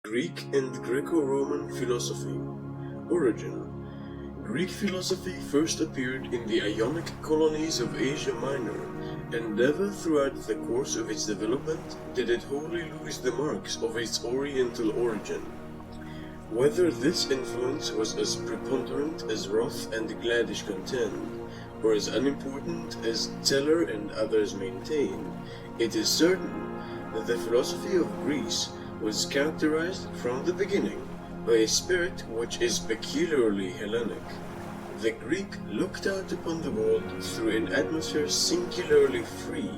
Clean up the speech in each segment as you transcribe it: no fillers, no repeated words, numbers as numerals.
Greek and Greco-Roman philosophy. Origin. Greek philosophy first appeared in the Ionic colonies of Asia Minor, and never throughout the course of its development did it wholly lose the marks of its Oriental origin. Whether this influence was as preponderant as Roth and Gladish contend, or as unimportant as Teller and others maintain, it is certain that the philosophy of Greece was characterized from the beginning by a spirit which is peculiarly Hellenic. The Greek looked out upon the world through an atmosphere singularly free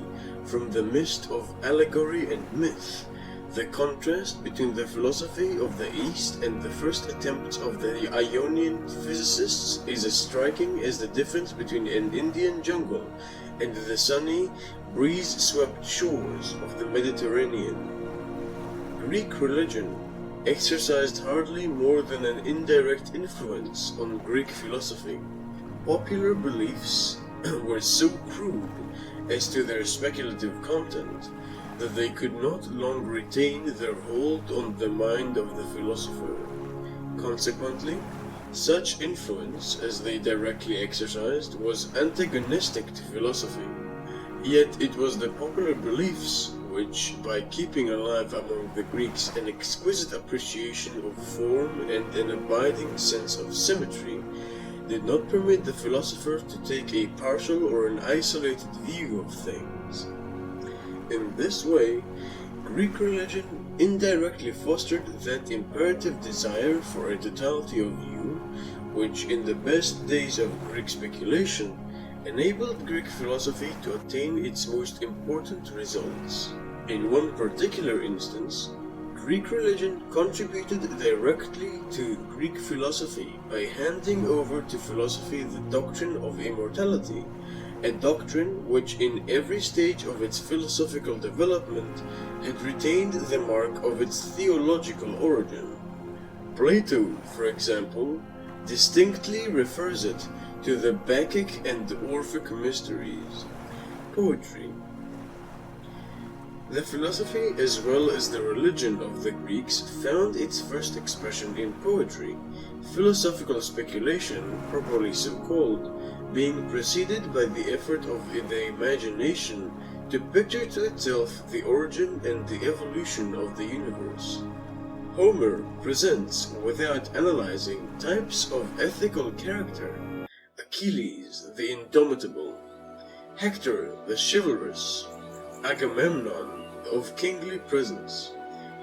from the mist of allegory and myth. The contrast between the philosophy of the East and the first attempts of the Ionian physicists is as striking as the difference between an Indian jungle and the sunny, breeze-swept shores of the Mediterranean. Greek religion exercised hardly more than an indirect influence on Greek philosophy. Popular beliefs were so crude as to their speculative content that they could not long retain their hold on the mind of the philosopher. Consequently, such influence as they directly exercised was antagonistic to philosophy. Yet it was the popular beliefs which, by keeping alive among the Greeks an exquisite appreciation of form and an abiding sense of symmetry, did not permit the philosopher to take a partial or an isolated view of things. In this way, Greek religion indirectly fostered that imperative desire for a totality of view, which in the best days of Greek speculation enabled Greek philosophy to attain its most important results. In one particular instance, Greek religion contributed directly to Greek philosophy by handing over to philosophy the doctrine of immortality, a doctrine which in every stage of its philosophical development had retained the mark of its theological origin. Plato, for example, distinctly refers it to the Bacchic and Orphic mysteries. Poetry. The philosophy as well as the religion of the Greeks found its first expression in poetry, philosophical speculation, properly so called, being preceded by the effort of the imagination to picture to itself the origin and the evolution of the universe. Homer presents, without analyzing, types of ethical character: Achilles, the indomitable; Hector, the chivalrous; Agamemnon, of kingly presence;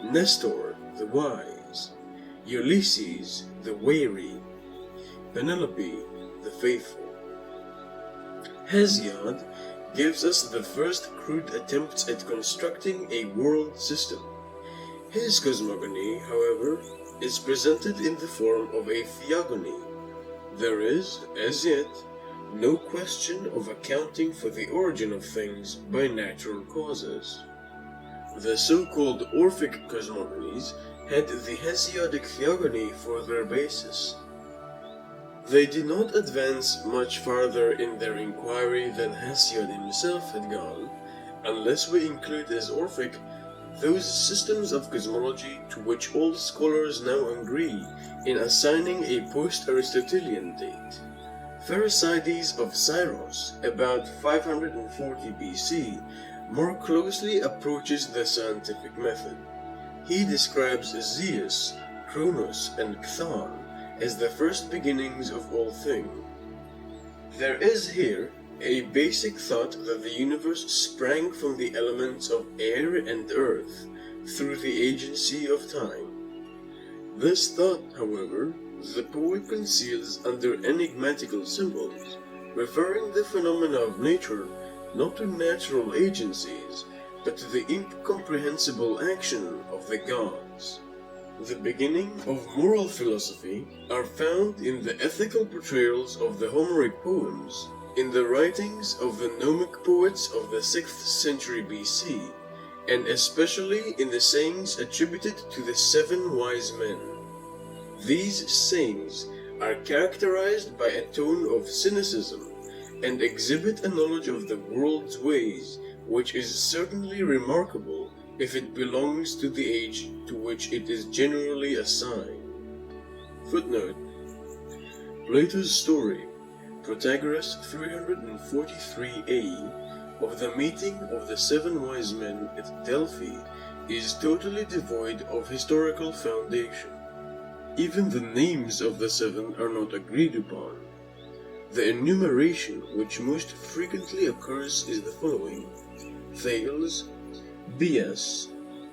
Nestor, the wise; Ulysses, the wary; Penelope, the faithful. Hesiod gives us the first crude attempts at constructing a world system. His cosmogony, however, is presented in the form of a theogony. There is, as yet, no question of accounting for the origin of things by natural causes. The so-called Orphic cosmogonies had the Hesiodic theogony for their basis. They did not advance much farther in their inquiry than Hesiod himself had gone, unless we include as Orphic those systems of cosmology to which all scholars now agree in assigning a post-Aristotelian date. Pherecydes of Syros, about 540 BC, more closely approaches the scientific method. He describes Zeus, Kronos, and Chthon as the first beginnings of all things. There is here a basic thought that the universe sprang from the elements of air and earth through the agency of time. This thought, however, the poet conceals under enigmatical symbols, referring the phenomena of nature not to natural agencies, but to the incomprehensible action of the gods. The beginning of moral philosophy are found in the ethical portrayals of the Homeric poems, in the writings of the Gnomic poets of the 6th century BC, and especially in the sayings attributed to the 7 wise men. These sayings are characterized by a tone of cynicism and exhibit a knowledge of the world's ways which is certainly remarkable if it belongs to the age to which it is generally assigned. Footnote: Plato's story, Protagoras 343a, of the meeting of the 7 wise men at Delphi is totally devoid of historical foundation. Even the names of the 7 are not agreed upon. The enumeration which most frequently occurs is the following: Thales, Bias,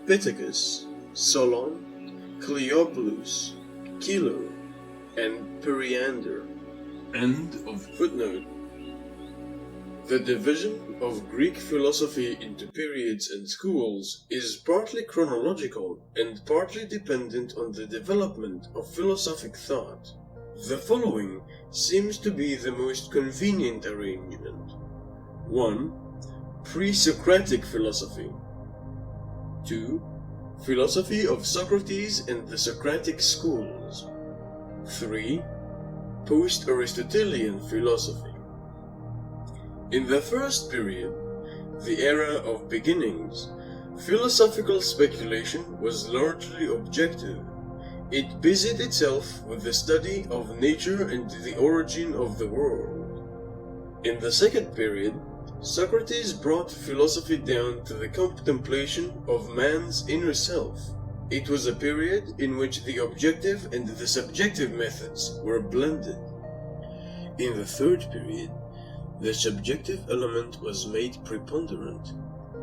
Pittacus, Solon, Cleobulus, Chilo, and Periander. End of footnote. The division of Greek philosophy into periods and schools is partly chronological and partly dependent on the development of philosophic thought. The following seems to be the most convenient arrangement. 1. Pre-Socratic philosophy. 2. Philosophy of Socrates and the Socratic Schools. 3. Post-Aristotelian philosophy. In the first period, the era of beginnings, philosophical speculation was largely objective. It busied itself with the study of nature and the origin of the world. In the second period, Socrates brought philosophy down to the contemplation of man's inner self. It was a period in which the objective and the subjective methods were blended. In the third period, the subjective element was made preponderant.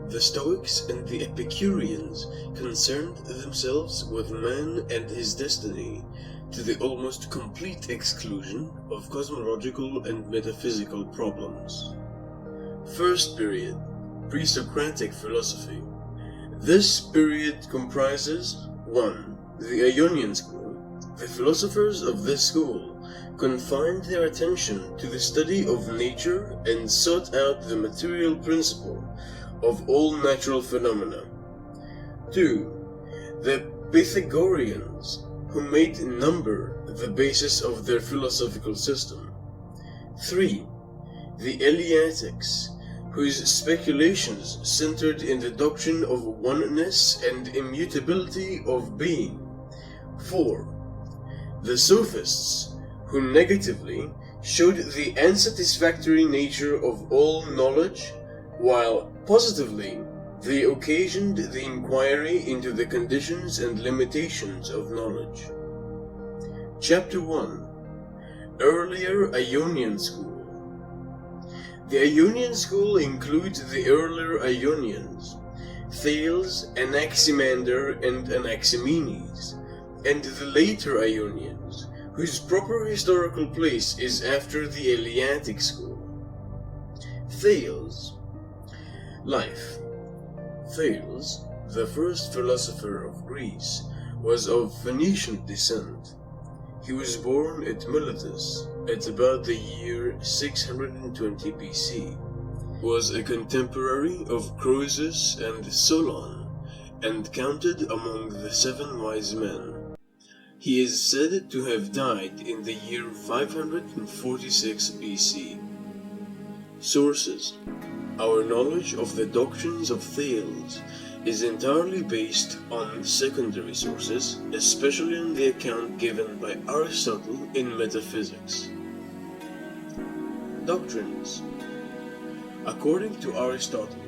The Stoics and the Epicureans concerned themselves with man and his destiny, to the almost complete exclusion of cosmological and metaphysical problems. First period, Pre-Socratic philosophy. This period comprises 1. The Ionian school. The philosophers of this school confined their attention to the study of nature and sought out the material principle of all natural phenomena. 2. The Pythagoreans, who made number the basis of their philosophical system. 3. The Eleatics, whose speculations centered in the doctrine of oneness and immutability of being. 4. The Sophists, who negatively showed the unsatisfactory nature of all knowledge, while positively they occasioned the inquiry into the conditions and limitations of knowledge. Chapter 1. Earlier Ionian School. The Ionian school includes the earlier Ionians, Thales, Anaximander, and Anaximenes, and the later Ionians, whose proper historical place is after the Eleatic school. Thales. Life. Thales, the first philosopher of Greece, was of Phoenician descent. He was born at Miletus at about the year 620 BC, was a contemporary of Croesus and Solon, and counted among the 7 wise men. He is said to have died in the year 546 BC. Sources. Our knowledge of the doctrines of Thales is entirely based on secondary sources, especially on the account given by Aristotle in Metaphysics. Doctrines. According to Aristotle,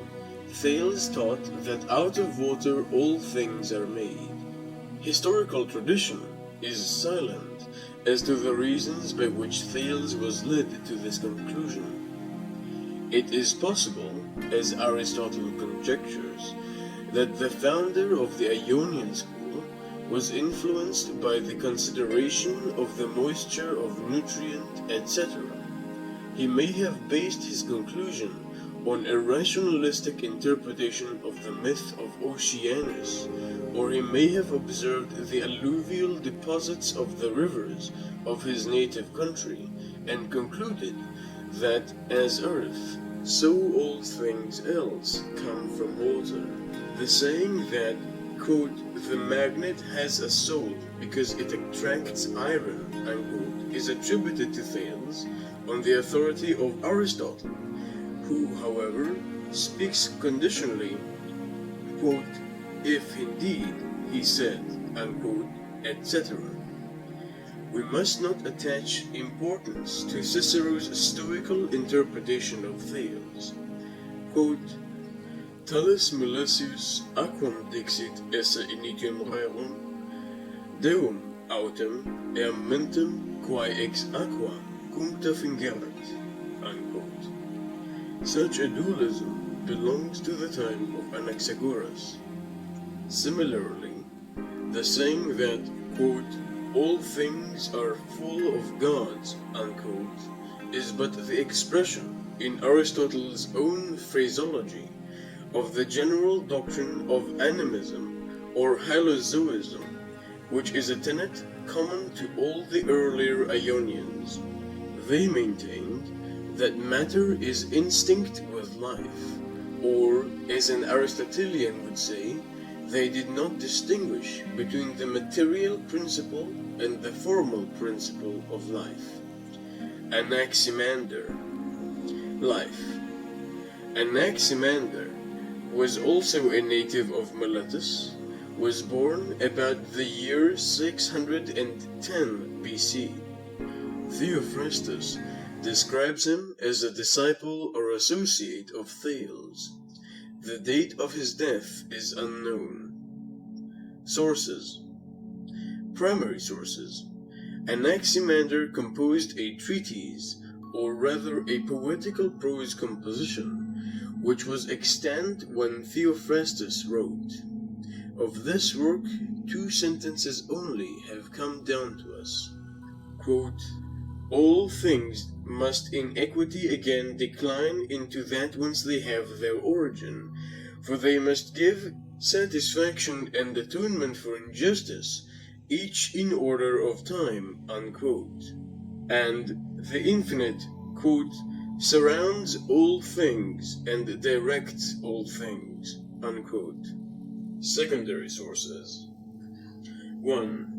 Thales taught that out of water all things are made. Historical tradition is silent as to the reasons by which Thales was led to this conclusion. It is possible, as Aristotle conjectures, that the founder of the Ionian school was influenced by the consideration of the moisture of nutrient, etc. He may have based his conclusion on a rationalistic interpretation of the myth of Oceanus, or he may have observed the alluvial deposits of the rivers of his native country and concluded that as earth, so all things else come from water. The saying that, quote, the magnet has a soul because it attracts iron, unquote, is attributed to Thales on the authority of Aristotle, who, however, speaks conditionally, quote, if indeed he said, unquote, etc. We must not attach importance to Cicero's stoical interpretation of Thales. Quote, Thales Milesius aquam dixit esse initium rerum, deum autem mentem quae ex aqua cuncta fingerat, unquote. Such a dualism belongs to the time of Anaxagoras. Similarly, the saying that, quote, all things are full of gods, unquote, is but the expression, in Aristotle's own phraseology, of the general doctrine of animism or hylozoism, which is a tenet common to all the earlier Ionians. They maintained that matter is instinct with life, or, as an Aristotelian would say, they did not distinguish between the material principle and the formal principle of life. Anaximander. Life. Anaximander was also a native of Miletus, was born about the year 610 BC. Theophrastus describes him as a disciple or associate of Thales. The date of his death is unknown. Sources. Primary sources. Anaximander composed a treatise, or rather a poetical prose composition, which was extant when Theophrastus wrote. Of this work, 2 sentences only have come down to us. Quote, all things must in equity again decline into that whence they have their origin, for they must give satisfaction and atonement for injustice, each in order of time, unquote. And the infinite, quote, surrounds all things and directs all things, unquote. Secondary sources. 1.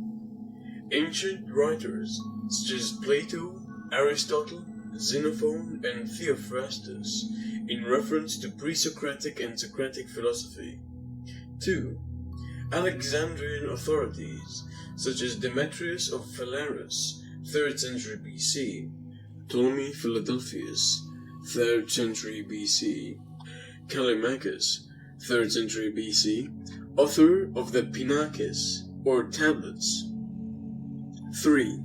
Ancient writers such as Plato, Aristotle, Xenophon, and Theophrastus, in reference to pre-Socratic and Socratic philosophy. 2. Alexandrian authorities, such as Demetrius of Phalaris, 3rd century BC, Ptolemy Philadelphus, 3rd century BC, Callimachus, 3rd century BC, author of the Pinakes, or tablets. 3.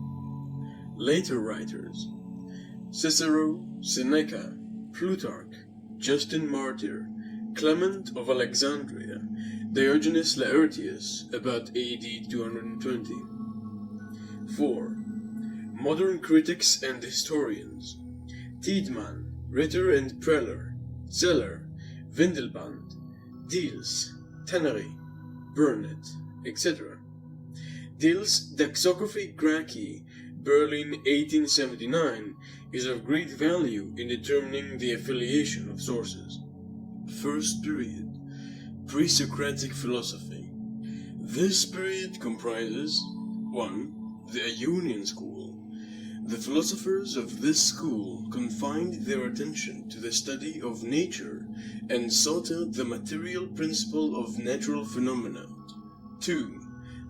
Later writers. Cicero, Seneca, Plutarch, Justin Martyr, Clement of Alexandria, Diogenes Laertius, about AD 220. 4. Modern critics and historians. Tiedemann, Ritter and Preller, Zeller, Windelband, Diels, Tannery, Burnett, etc. Diels' Daxography Graecae, Berlin 1879, is of great value in determining the affiliation of sources. First period, Pre-Socratic philosophy. This period comprises 1. The Ionian school. The philosophers of this school confined their attention to the study of nature and sought out the material principle of natural phenomena. 2.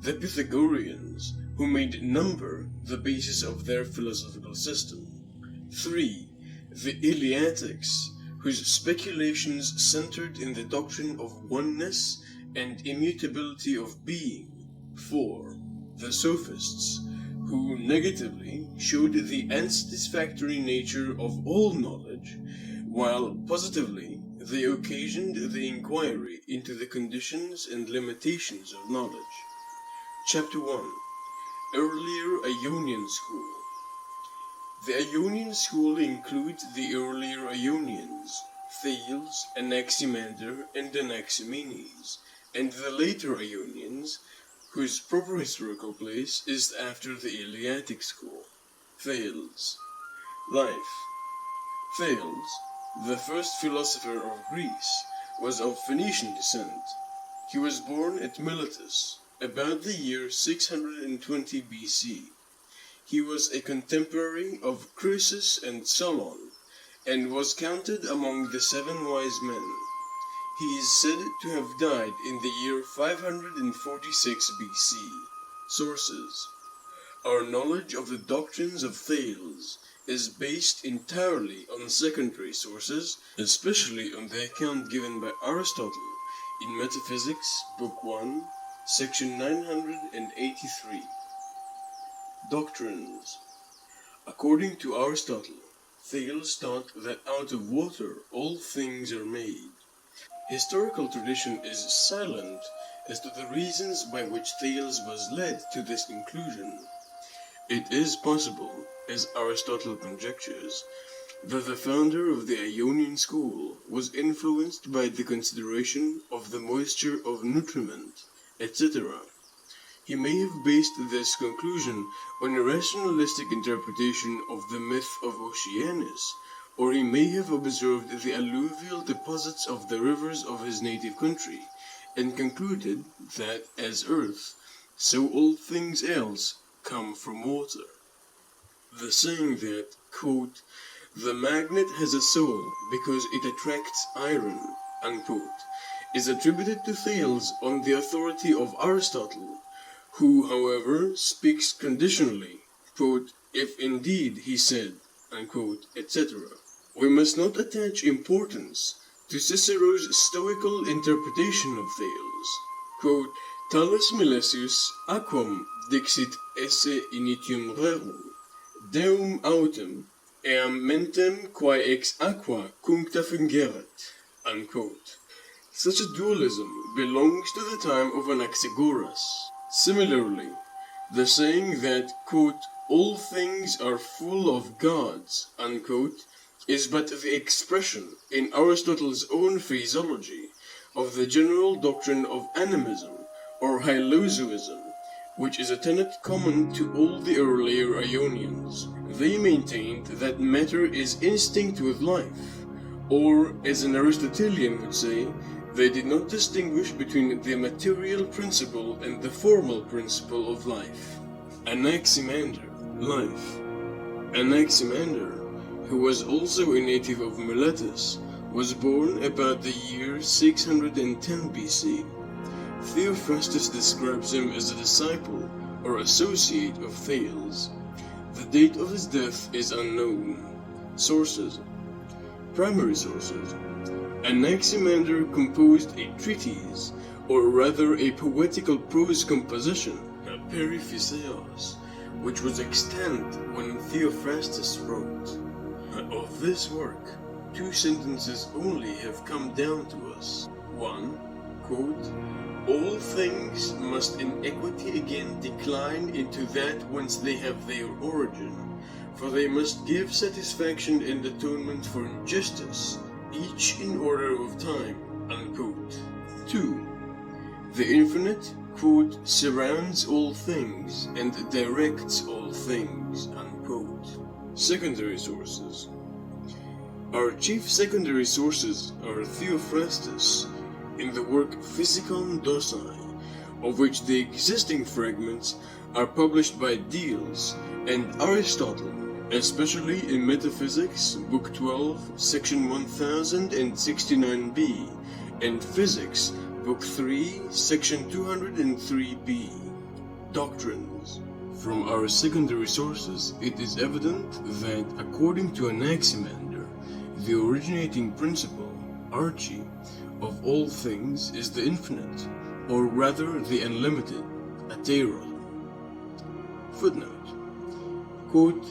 The Pythagoreans, who made number the basis of their philosophical system. 3. The Eleatics, whose speculations centered in the doctrine of oneness and immutability of being. 4. The Sophists, who negatively showed the unsatisfactory nature of all knowledge, while positively they occasioned the inquiry into the conditions and limitations of knowledge. Chapter 1. Earlier Ionian School. The Ionian school includes the earlier Ionians, Thales, Anaximander, and Anaximenes, and the later Ionians, whose proper historical place is after the Eleatic school. Thales. Life. Thales, the first philosopher of Greece, was of Phoenician descent. He was born at Miletus, about the year 620 BC. He was a contemporary of Croesus and Solon, and was counted among the 7 wise men. He is said to have died in the year 546 BC. Sources: our knowledge of the doctrines of Thales is based entirely on secondary sources, especially on the account given by Aristotle in Metaphysics, Book 1, Section 983. Doctrines. According to Aristotle, Thales taught that out of water all things are made. Historical tradition is silent as to the reasons by which Thales was led to this conclusion. It is possible, as Aristotle conjectures, that the founder of the Ionian school was influenced by the consideration of the moisture of nutriment, etc. He may have based this conclusion on a rationalistic interpretation of the myth of Oceanus, or he may have observed the alluvial deposits of the rivers of his native country, and concluded that as earth, so all things else come from water. The saying that, quote, "the magnet has a soul because it attracts iron," unquote, is attributed to Thales on the authority of Aristotle, who, however, speaks conditionally, quote, "if indeed he said," unquote, etc. We must not attach importance to Cicero's stoical interpretation of Thales. Quote, "Thales Milesius aquam dixit esse initium rerum, deum autem, eam mentem quae ex aqua cuncta fingeret," unquote. Such a dualism belongs to the time of Anaxagoras. Similarly, the saying that, quote, "all things are full of gods," unquote, is but the expression, in Aristotle's own phraseology, of the general doctrine of animism, or hylozoism, which is a tenet common to all the earlier Ionians. They maintained that matter is instinct with life, or, as an Aristotelian would say, they did not distinguish between the material principle and the formal principle of life. Anaximander, life. Anaximander, who was also a native of Miletus, was born about the year 610 BC. Theophrastus describes him as a disciple or associate of Thales. The date of his death is unknown. Sources. Primary sources. Anaximander composed a treatise, or rather a poetical prose composition, a Periphyseos, which was extant when Theophrastus wrote. Of this work, 2 sentences only have come down to us. 1, quote, "all things must in equity again decline into that whence they have their origin, for they must give satisfaction and atonement for injustice, each in order of time," unquote. 2. The infinite, quote, "surrounds all things and directs all things," unquote. Secondary sources. Our chief secondary sources are Theophrastus in the work Physicon Dosae, of which the existing fragments are published by Diels, and Aristotle, especially in Metaphysics, Book 12, Section 1069b, and Physics, Book 3, Section 203b. Doctrines. From our secondary sources, it is evident that, according to Anaximander, the originating principle, archi, of all things is the infinite, or rather the unlimited, ateron. Footnote. Quote,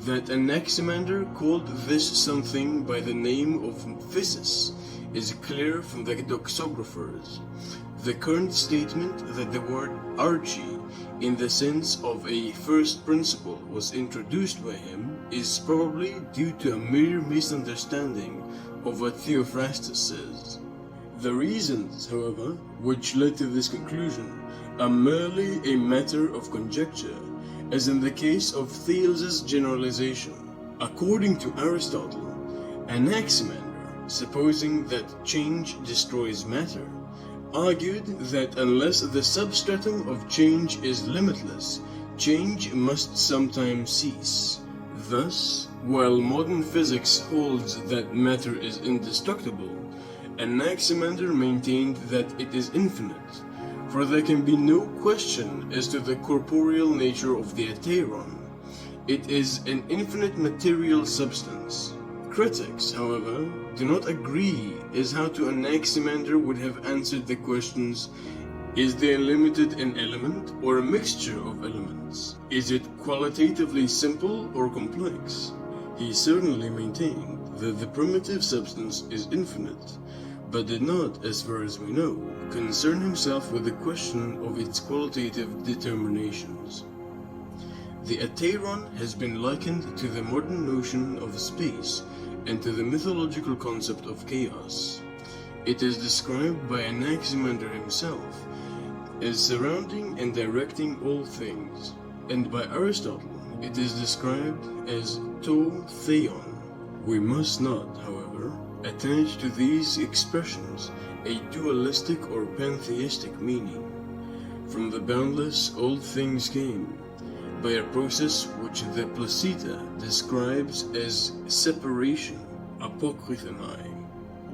that Anaximander called this something by the name of physis is clear from the doxographers. The current statement that the word archi, in the sense of a first principle, was introduced by him is probably due to a mere misunderstanding of what Theophrastus says. The reasons, however, which led to this conclusion are merely a matter of conjecture, as in the case of Thales' generalization. According to Aristotle, Anaximander, supposing that change destroys matter, argued that unless the substratum of change is limitless, change must sometimes cease. Thus, while modern physics holds that matter is indestructible, Anaximander maintained that it is infinite, for there can be no question as to the corporeal nature of the Ateron. It is an infinite material substance. Critics, however, do not agree as how to Anaximander would have answered the questions: is the unlimited an element or a mixture of elements? Is it qualitatively simple or complex? He certainly maintained that the primitive substance is infinite, but did not, as far as we know, concern himself with the question of its qualitative determinations. The Ateron has been likened to the modern notion of space and to the mythological concept of chaos. It is described by Anaximander himself as surrounding and directing all things, and by Aristotle it is described as to theon. We must not, however, attach to these expressions a dualistic or pantheistic meaning. From the boundless all things came, by a process which the Placida describes as separation, apokrythomai.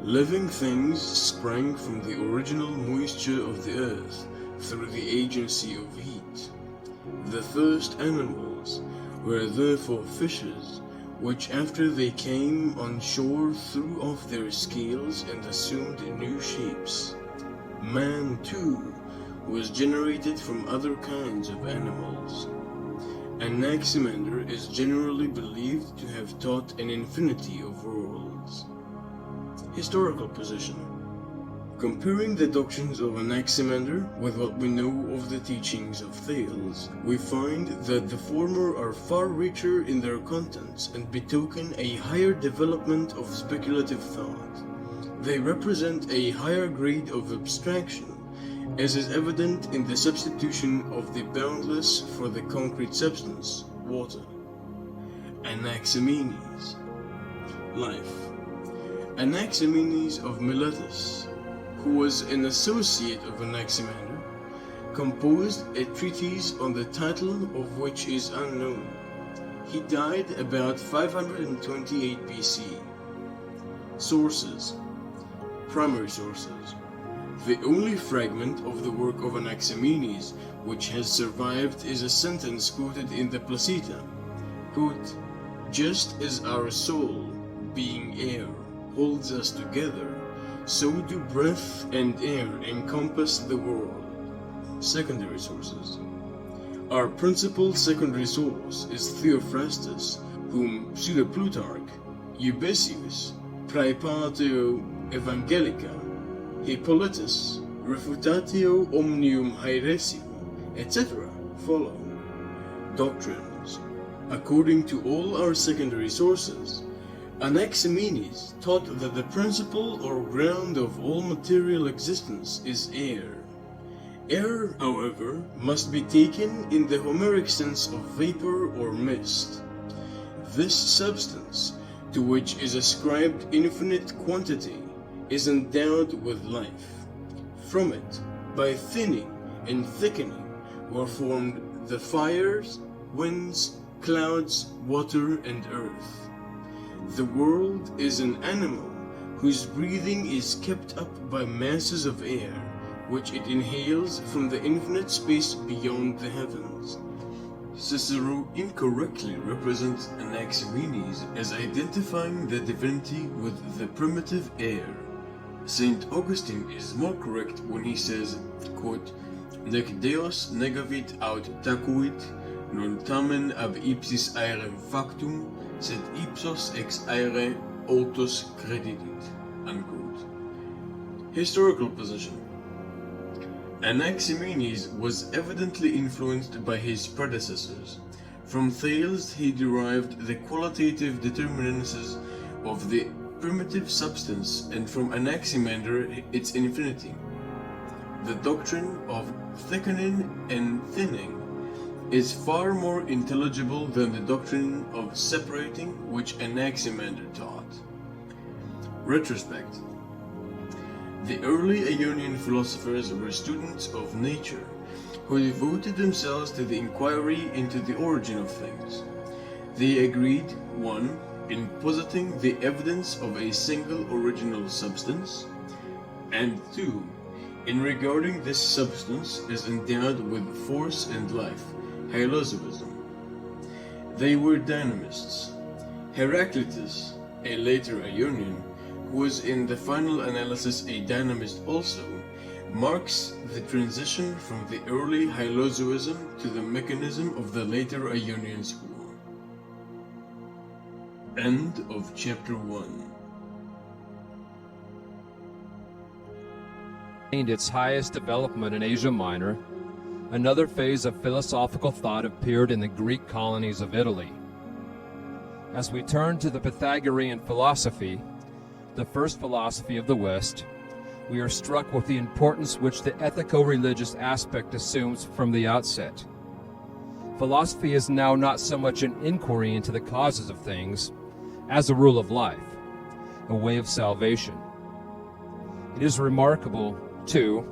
Living things sprang from the original moisture of the earth through the agency of heat. The first animals were therefore fishes, which after they came on shore threw off their scales and assumed new shapes. Man, too, was generated from other kinds of animals. Anaximander is generally believed to have taught an infinity of worlds. Historical position. Comparing the doctrines of Anaximander with what we know of the teachings of Thales, we find that the former are far richer in their contents and betoken a higher development of speculative thought. They represent a higher grade of abstraction, as is evident in the substitution of the boundless for the concrete substance, water. Anaximenes. Life. Anaximenes of Miletus, who was an associate of Anaximander, composed a treatise on the title of which is unknown. He died about 528 BC. Sources. Primary sources. The only fragment of the work of Anaximenes which has survived is a sentence quoted in the Placida. Quote, "Just as our soul, being air, holds us together, so do breath and air encompass the world." Secondary sources. Our principal secondary source is Theophrastus, whom Pseudo-Plutarch, Eubesius, Praepatio Evangelica, Hippolytus, Refutatio Omnium Haeresium, etc. follow. Doctrines. According to all our secondary sources, Anaximenes taught that the principle or ground of all material existence is air. Air, however, must be taken in the Homeric sense of vapor or mist. This substance, to which is ascribed infinite quantity, is endowed with life. From it, by thinning and thickening, were formed the fires, winds, clouds, water, and earth. The world is an animal whose breathing is kept up by masses of air, which it inhales from the infinite space beyond the heavens. Cicero incorrectly represents Anaximenes as identifying the divinity with the primitive air. Saint Augustine is more correct when he says, quote, "Nec Deus negavit aut tacuit, non tamen ab ipsis aerem factum, sed ipsos ex aere autos creditit." Unquote. Historical position. Anaximenes was evidently influenced by his predecessors. From Thales he derived the qualitative determinances of the primitive substance, and from Anaximander its infinity. The doctrine of thickening and thinning is far more intelligible than the doctrine of separating which Anaximander taught. Retrospect. The early Ionian philosophers were students of nature, who devoted themselves to the inquiry into the origin of things. They agreed, 1. in positing the evidence of a single original substance, and 2. In regarding this substance as endowed with force and life, Hylozoism. They were dynamists. Heraclitus, a later Ionian, who was in the final analysis a dynamist also, marks the transition from the early Hylozoism to the mechanism of the later Ionian school. End of Chapter 1. Its highest development in Asia Minor, another phase of philosophical thought appeared in the Greek colonies of Italy. As we turn to the Pythagorean philosophy, the first philosophy of the West, we are struck with the importance which the ethico-religious aspect assumes from the outset. Philosophy is now not so much an inquiry into the causes of things as a rule of life, a way of salvation. It is remarkable, too,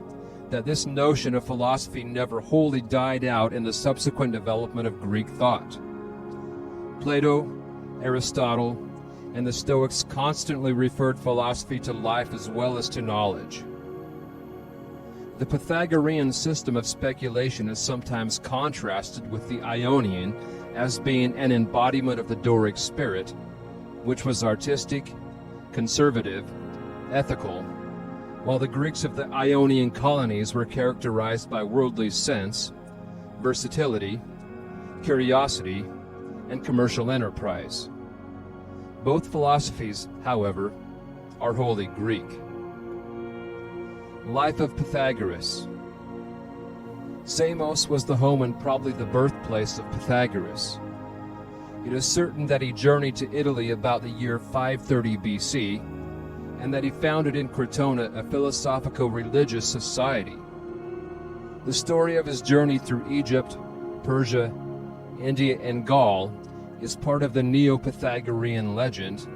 that this notion of philosophy never wholly died out in the subsequent development of Greek thought. Plato, Aristotle, and the Stoics constantly referred philosophy to life as well as to knowledge. The Pythagorean system of speculation is sometimes contrasted with the Ionian as being an embodiment of the Doric spirit, which was artistic, conservative, ethical, while the Greeks of the Ionian colonies were characterized by worldly sense, versatility, curiosity, and commercial enterprise. Both philosophies, however, are wholly Greek. Life of Pythagoras. Samos was the home and probably the birthplace of Pythagoras. It is certain that he journeyed to Italy about the year 530 BC, and that he founded in Crotona a philosophico-religious society. The story of his journey through Egypt, Persia, India, and Gaul is part of the Neo-Pythagorean legend,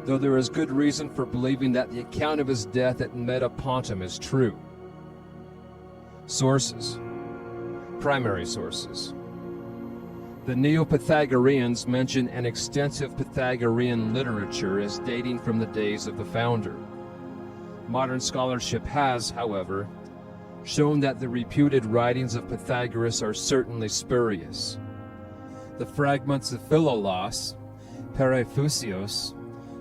though there is good reason for believing that the account of his death at Metapontum is true. Sources. Primary sources. The Neo-Pythagoreans mention an extensive Pythagorean literature as dating from the days of the founder. Modern scholarship has, however, shown that the reputed writings of Pythagoras are certainly spurious. The fragments of Philolaus, Periphusios,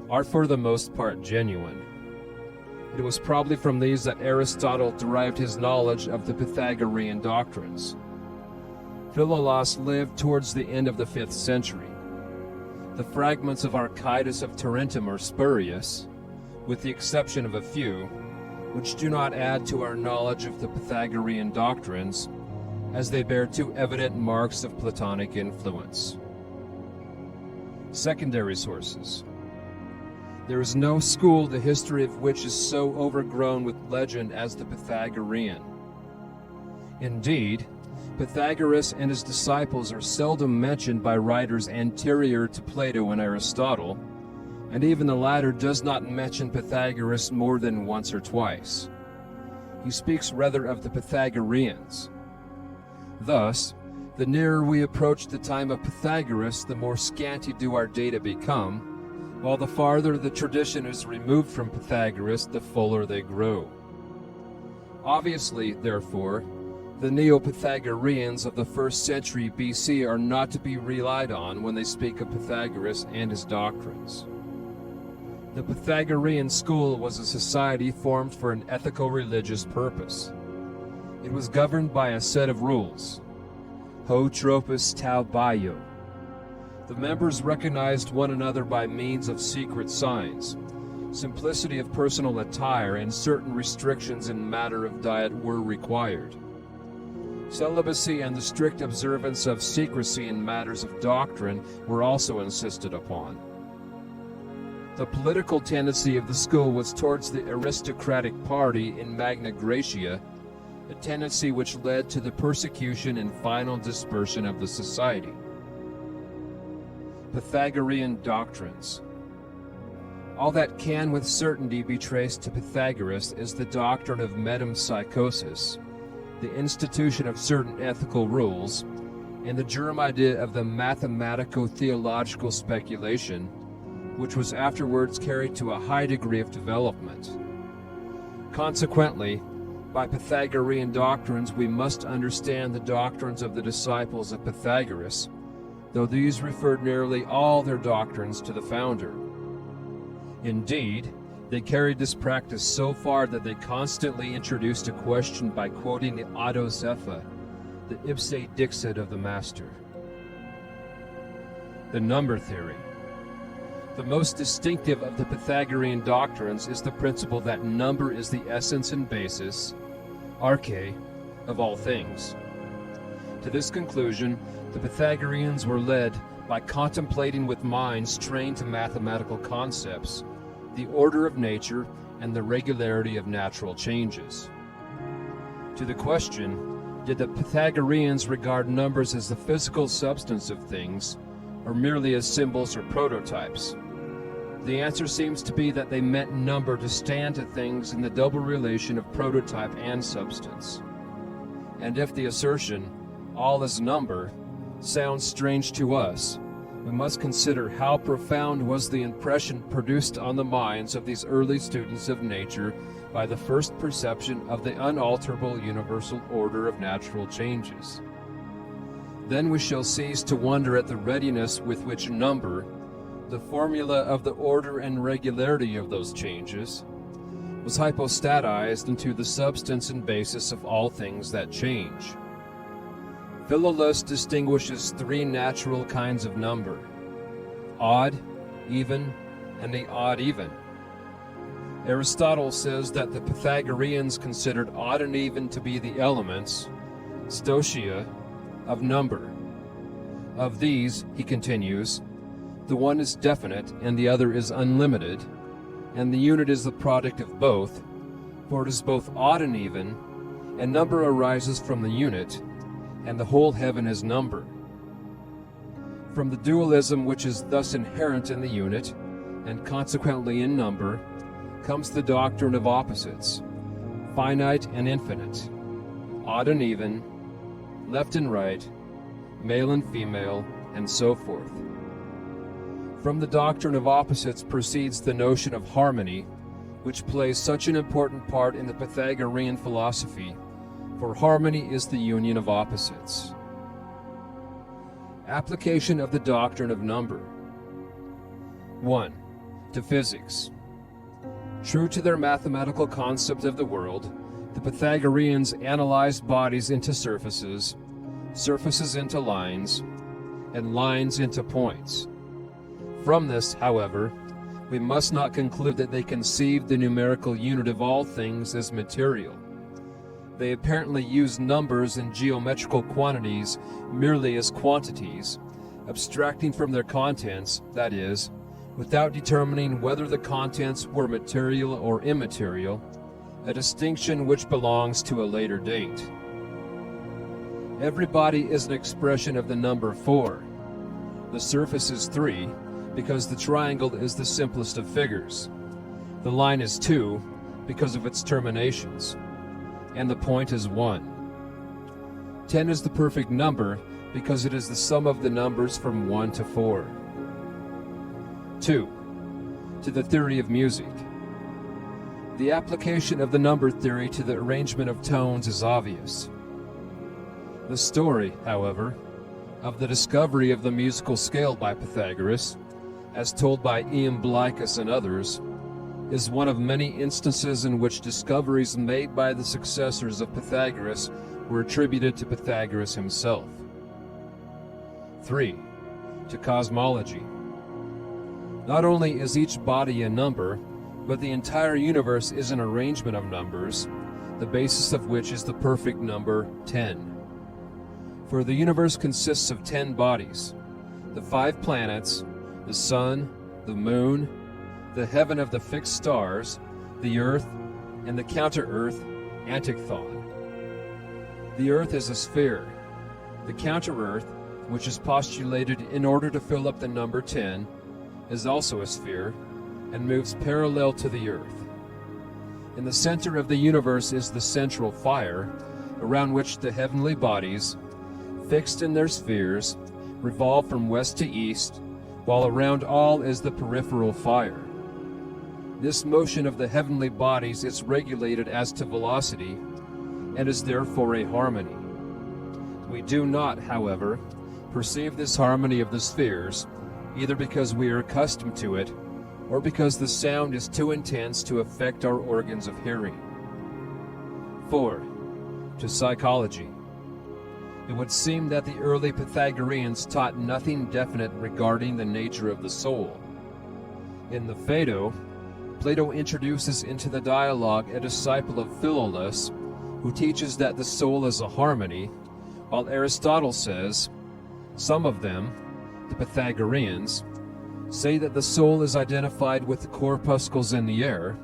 are for the most part genuine. It was probably from these that Aristotle derived his knowledge of the Pythagorean doctrines. Philolaus lived towards the end of the 5th century. The fragments of Archytas of Tarentum are spurious, with the exception of a few, which do not add to our knowledge of the Pythagorean doctrines, as they bear too evident marks of Platonic influence. Secondary sources. There is no school the history of which is so overgrown with legend as the Pythagorean. Indeed, Pythagoras and his disciples are seldom mentioned by writers anterior to Plato and Aristotle, and even the latter does not mention Pythagoras more than once or twice. He speaks rather of the Pythagoreans. Thus, the nearer we approach the time of Pythagoras, the more scanty do our data become, while the farther the tradition is removed from Pythagoras, the fuller they grow. Obviously, therefore, the Neo-Pythagoreans of the 1st century BC are not to be relied on when they speak of Pythagoras and his doctrines. The Pythagorean school was a society formed for an ethico-religious purpose. It was governed by a set of rules, ho tropos tau bio. The members recognized one another by means of secret signs. Simplicity of personal attire and certain restrictions in matter of diet were required. Celibacy and the strict observance of secrecy in matters of doctrine were also insisted upon. The political tendency of the school was towards the aristocratic party in Magna Graecia, a tendency which led to the persecution and final dispersion of the society. Pythagorean doctrines. All that can with certainty be traced to Pythagoras is the doctrine of metempsychosis, the institution of certain ethical rules, and the germ idea of the mathematico-theological speculation, which was afterwards carried to a high degree of development. Consequently, by Pythagorean doctrines we must understand the doctrines of the disciples of Pythagoras, though these referred nearly all their doctrines to the founder. Indeed, they carried this practice so far that they constantly introduced a question by quoting the autozepha, the ipse dixit of the master. The number theory. The most distinctive of the Pythagorean doctrines is the principle that number is the essence and basis, arche, of all things. To this conclusion, the Pythagoreans were led by contemplating with minds trained to mathematical concepts, the order of nature and the regularity of natural changes. To the question, did the Pythagoreans regard numbers as the physical substance of things, or merely as symbols or prototypes? The answer seems to be that they meant number to stand to things in the double relation of prototype and substance. And if the assertion, all is number, sounds strange to us, we must consider how profound was the impression produced on the minds of these early students of nature by the first perception of the unalterable universal order of natural changes. Then we shall cease to wonder at the readiness with which number, the formula of the order and regularity of those changes, was hypostatized into the substance and basis of all things that change. Philolaus distinguishes three natural kinds of number: odd, even, and the odd-even. Aristotle says that the Pythagoreans considered odd and even to be the elements, stoichia, of number. Of these, he continues, the one is definite and the other is unlimited, and the unit is the product of both, for it is both odd and even, and number arises from the unit, and the whole heaven is number. From the dualism which is thus inherent in the unit, and consequently in number, comes the doctrine of opposites, finite and infinite, odd and even, left and right, male and female, and so forth. From the doctrine of opposites proceeds the notion of harmony, which plays such an important part in the Pythagorean philosophy, for harmony is the union of opposites. Application of the doctrine of number. 1. To physics. True to their mathematical concept of the world, the Pythagoreans analyzed bodies into surfaces, surfaces into lines, and lines into points. From this, however, we must not conclude that they conceived the numerical unit of all things as material. They apparently used numbers and geometrical quantities merely as quantities, abstracting from their contents, that is, without determining whether the contents were material or immaterial, a distinction which belongs to a later date. Every body is an expression of the number 4. The surface is 3, because the triangle is the simplest of figures. The line is 2, because of its terminations. And the point is 1. 10 is the perfect number, because it is the sum of the numbers from 1 to 4. 2. To the theory of music. The application of the number theory to the arrangement of tones is obvious. The story, however, of the discovery of the musical scale by Pythagoras, as told by Iamblichus and others, is one of many instances in which discoveries made by the successors of Pythagoras were attributed to Pythagoras himself. 3. To cosmology. Not only is each body a number, but the entire universe is an arrangement of numbers, the basis of which is the perfect number 10. For the universe consists of 10 bodies, the 5 planets, the sun, the moon, the heaven of the fixed stars, the earth, and the counter-earth, Antichthon. The earth is a sphere. The counter-earth, which is postulated in order to fill up the number 10, is also a sphere, and moves parallel to the earth. In the center of the universe is the central fire, around which the heavenly bodies, fixed in their spheres, revolve from west to east, while around all is the peripheral fire. This motion of the heavenly bodies is regulated as to velocity, and is therefore a harmony. We do not, however, perceive this harmony of the spheres, either because we are accustomed to it, or because the sound is too intense to affect our organs of hearing. 4. To psychology. It would seem that the early Pythagoreans taught nothing definite regarding the nature of the soul. In the Phaedo, Plato introduces into the dialogue a disciple of Philolaus, who teaches that the soul is a harmony, while Aristotle says, some of them, the Pythagoreans, say that the soul is identified with the corpuscles in the air,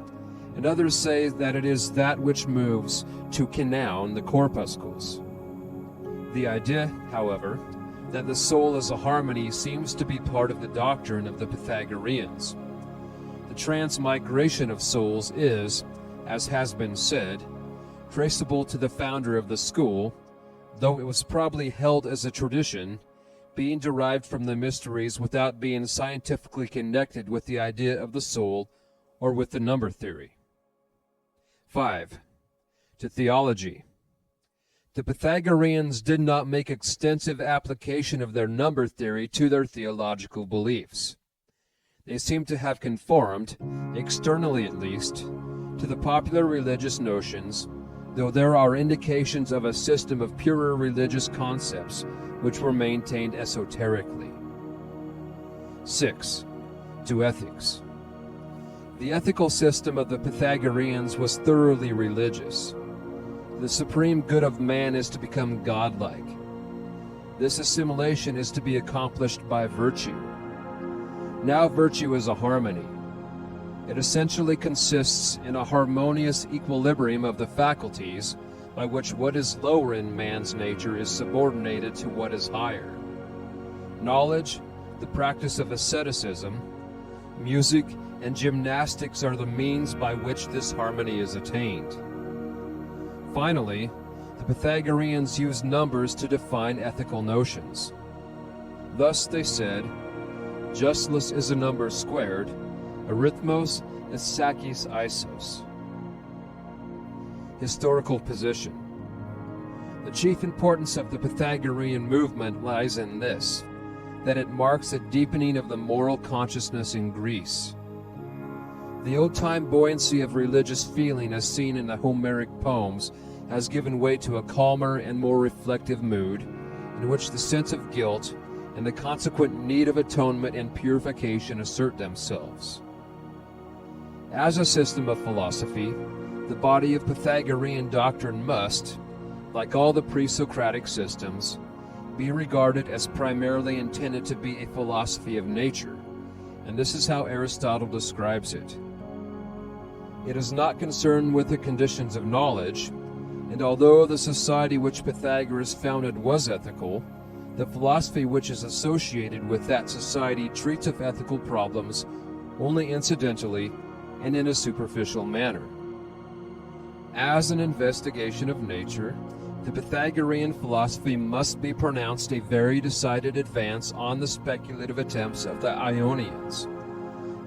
and others say that it is that which moves to kenoun the corpuscles. The idea, however, that the soul is a harmony seems to be part of the doctrine of the Pythagoreans. The transmigration of souls is, as has been said, traceable to the founder of the school, though it was probably held as a tradition, being derived from the mysteries without being scientifically connected with the idea of the soul or with the number theory. 5. To theology. The Pythagoreans did not make extensive application of their number theory to their theological beliefs. They seem to have conformed, externally at least, to the popular religious notions, though there are indications of a system of purer religious concepts which were maintained esoterically. 6. To ethics. The ethical system of the Pythagoreans was thoroughly religious. The supreme good of man is to become godlike. This assimilation is to be accomplished by virtue. Now virtue is a harmony. It essentially consists in a harmonious equilibrium of the faculties by which what is lower in man's nature is subordinated to what is higher. Knowledge, the practice of asceticism, music, and gymnastics are the means by which this harmony is attained. Finally, the Pythagoreans used numbers to define ethical notions. Thus they said, justlus is a number squared, arithmos is sakis isos. Historical position. The chief importance of the Pythagorean movement lies in this, that it marks a deepening of the moral consciousness in Greece. The old-time buoyancy of religious feeling as seen in the Homeric poems has given way to a calmer and more reflective mood, in which the sense of guilt and the consequent need of atonement and purification assert themselves. As a system of philosophy, the body of Pythagorean doctrine must, like all the pre-Socratic systems, be regarded as primarily intended to be a philosophy of nature, and this is how Aristotle describes it. It is not concerned with the conditions of knowledge, and although the society which Pythagoras founded was ethical, the philosophy which is associated with that society treats of ethical problems only incidentally and in a superficial manner. As an investigation of nature, the Pythagorean philosophy must be pronounced a very decided advance on the speculative attempts of the Ionians.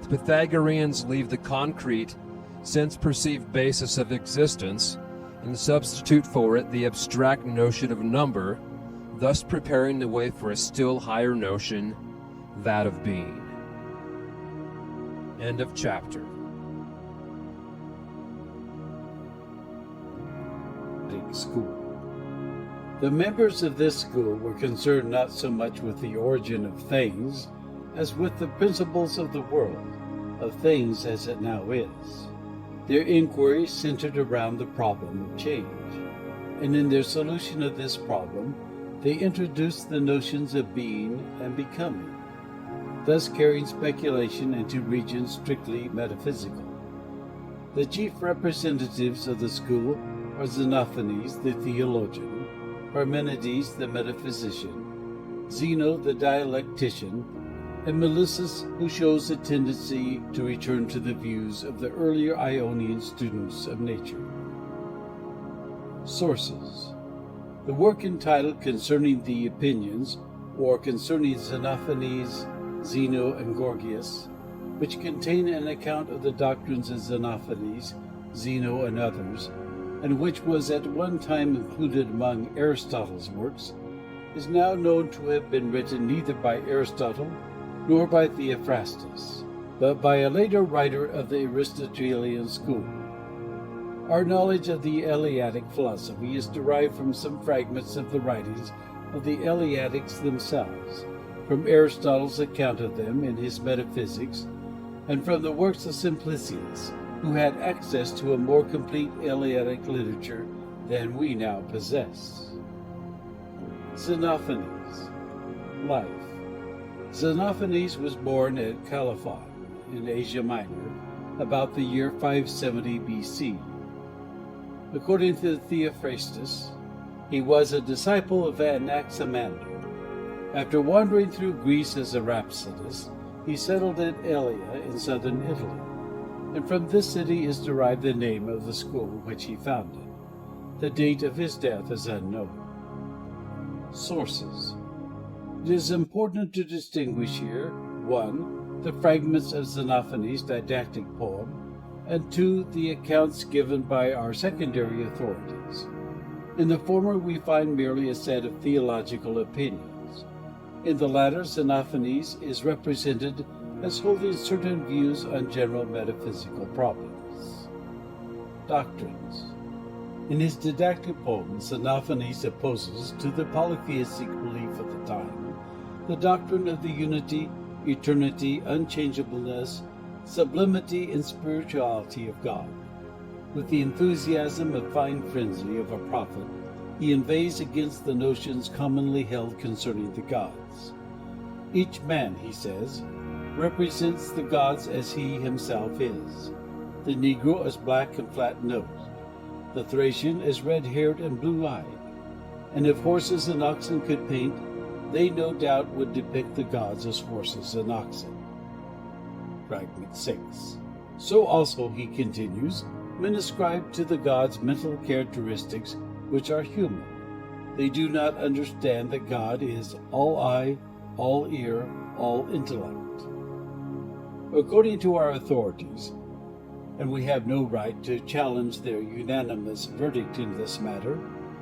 The Pythagoreans leave the concrete, sense-perceived basis of existence and substitute for it the abstract notion of number, thus preparing the way for a still higher notion, that of being. End of chapter. School. The members of this school were concerned not so much with the origin of things as with the principles of the world, of things as it now is. Their inquiry centered around the problem of change, and in their solution of this problem, they introduced the notions of being and becoming, thus carrying speculation into regions strictly metaphysical. The chief representatives of the school are Xenophanes, the theologian, Parmenides, the metaphysician, Zeno, the dialectician, and Melissus, who shows a tendency to return to the views of the earlier Ionian students of nature. Sources. The work entitled Concerning the Opinions, or Concerning Xenophanes, Zeno, and Gorgias, which contain an account of the doctrines of Xenophanes, Zeno, and others, and which was at one time included among Aristotle's works, is now known to have been written neither by Aristotle nor by Theophrastus, but by a later writer of the Aristotelian school. Our knowledge of the Eleatic philosophy is derived from some fragments of the writings of the Eleatics themselves, from Aristotle's account of them in his Metaphysics, and from the works of Simplicius, who had access to a more complete Eleatic literature than we now possess. Xenophanes. Life. Xenophanes was born at Colophon, in Asia Minor, about the year 570 BC. According to Theophrastus, he was a disciple of Anaximander. After wandering through Greece as a rhapsodist, he settled at Elea in southern Italy, and from this city is derived the name of the school which he founded. The date of his death is unknown. Sources. It is important to distinguish here 1. The fragments of Xenophanes' didactic poem, and 2. The accounts given by our secondary authorities. In the former we find merely a set of theological opinions. In the latter, Xenophanes is represented as holding certain views on general metaphysical problems. Doctrines. In his didactic poem, Xenophanes opposes to the polytheistic belief of the time the doctrine of the unity, eternity, unchangeableness, sublimity, and spirituality of God. With the enthusiasm and fine frenzy of a prophet, he inveighs against the notions commonly held concerning the gods. Each man, he says, represents the gods as he himself is. The Negro is black and flat-nosed, the Thracian is red-haired and blue-eyed, and if horses and oxen could paint, they no doubt would depict the gods as horses and oxen. Fragment 6. So also, he continues, men ascribe to the gods mental characteristics which are human. They do not understand that God is all eye, all ear, all intellect. According to our authorities, and we have no right to challenge their unanimous verdict in this matter,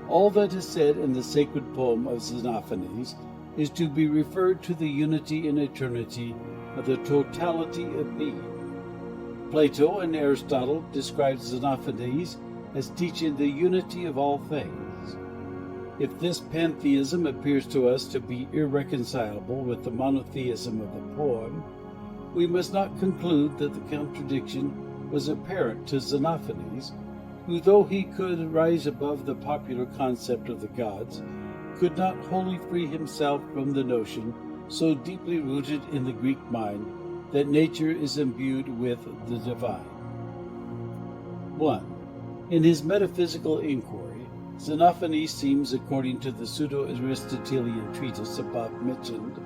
all that is said in the sacred poem of Xenophanes is to be referred to the unity and eternity of the totality of being. Plato and Aristotle describe Xenophanes as teaching the unity of all things. If this pantheism appears to us to be irreconcilable with the monotheism of the poem, we must not conclude that the contradiction was apparent to Xenophanes, who, though he could rise above the popular concept of the gods, could not wholly free himself from the notion so deeply rooted in the Greek mind that nature is imbued with the divine. 1. In his metaphysical inquiry, Xenophanes seems, according to the pseudo-Aristotelian treatise above mentioned,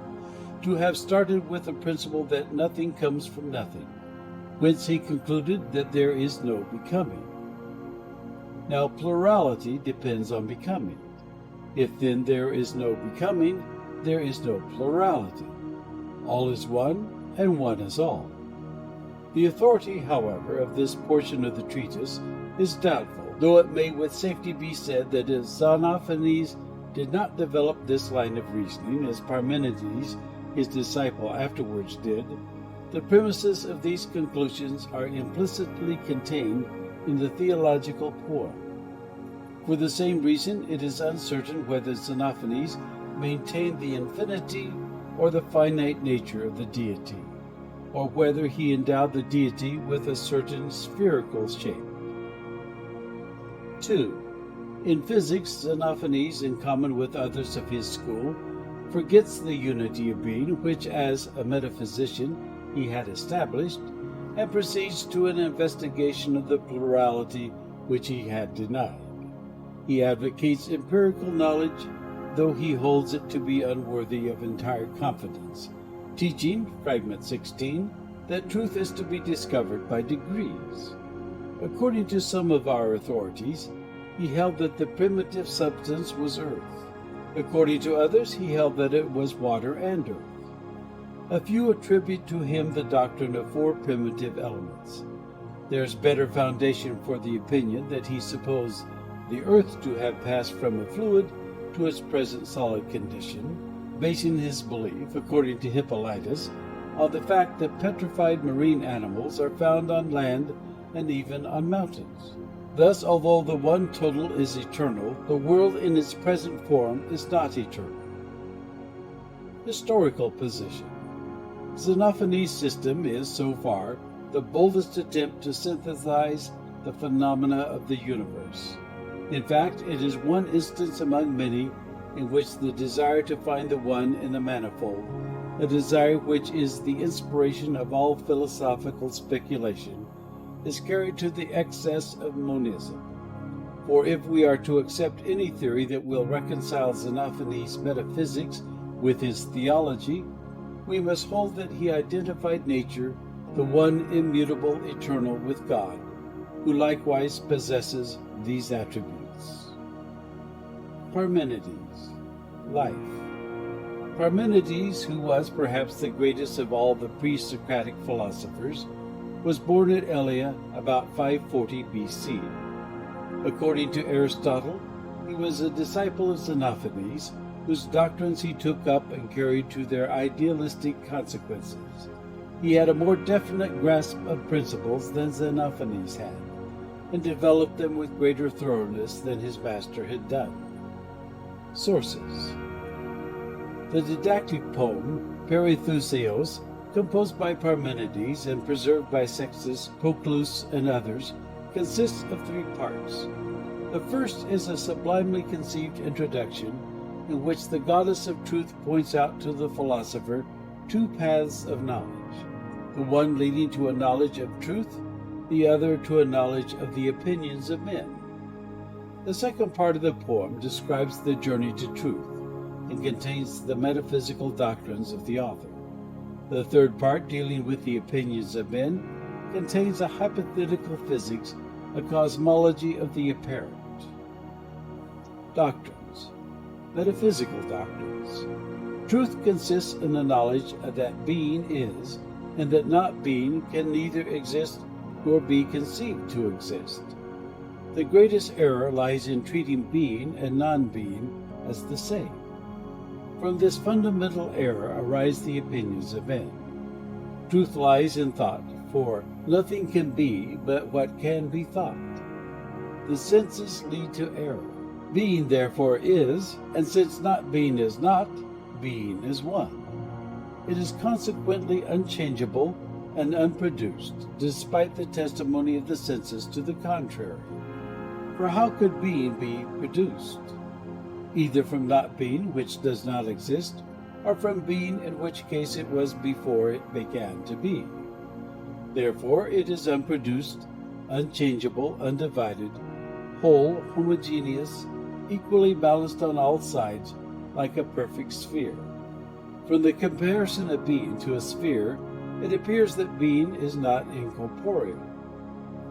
to have started with the principle that nothing comes from nothing, whence he concluded that there is no becoming. Now, plurality depends on becoming. If then there is no becoming, there is no plurality. All is one, and one is all. The authority, however, of this portion of the treatise is doubtful, though it may with safety be said that if Xenophanes did not develop this line of reasoning as Parmenides, his disciple, afterwards did, the premises of these conclusions are implicitly contained in the theological poem. For the same reason, it is uncertain whether Xenophanes maintained the infinity or the finite nature of the deity, or whether he endowed the deity with a certain spherical shape. 2. In physics, Xenophanes, in common with others of his school, forgets the unity of being which, as a metaphysician, he had established, and proceeds to an investigation of the plurality which he had denied. He advocates empirical knowledge, though he holds it to be unworthy of entire confidence, teaching, fragment 16, that truth is to be discovered by degrees. According to some of our authorities, he held that the primitive substance was earth. According to others, he held that it was water and earth. A few attribute to him the doctrine of four primitive elements. There is better foundation for the opinion that he supposed the earth to have passed from a fluid to its present solid condition, basing his belief, according to Hippolytus, on the fact that petrified marine animals are found on land and even on mountains. Thus, although the one total is eternal, the world in its present form is not eternal. Historical position. Xenophony's system is, so far, the boldest attempt to synthesize the phenomena of the universe. In fact, it is one instance among many in which the desire to find the one in the manifold, a desire which is the inspiration of all philosophical speculation, is carried to the excess of monism. For if we are to accept any theory that will reconcile Xenophony's metaphysics with his theology, we must hold that he identified nature, the one immutable eternal, with God, who likewise possesses these attributes. Parmenides. Life. Parmenides, who was perhaps the greatest of all the pre-Socratic philosophers, was born at Elea about 540 BC. According to Aristotle, he was a disciple of Xenophanes, whose doctrines he took up and carried to their idealistic consequences. He had a more definite grasp of principles than Xenophanes had, and developed them with greater thoroughness than his master had done. Sources. The didactic poem Perithouseos, composed by Parmenides and preserved by Sextus, Proclus, and others, consists of 3 parts. The first is a sublimely conceived introduction in which the goddess of truth points out to the philosopher 2 paths of knowledge, the one leading to a knowledge of truth, the other to a knowledge of the opinions of men. The second part of the poem describes the journey to truth and contains the metaphysical doctrines of the author. The third part, dealing with the opinions of men, contains a hypothetical physics, a cosmology of the apparent. Doctrines. Metaphysical doctrines. Truth consists in the knowledge that being is, and that not being can neither exist nor be conceived to exist. The greatest error lies in treating being and non-being as the same. From this fundamental error arise the opinions of men. Truth lies in thought, for nothing can be but what can be thought. The senses lead to error. Being therefore is, and since not being is not, being is one. It is consequently unchangeable and unproduced, despite the testimony of the senses to the contrary. For how could being be produced? Either from not being, which does not exist, or from being, in which case it was before it began to be. Therefore it is unproduced, unchangeable, undivided, whole, homogeneous, equally balanced on all sides, like a perfect sphere. From the comparison of being to a sphere, it appears that being is not incorporeal.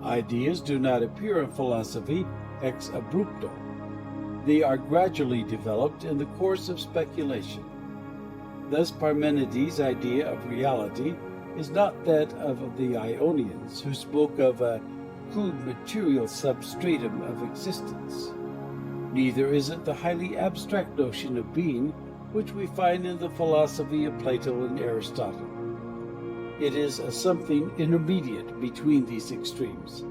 Ideas do not appear in philosophy ex abrupto. They are gradually developed in the course of speculation. Thus Parmenides' idea of reality is not that of the Ionians, who spoke of a crude material substratum of existence. Neither is it the highly abstract notion of being which we find in the philosophy of Plato and Aristotle. It is a something intermediate between these extremes,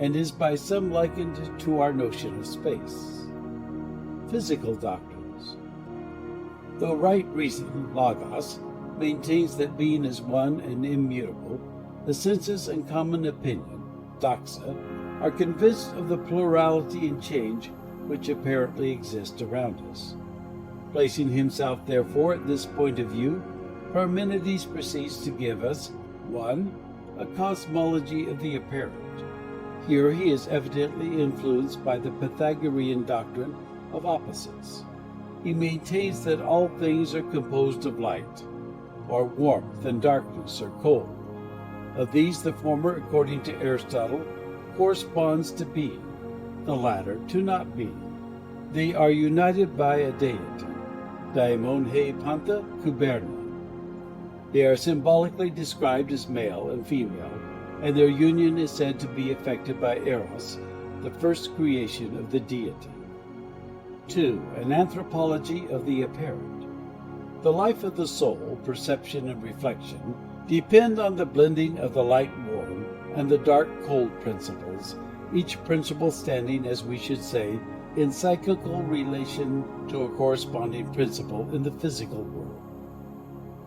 and is by some likened to our notion of space. Physical doctrines. Though right reason, logos, maintains that being is one and immutable, the senses and common opinion, doxa, are convinced of the plurality and change which apparently exist around us. Placing himself, therefore, at this point of view, Parmenides proceeds to give us 1. A cosmology of the apparent. Here he is evidently influenced by the Pythagorean doctrine of opposites. He maintains that all things are composed of light, or warmth, and darkness, or cold. Of these, the former, according to Aristotle, corresponds to being, the latter to not being. They are united by a deity, daimon he panta kuberna. They are symbolically described as male and female, and their union is said to be effected by Eros, the first creation of the deity. 2. An anthropology of the apparent. The life of the soul, perception and reflection, depend on the blending of the light-warm and the dark-cold principles, each principle standing, as we should say, in cyclical relation to a corresponding principle in the physical world.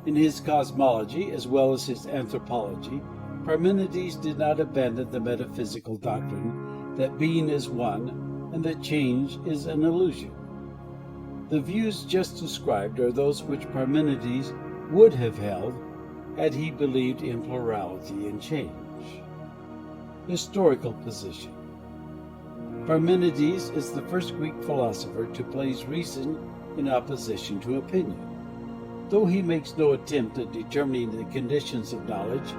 In his cosmology, as well as his anthropology, Parmenides did not abandon the metaphysical doctrine that being is one and that change is an illusion. The views just described are those which Parmenides would have held had he believed in plurality and change. Historical position. Parmenides is the first Greek philosopher to place reason in opposition to opinion. Though he makes no attempt at determining the conditions of knowledge,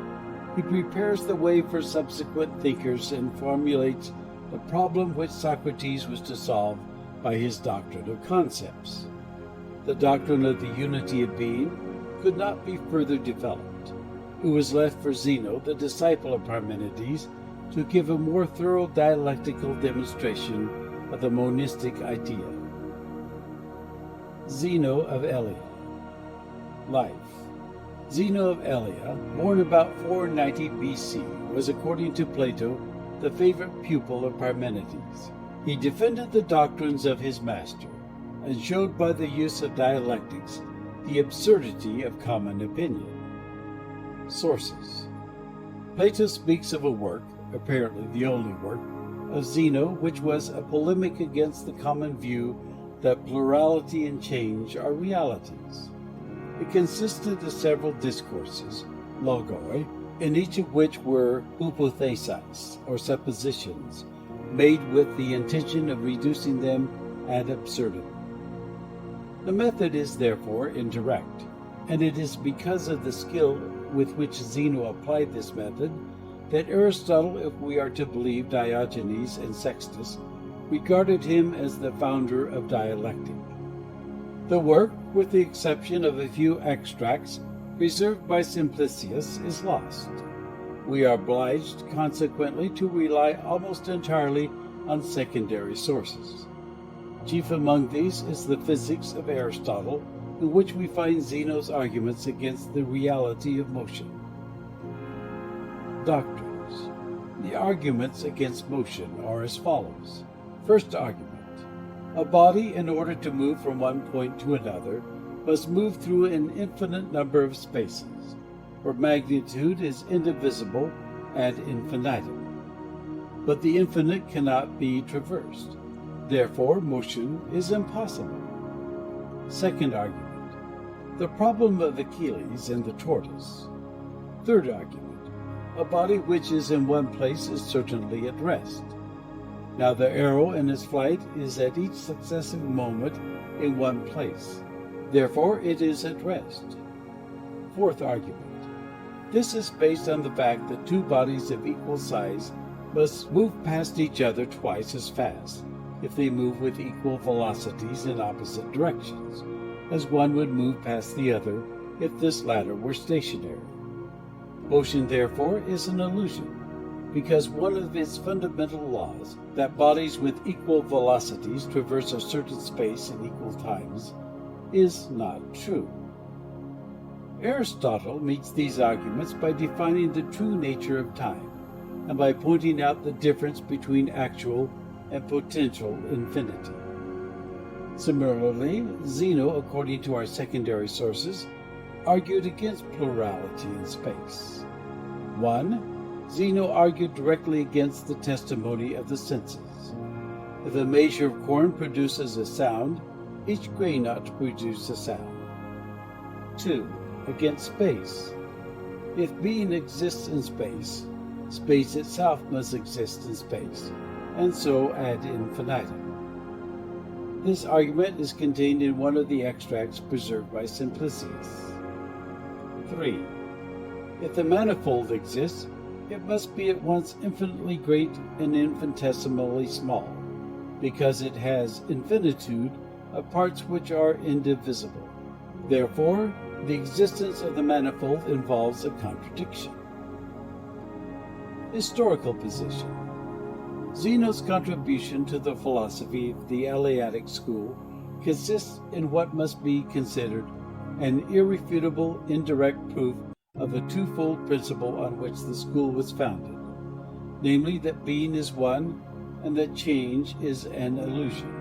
he prepares the way for subsequent thinkers and formulates the problem which Socrates was to solve by his doctrine of concepts. The doctrine of the unity of being could not be further developed. It was left for Zeno, the disciple of Parmenides, to give a more thorough dialectical demonstration of the monistic idea. Zeno of Elea. Life. Zeno of Elea, born about 490 BC, was, according to Plato, the favorite pupil of Parmenides. He defended the doctrines of his master, and showed by the use of dialectics the absurdity of common opinion. Sources. Plato speaks of a work, apparently the only work, of Zeno, which was a polemic against the common view that plurality and change are realities. It consisted of several discourses, logoi, in each of which were hypotheses, or suppositions, made with the intention of reducing them ad absurdum. The method is therefore indirect, and it is because of the skill with which Zeno applied this method that Aristotle, if we are to believe Diogenes and Sextus, regarded him as the founder of dialectic. The work, with the exception of a few extracts preserved by Simplicius, is lost. We are obliged, consequently, to rely almost entirely on secondary sources. Chief among these is the Physics of Aristotle, in which we find Zeno's arguments against the reality of motion. Doctrines. The arguments against motion are as follows. First argument. A body, in order to move from one point to another, must move through an infinite number of spaces, where magnitude is indivisible ad infinitum. But the infinite cannot be traversed. Therefore, motion is impossible. Second argument. The problem of Achilles and the tortoise. Third argument. A body which is in one place is certainly at rest. Now the arrow in its flight is at each successive moment in one place. Therefore it is at rest. Fourth argument. This is based on the fact that two bodies of equal size must move past each other twice as fast if they move with equal velocities in opposite directions, as one would move past the other if this latter were stationary. Motion, therefore, is an illusion, because one of its fundamental laws, that bodies with equal velocities traverse a certain space in equal times, is not true. Aristotle meets these arguments by defining the true nature of time, and by pointing out the difference between actual and potential infinity. Similarly, Zeno, according to our secondary sources, argued against plurality in space. 1. Zeno argued directly against the testimony of the senses. If a measure of corn produces a sound, each grain ought to produce a sound. 2. Against space. If being exists in space, space itself must exist in space, and so ad infinitum. This argument is contained in one of the extracts preserved by Simplicius. 3. If the manifold exists, it must be at once infinitely great and infinitesimally small, because it has infinitude of parts which are indivisible. Therefore, the existence of the manifold involves a contradiction. Historical position. Zeno's contribution to the philosophy of the Eleatic school consists in what must be considered an irrefutable indirect proof of a twofold principle on which the school was founded, namely that being is one and that change is an illusion.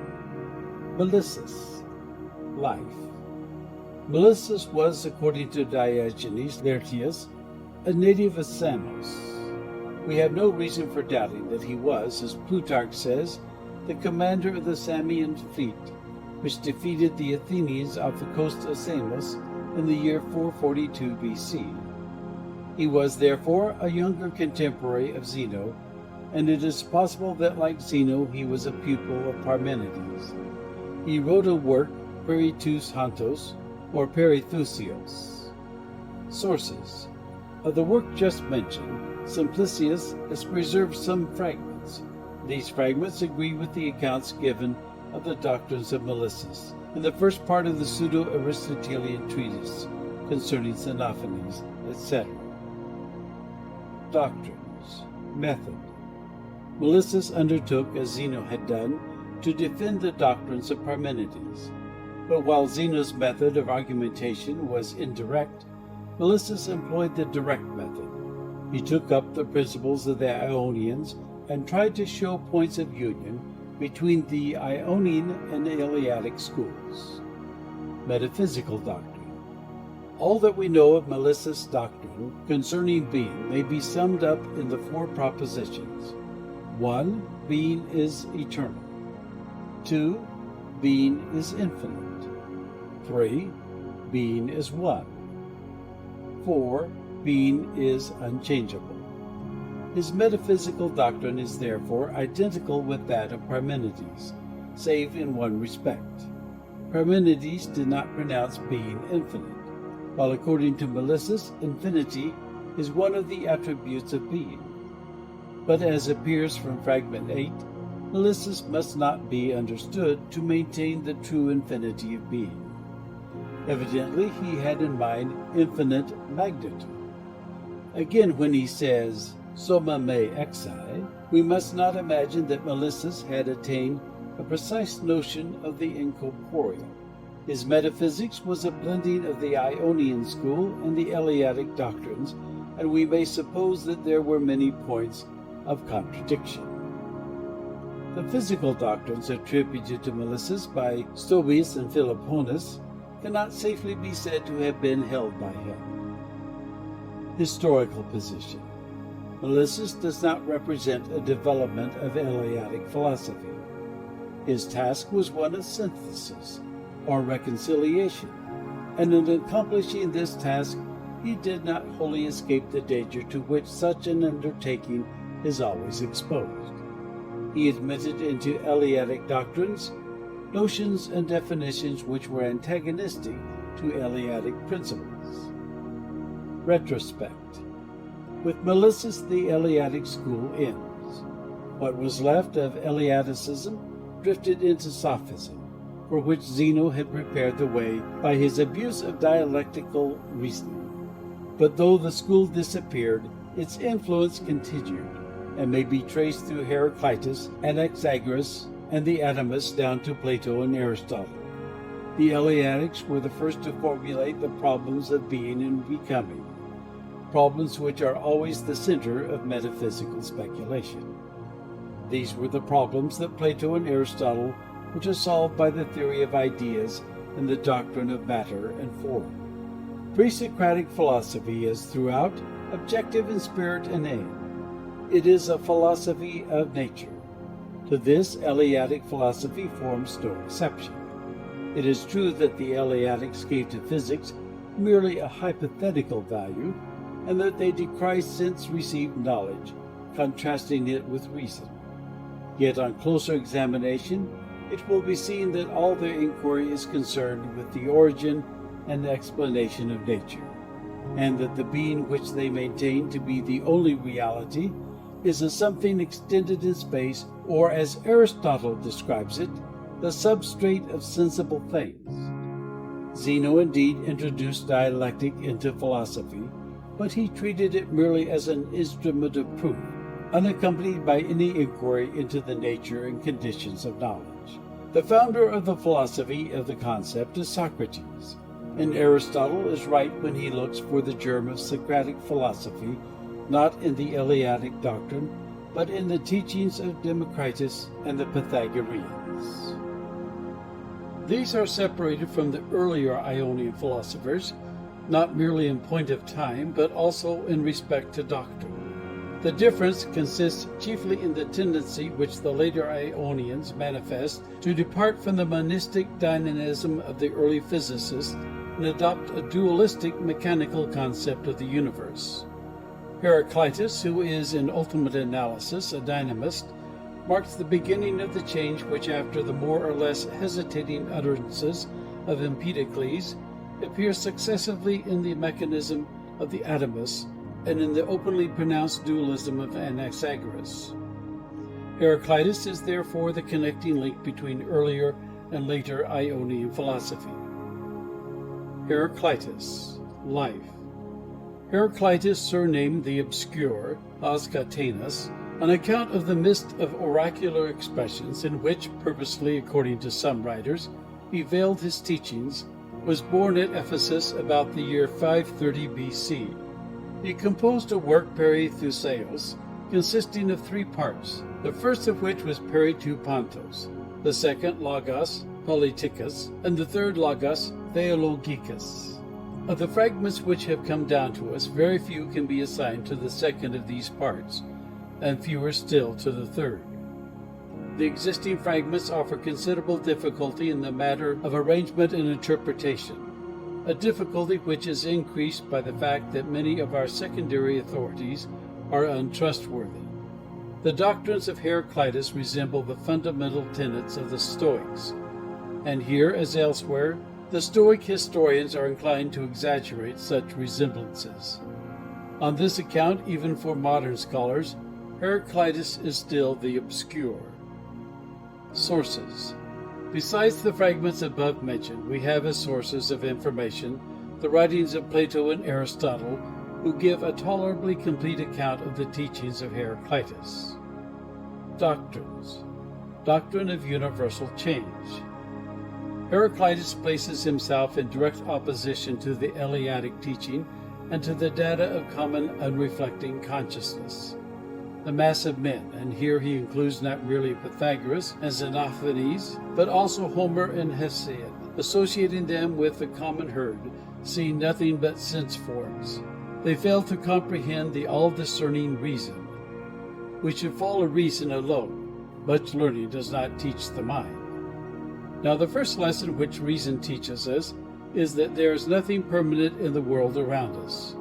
Melissus, life. Melissus was, according to Diogenes Laertius, a native of Samos. We have no reason for doubting that he was, as Plutarch says, the commander of the Samian fleet, which defeated the Athenians off the coast of Samos in the year 442 BC. He was, therefore, a younger contemporary of Zeno, and it is possible that, like Zeno, he was a pupil of Parmenides. He wrote a work, Peritus Hantos, or Perithusios. Sources. Of the work just mentioned, Simplicius has preserved some fragments. These fragments agree with the accounts given of the doctrines of Melissus in the first part of the pseudo-Aristotelian treatise concerning Xenophanes, etc. Doctrines. Method. Melissus undertook, as Zeno had done, to defend the doctrines of Parmenides. But while Zeno's method of argumentation was indirect, Melissus employed the direct method. He took up the principles of the Ionians and tried to show points of union between the Ionian and Eleatic schools. Metaphysical doctrine. All that we know of Melissus' doctrine concerning being may be summed up in the four propositions. 1. Being is eternal. 2. Being is infinite. 3. Being is one. 4. Being is unchangeable. His metaphysical doctrine is therefore identical with that of Parmenides, save in one respect. Parmenides did not pronounce being infinite, while according to Melissus, infinity is one of the attributes of being. But as appears from Fragment 8, Melissus must not be understood to maintain the true infinity of being. Evidently, he had in mind infinite magnitude. Again, when he says, summa me exae, we must not imagine that Melissus had attained a precise notion of the incorporeal. His metaphysics was a blending of the Ionian school and the Eleatic doctrines, and we may suppose that there were many points of contradiction. The physical doctrines attributed to Melissus by Stobaeus and Philoponus cannot safely be said to have been held by him. Historical position. Melissus does not represent a development of Eleatic philosophy. His task was one of synthesis, or reconciliation, and in accomplishing this task he did not wholly escape the danger to which such an undertaking is always exposed. He admitted into Eleatic doctrines notions and definitions which were antagonistic to Eleatic principles. Retrospect. With Melissus, the Eleatic school ends. What was left of Eleaticism drifted into Sophism, for which Zeno had prepared the way by his abuse of dialectical reasoning. But though the school disappeared, its influence continued, and may be traced through Heraclitus, Anaxagoras, and the Atomists down to Plato and Aristotle. The Eleatics were the first to formulate the problems of being and becoming, problems which are always the center of metaphysical speculation. These were the problems that Plato and Aristotle were to solve by the theory of ideas and the doctrine of matter and form. Pre-Socratic philosophy is throughout objective in spirit and aim. It is a philosophy of nature. To this, Eleatic philosophy forms no exception. It is true that the Eleatics gave to physics merely a hypothetical value, and that they decry sense received knowledge, contrasting it with reason. Yet on closer examination, it will be seen that all their inquiry is concerned with the origin and explanation of nature, and that the being which they maintain to be the only reality is a something extended in space, or as Aristotle describes it, the substrate of sensible things. Zeno indeed introduced dialectic into philosophy, but he treated it merely as an instrument of proof, unaccompanied by any inquiry into the nature and conditions of knowledge. The founder of the philosophy of the concept is Socrates, and Aristotle is right when he looks for the germ of Socratic philosophy not in the Eleatic doctrine, but in the teachings of Democritus and the Pythagoreans. These are separated from the earlier Ionian philosophers, not merely in point of time, but also in respect to doctrine. The difference consists chiefly in the tendency which the later Ionians manifest to depart from the monistic dynamism of the early physicists and adopt a dualistic mechanical concept of the universe. Heraclitus, who is in ultimate analysis a dynamist, marks the beginning of the change which, after the more or less hesitating utterances of Empedocles, appears successively in the mechanism of the Atomists and in the openly pronounced dualism of Anaxagoras. Heraclitus is therefore the connecting link between earlier and later Ionian philosophy. Heraclitus, life. Heraclitus, surnamed the Obscure, Ascatanus, on account of the mist of oracular expressions in which, purposely according to some writers, he veiled his teachings, was born at Ephesus about the year 530 BC. He composed a work, Peritheuseos, consisting of 3 parts, the first of which was Peritou-Pantos, the second Logos Politicus, and the third Logos Theologicus. Of the fragments which have come down to us, very few can be assigned to the second of these parts, and fewer still to the third. The existing fragments offer considerable difficulty in the matter of arrangement and interpretation, a difficulty which is increased by the fact that many of our secondary authorities are untrustworthy. The doctrines of Heraclitus resemble the fundamental tenets of the Stoics, and here, as elsewhere, the Stoic historians are inclined to exaggerate such resemblances. On this account, even for modern scholars, Heraclitus is still the obscure. Sources. Besides the fragments above mentioned, we have as sources of information the writings of Plato and Aristotle, who give a tolerably complete account of the teachings of Heraclitus. Doctrines. Doctrine of universal change. Heraclitus places himself in direct opposition to the Eleatic teaching and to the data of common unreflecting consciousness. The mass of men, and here he includes not merely Pythagoras and Xenophanes, but also Homer and Hesiod, associating them with the common herd, see nothing but sense forms. They fail to comprehend the all-discerning reason. We should follow reason alone. Much learning does not teach the mind. Now, the first lesson which reason teaches us is that there is nothing permanent in the world around us.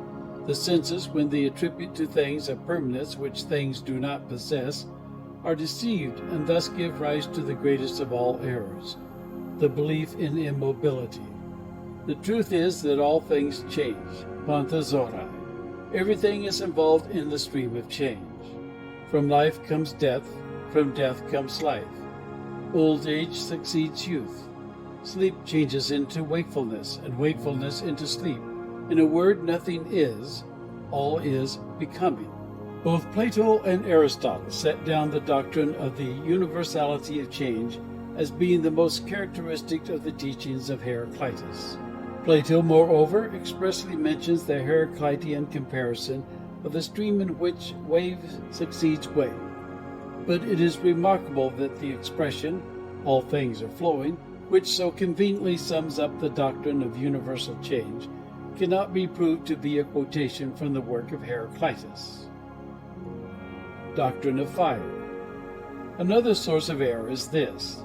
The senses, when they attribute to things a permanence which things do not possess, are deceived and thus give rise to the greatest of all errors, the belief in immobility. The truth is that all things change, pantazorai. Everything is involved in the stream of change. From life comes death, from death comes life. Old age succeeds youth. Sleep changes into wakefulness, and wakefulness into sleep. In a word, nothing is, all is becoming. Both Plato and Aristotle set down the doctrine of the universality of change as being the most characteristic of the teachings of Heraclitus. Plato, moreover, expressly mentions the Heraclitean comparison of the stream in which wave succeeds wave. But it is remarkable that the expression, all things are flowing, which so conveniently sums up the doctrine of universal change, cannot be proved to be a quotation from the work of Heraclitus. Doctrine of fire. Another source of error is this,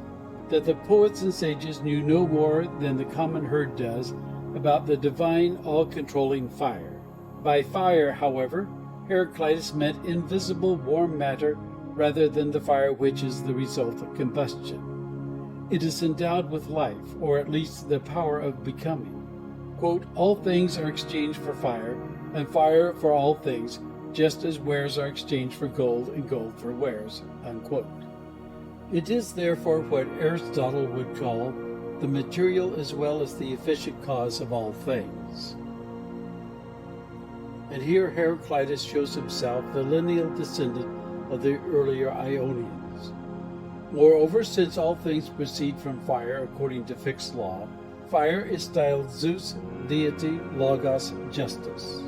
that the poets and sages knew no more than the common herd does about the divine, all-controlling fire. By fire, however, Heraclitus meant invisible warm matter rather than the fire which is the result of combustion. It is endowed with life, or at least the power of becoming. Quote, all things are exchanged for fire, and fire for all things, just as wares are exchanged for gold and gold for wares. Unquote. It is therefore what Aristotle would call the material as well as the efficient cause of all things. And here Heraclitus shows himself the lineal descendant of the earlier Ionians. Moreover, since all things proceed from fire according to fixed law, fire is styled Zeus, deity, logos, justice.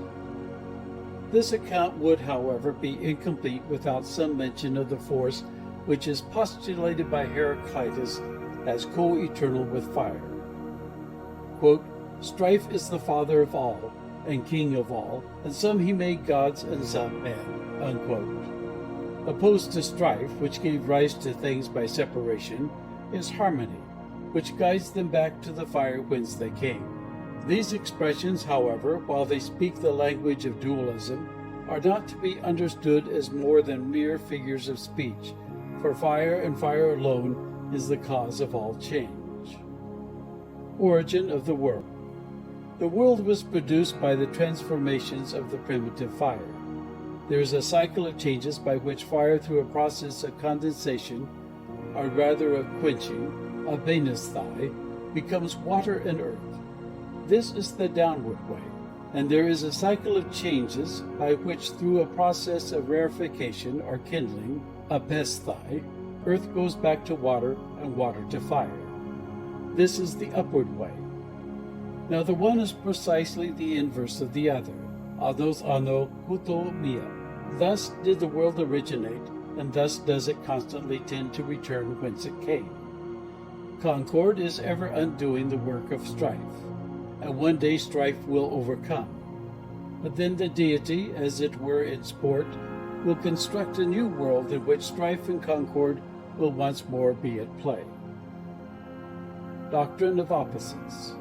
This account would, however, be incomplete without some mention of the force which is postulated by Heraclitus as co-eternal with fire. Quote, "Strife is the father of all, and king of all, and some he made gods and some men." Unquote. Opposed to strife, which gave rise to things by separation, is harmony, which guides them back to the fire whence they came. These expressions, however, while they speak the language of dualism, are not to be understood as more than mere figures of speech, for fire and fire alone is the cause of all change. Origin of the world. The world was produced by the transformations of the primitive fire. There is a cycle of changes by which fire, through a process of condensation, or rather of quenching, abenesthai, becomes water and earth. This is the downward way. And there is a cycle of changes by which, through a process of rarefication or kindling, apesthai, earth goes back to water and water to fire. This is the upward way. Now the one is precisely the inverse of the other, ados ano kuto mia. Thus did the world originate, and thus does it constantly tend to return whence it came. Concord is ever undoing the work of strife, and one day strife will overcome. But then the deity, as it were in sport, will construct a new world in which strife and concord will once more be at play. Doctrine of opposites.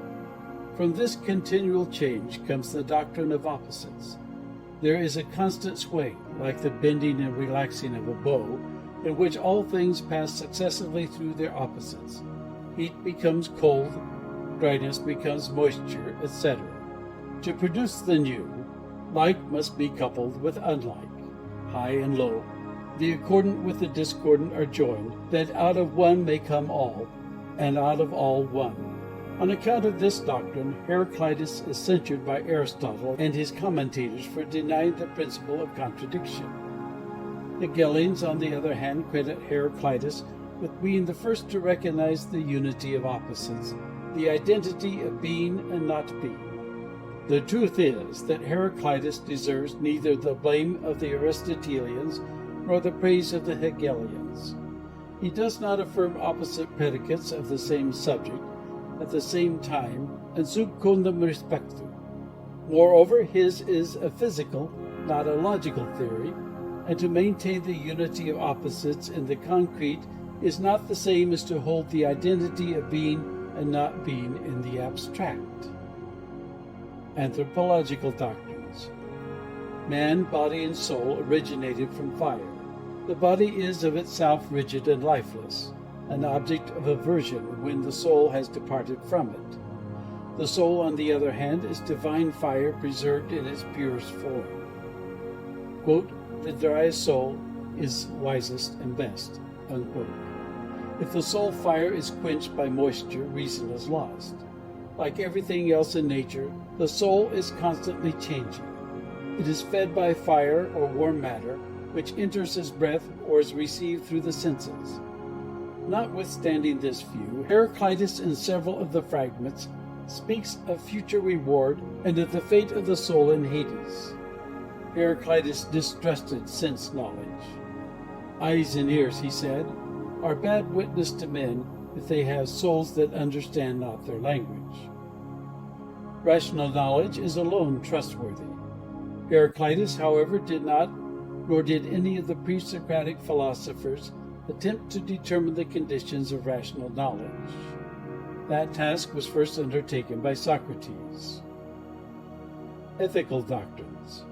From this continual change comes the doctrine of opposites. There is a constant sway, like the bending and relaxing of a bow, in which all things pass successively through their opposites. Heat becomes cold, dryness becomes moisture, etc. To produce the new, like must be coupled with unlike, high and low. The accordant with the discordant are joined, that out of one may come all, and out of all one. On account of this doctrine, Heraclitus is censured by Aristotle and his commentators for denying the principle of contradiction. Hegelians, on the other hand, credit Heraclitus with being the first to recognize the unity of opposites, the identity of being and not being. The truth is that Heraclitus deserves neither the blame of the Aristotelians nor the praise of the Hegelians. He does not affirm opposite predicates of the same subject at the same time, and sub quondam respectu. Moreover, his is a physical, not a logical theory, and to maintain the unity of opposites in the concrete is not the same as to hold the identity of being and not being in the abstract. Anthropological doctrines. Man, body, and soul originated from fire. The body is of itself rigid and lifeless, an object of aversion when the soul has departed from it. The soul, on the other hand, is divine fire preserved in its purest form. Quote, "The driest soul is wisest and best." Unquote. If the soul fire is quenched by moisture, reason is lost. Like everything else in nature, the soul is constantly changing. It is fed by fire or warm matter, which enters as breath or is received through the senses. Notwithstanding this view, Heraclitus in several of the fragments speaks of future reward and of the fate of the soul in Hades. Heraclitus distrusted sense knowledge. Eyes and ears, he said, are bad witness to men if they have souls that understand not their language. Rational knowledge is alone trustworthy. Heraclitus, however, did not, nor did any of the pre-Socratic philosophers, attempt to determine the conditions of rational knowledge. That task was first undertaken by Socrates. Ethical doctrines.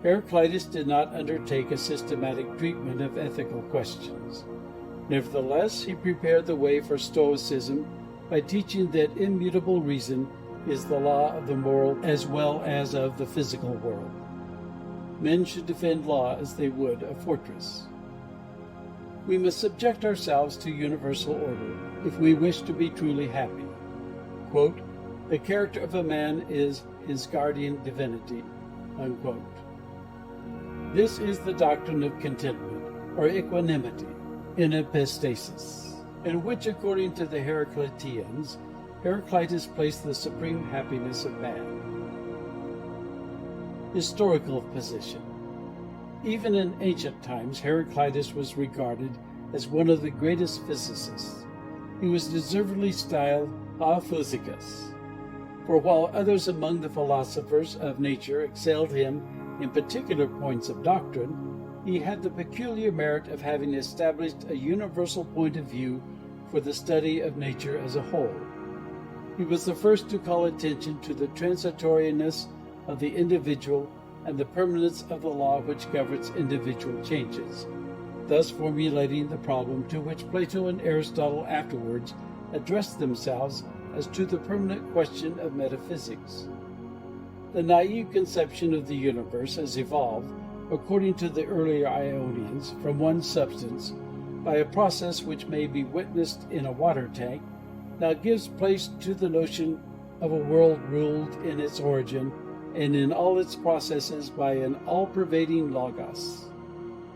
Heraclitus did not undertake a systematic treatment of ethical questions. Nevertheless, he prepared the way for Stoicism by teaching that immutable reason is the law of the moral as well as of the physical world. Men should defend law as they would a fortress. We must subject ourselves to universal order, if we wish to be truly happy. Quote, "The character of a man is his guardian divinity." Unquote. This is the doctrine of contentment, or equanimity, in epistasis, in which, according to the Heracliteans, Heraclitus placed the supreme happiness of man. Historical position. Even in ancient times, Heraclitus was regarded as one of the greatest physicists. He was deservedly styled a physicus, for while others among the philosophers of nature excelled him in particular points of doctrine, he had the peculiar merit of having established a universal point of view for the study of nature as a whole. He was the first to call attention to the transitoriness of the individual and the permanence of the law which governs individual changes, thus formulating the problem to which Plato and Aristotle afterwards addressed themselves as to the permanent question of metaphysics. The naive conception of the universe has evolved, according to the earlier Ionians, from one substance, by a process which may be witnessed in a water tank, now gives place to the notion of a world ruled in its origin and in all its processes by an all-pervading logos.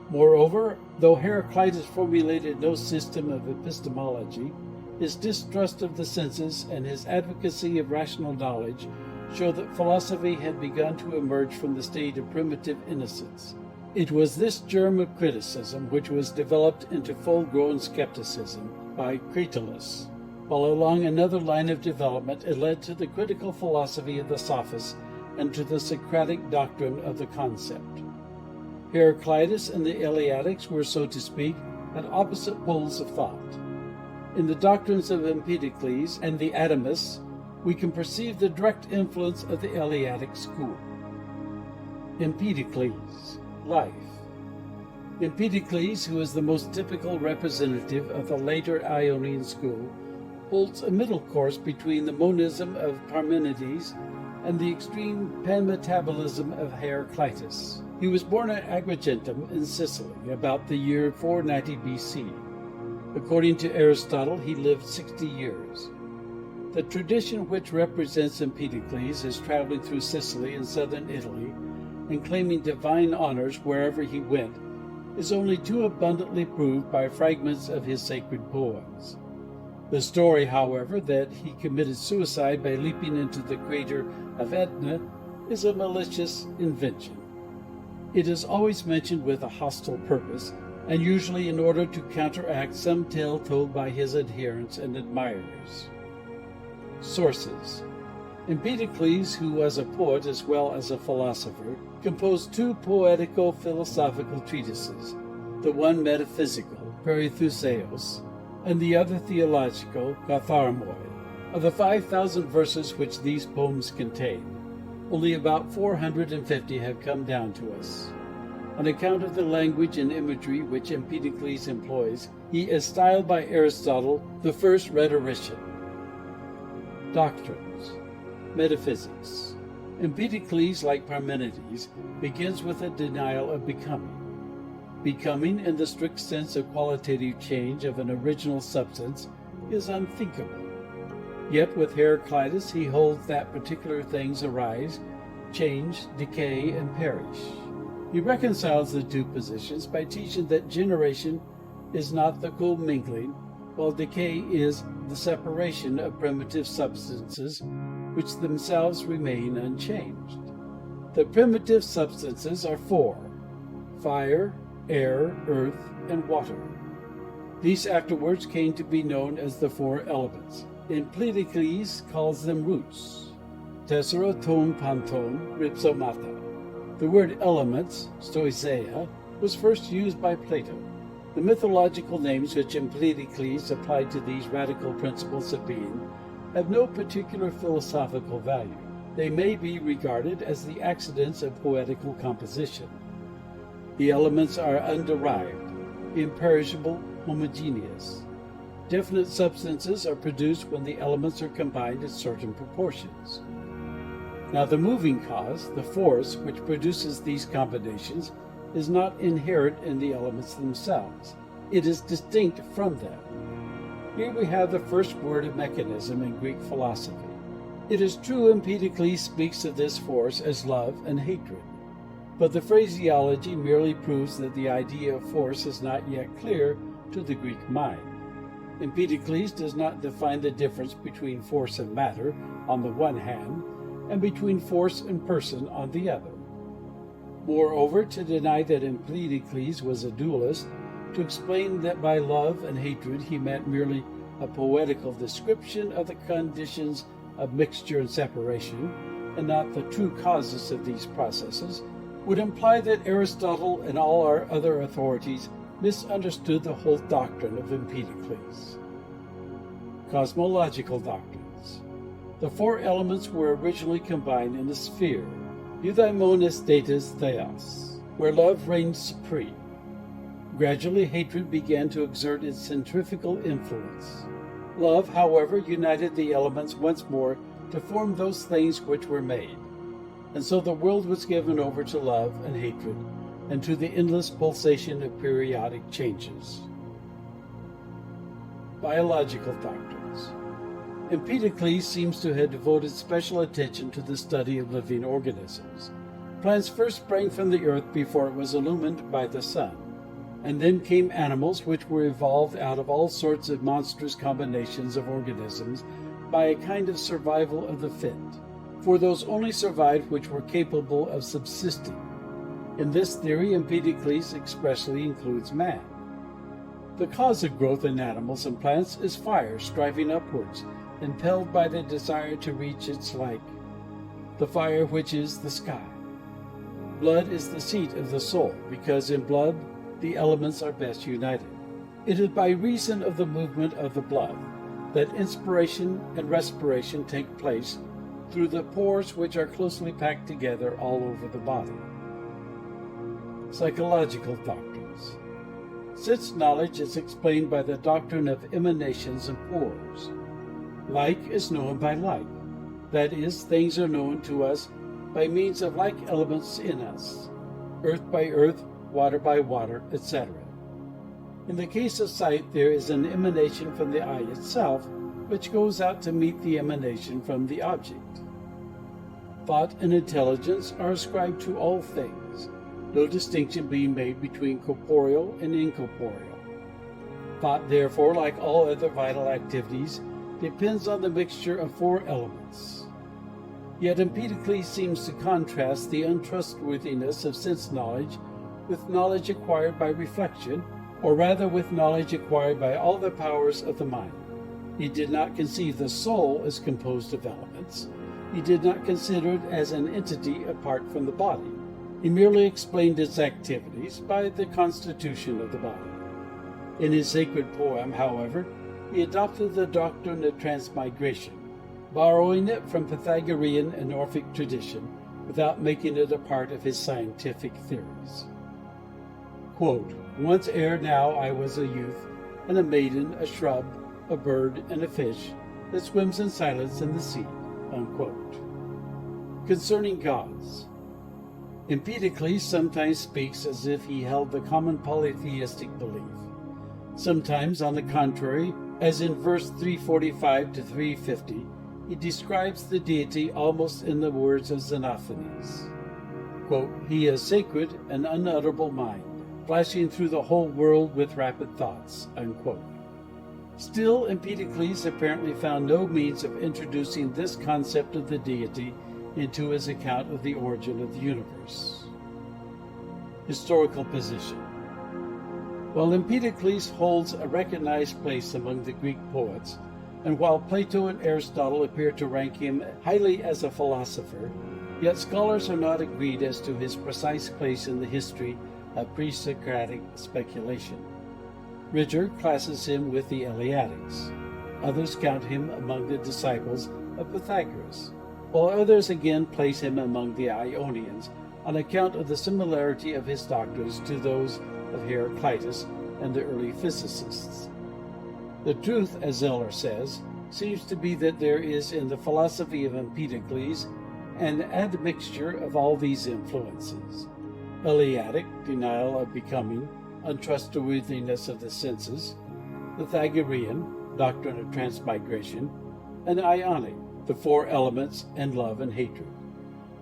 Moreover, though Heraclitus formulated no system of epistemology, his distrust of the senses and his advocacy of rational knowledge show that philosophy had begun to emerge from the state of primitive innocence. It was this germ of criticism which was developed into full-grown skepticism by Cratylus, while along another line of development it led to the critical philosophy of the Sophists and to the Socratic doctrine of the concept. Heraclitus and the Eleatics were, so to speak, at opposite poles of thought. In the doctrines of Empedocles and the Atomists, we can perceive the direct influence of the Eleatic school. Empedocles, life. Empedocles, who is the most typical representative of the later Ionian school, holds a middle course between the monism of Parmenides and the extreme panmetabolism of Heraclitus. He was born at Agrigentum in Sicily about the year 490 BC. According to Aristotle, he lived 60 years. The tradition which represents Empedocles as traveling through Sicily and southern Italy and claiming divine honors wherever he went is only too abundantly proved by fragments of his sacred poems. The story, however, that he committed suicide by leaping into the crater of Etna is a malicious invention. It is always mentioned with a hostile purpose, and usually in order to counteract some tale told by his adherents and admirers. Sources. Empedocles, who was a poet as well as a philosopher, composed two poetico-philosophical treatises, the one metaphysical, Perithouseos, and the other theological, Katharmoi. Of the 5,000 verses which these poems contain, only about 450 have come down to us. On account of the language and imagery which Empedocles employs, he is styled by Aristotle the first rhetorician. Doctrines. Metaphysics. Empedocles, like Parmenides, begins with a denial of becoming. Becoming, in the strict sense of qualitative change of an original substance, is unthinkable. Yet with Heraclitus he holds that particular things arise, change, decay, and perish. He reconciles the two positions by teaching that generation is not the commingling, while decay is the separation of primitive substances which themselves remain unchanged. The primitive substances are four: fire, air, earth, and water. These afterwards came to be known as the four elements. Empedocles calls them roots. Tessera ton panton ripsomata. The word elements, stoicheia, was first used by Plato. The mythological names which Empedocles applied to these radical principles of being have no particular philosophical value. They may be regarded as the accidents of poetical composition. The elements are underived, imperishable, homogeneous. Definite substances are produced when the elements are combined in certain proportions. Now the moving cause, the force which produces these combinations, is not inherent in the elements themselves. It is distinct from them. Here we have the first word of mechanism in Greek philosophy. It is true Empedocles speaks of this force as love and hatred, but the phraseology merely proves that the idea of force is not yet clear to the Greek mind. Empedocles does not define the difference between force and matter on the one hand, and between force and person on the other. Moreover, to deny that Empedocles was a dualist, to explain that by love and hatred he meant merely a poetical description of the conditions of mixture and separation, and not the true causes of these processes, would imply that Aristotle and all our other authorities misunderstood the whole doctrine of Empedocles. Cosmological doctrines. The four elements were originally combined in a sphere, eudaimon status theos, where love reigned supreme. Gradually, hatred began to exert its centrifugal influence. Love, however, united the elements once more to form those things which were made. And so the world was given over to love and hatred, and to the endless pulsation of periodic changes. Biological doctrines. Empedocles seems to have devoted special attention to the study of living organisms. Plants first sprang from the earth before it was illumined by the sun, and then came animals which were evolved out of all sorts of monstrous combinations of organisms by a kind of survival of the fit, for those only survived which were capable of subsisting. In this theory, Empedocles expressly includes man. The cause of growth in animals and plants is fire striving upwards, impelled by the desire to reach its like, the fire which is the sky. Blood is the seat of the soul, because in blood the elements are best united. It is by reason of the movement of the blood that inspiration and respiration take place through the pores which are closely packed together all over the body. Psychological doctrines. Sense knowledge is explained by the doctrine of emanations and pores. Like is known by like. That is, things are known to us by means of like elements in us, earth by earth, water by water, etc. In the case of sight, there is an emanation from the eye itself, which goes out to meet the emanation from the object. Thought and intelligence are ascribed to all things, no distinction being made between corporeal and incorporeal. Thought, therefore, like all other vital activities, depends on the mixture of four elements. Yet Empedocles seems to contrast the untrustworthiness of sense knowledge with knowledge acquired by reflection, or rather with knowledge acquired by all the powers of the mind. He did not conceive the soul as composed of elements. He did not consider it as an entity apart from the body. He merely explained its activities by the constitution of the body. In his sacred poem, however, he adopted the doctrine of transmigration, borrowing it from Pythagorean and Orphic tradition without making it a part of his scientific theories. Quote, "Once ere now I was a youth, and a maiden, a shrub, a bird, and a fish that swims in silence in the sea." Unquote. Concerning gods. Empedocles sometimes speaks as if he held the common polytheistic belief. Sometimes, on the contrary, as in verse 345 to 350, he describes the deity almost in the words of Xenophanes. Quote, "He is sacred and unutterable mind, flashing through the whole world with rapid thoughts." Unquote. Still, Empedocles apparently found no means of introducing this concept of the deity into his account of the origin of the universe. Historical position. While Empedocles holds a recognized place among the Greek poets, and while Plato and Aristotle appear to rank him highly as a philosopher, yet scholars are not agreed as to his precise place in the history of pre-Socratic speculation. Ritter classes him with the Eleatics. Others count him among the disciples of Pythagoras, while others again place him among the Ionians on account of the similarity of his doctrines to those of Heraclitus and the early physicists. The truth, as Zeller says, seems to be that there is in the philosophy of Empedocles an admixture of all these influences: Eleatic, denial of becoming, untrustworthiness of the senses; Pythagorean, doctrine of transmigration, and Ionic, the four elements and love and hatred,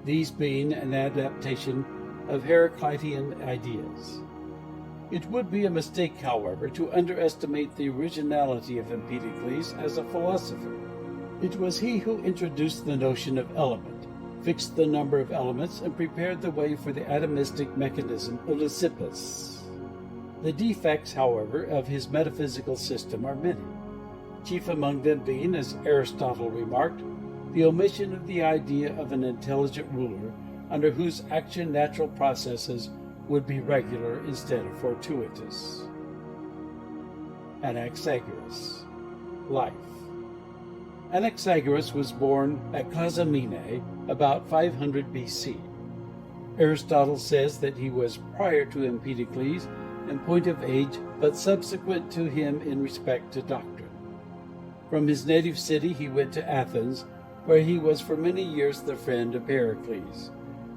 these being an adaptation of Heraclitean ideas. It would be a mistake, however, to underestimate the originality of Empedocles as a philosopher. It was he who introduced the notion of element, fixed the number of elements, and prepared the way for the atomistic mechanism of Lysippus. The defects, however, of his metaphysical system are many, chief among them being, as Aristotle remarked, the omission of the idea of an intelligent ruler under whose action natural processes would be regular instead of fortuitous. Anaxagoras. Life. Anaxagoras was born at Clazomene about 500 BC. Aristotle says that he was prior to Empedocles in point of age, but subsequent to him in respect to doctrine. From his native city he went to Athens, where he was for many years the friend of Pericles,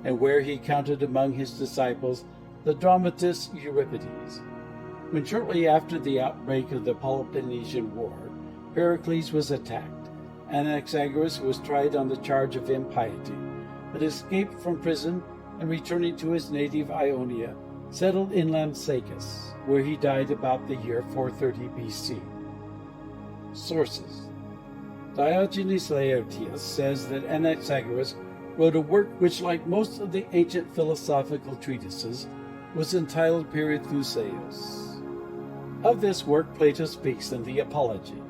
and where he counted among his disciples the dramatist Euripides. When shortly after the outbreak of the Peloponnesian War, Pericles was attacked, Anaxagoras was tried on the charge of impiety, but escaped from prison and returning to his native Ionia, settled in Lampsacus, where he died about the year 430 BC. Sources. Diogenes Laertius says that Anaxagoras wrote a work which, like most of the ancient philosophical treatises, was entitled Peritheuseos. Of this work Plato speaks in the Apology.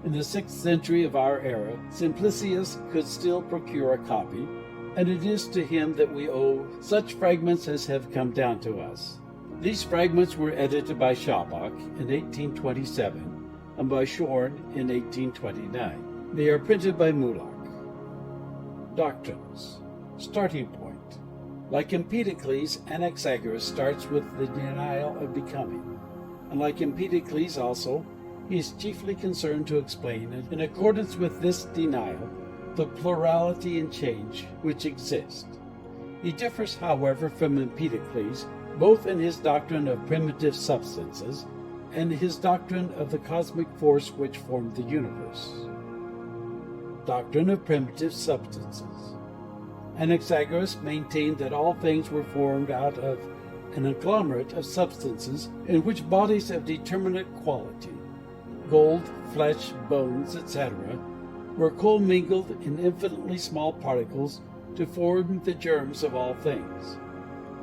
In the 6th century of our era, Simplicius could still procure a copy, and it is to him that we owe such fragments as have come down to us. These fragments were edited by Schabach in 1827 and by Schorn in 1829. They are printed by Muhlach. Doctrines. Starting point. Like Empedocles, Anaxagoras starts with the denial of becoming, and like Empedocles also, he is chiefly concerned to explain, in accordance with this denial, the plurality and change which exist. He differs, however, from Empedocles both in his doctrine of primitive substances and his doctrine of the cosmic force which formed the universe. Doctrine of primitive substances. Anaxagoras maintained that all things were formed out of an agglomerate of substances in which bodies of determinate quality, gold, flesh, bones, etc., were commingled in infinitely small particles to form the germs of all things.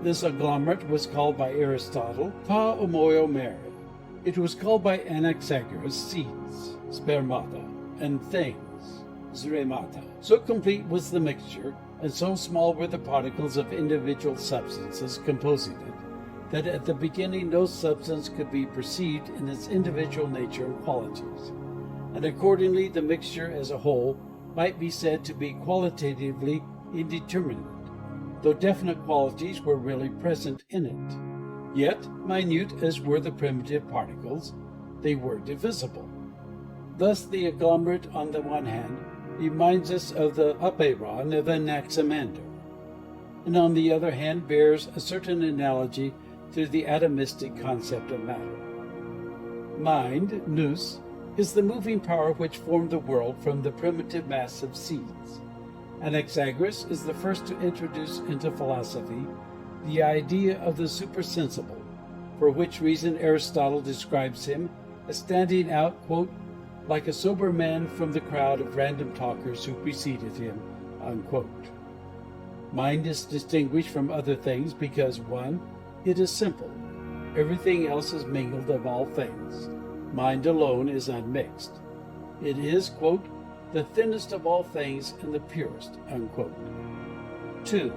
This agglomerate was called by Aristotle ta homoiomere. It was called by Anaxagoras seeds, spermata, and things, zremata. So complete was the mixture, and so small were the particles of individual substances composing it, that at the beginning no substance could be perceived in its individual nature and qualities, and accordingly the mixture as a whole might be said to be qualitatively indeterminate, though definite qualities were really present in it. Yet, minute as were the primitive particles, they were divisible. Thus the agglomerate on the one hand reminds us of the apeiron of Anaximander, and on the other hand bears a certain analogy to the atomistic concept of matter. Mind, nous, is the moving power which formed the world from the primitive mass of seeds. Anaxagoras is the first to introduce into philosophy the idea of the supersensible, for which reason Aristotle describes him as standing out, quote, like a sober man from the crowd of random talkers who preceded him, unquote. Mind is distinguished from other things because, 1, it is simple. Everything else is mingled of all things. Mind alone is unmixed. It is, quote, the thinnest of all things and the purest, unquote. 2,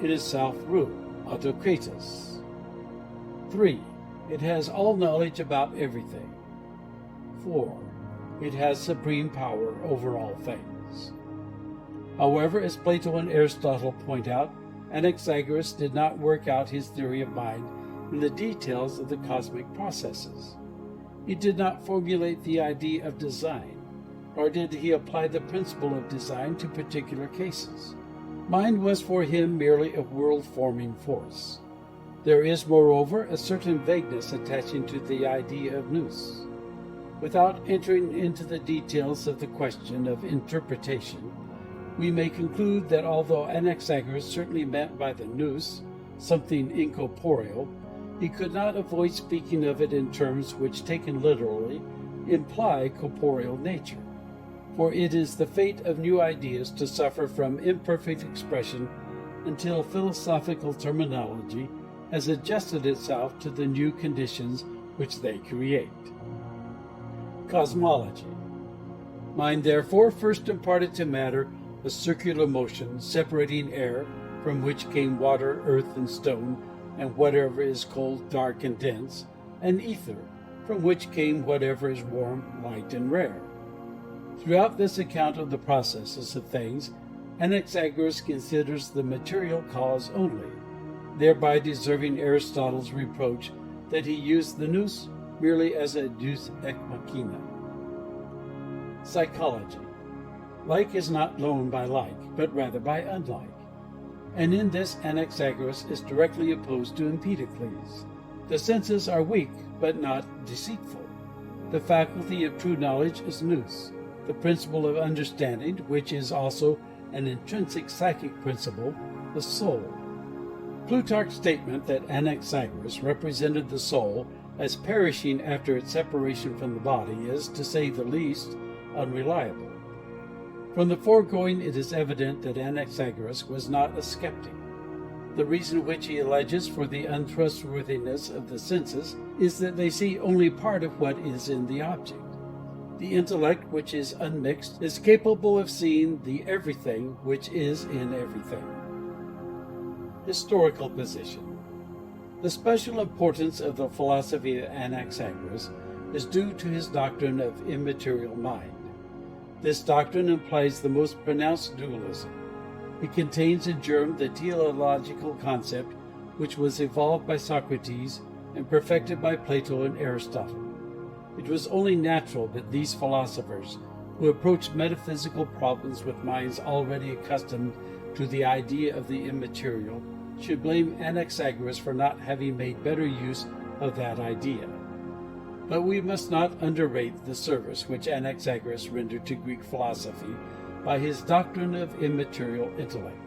it is self-ruled, autokratos. 3, it has all knowledge about everything. 4, it has supreme power over all things. However, as Plato and Aristotle point out, Anaxagoras did not work out his theory of mind in the details of the cosmic processes. He did not formulate the idea of design, nor did he apply the principle of design to particular cases. Mind was for him merely a world-forming force. There is, moreover, a certain vagueness attaching to the idea of nous. Without entering into the details of the question of interpretation, we may conclude that although Anaxagoras certainly meant by the nous something incorporeal, he could not avoid speaking of it in terms which, taken literally, imply corporeal nature. For it is the fate of new ideas to suffer from imperfect expression until philosophical terminology has adjusted itself to the new conditions which they create. Cosmology. Mind, therefore, first imparted to matter a circular motion, separating air, from which came water, earth, and stone, and whatever is cold, dark, and dense, and ether, from which came whatever is warm, light, and rare. Throughout this account of the processes of things, Anaxagoras considers the material cause only, thereby deserving Aristotle's reproach that he used the nous merely as a deus ex machina. Psychology. Like is not known by like, but rather by unlike. And in this Anaxagoras is directly opposed to Empedocles. The senses are weak, but not deceitful. The faculty of true knowledge is nous, the principle of understanding, which is also an intrinsic psychic principle, the soul. Plutarch's statement that Anaxagoras represented the soul as perishing after its separation from the body is, to say the least, unreliable. From the foregoing it is evident that Anaxagoras was not a skeptic. The reason which he alleges for the untrustworthiness of the senses is that they see only part of what is in the object. The intellect, which is unmixed, is capable of seeing the everything which is in everything. Historical position. The special importance of the philosophy of Anaxagoras is due to his doctrine of immaterial mind. This doctrine implies the most pronounced dualism. It contains in germ the teleological concept which was evolved by Socrates and perfected by Plato and Aristotle. It was only natural that these philosophers, who approached metaphysical problems with minds already accustomed to the idea of the immaterial, should blame Anaxagoras for not having made better use of that idea. But we must not underrate the service which Anaxagoras rendered to Greek philosophy by his doctrine of immaterial intellect.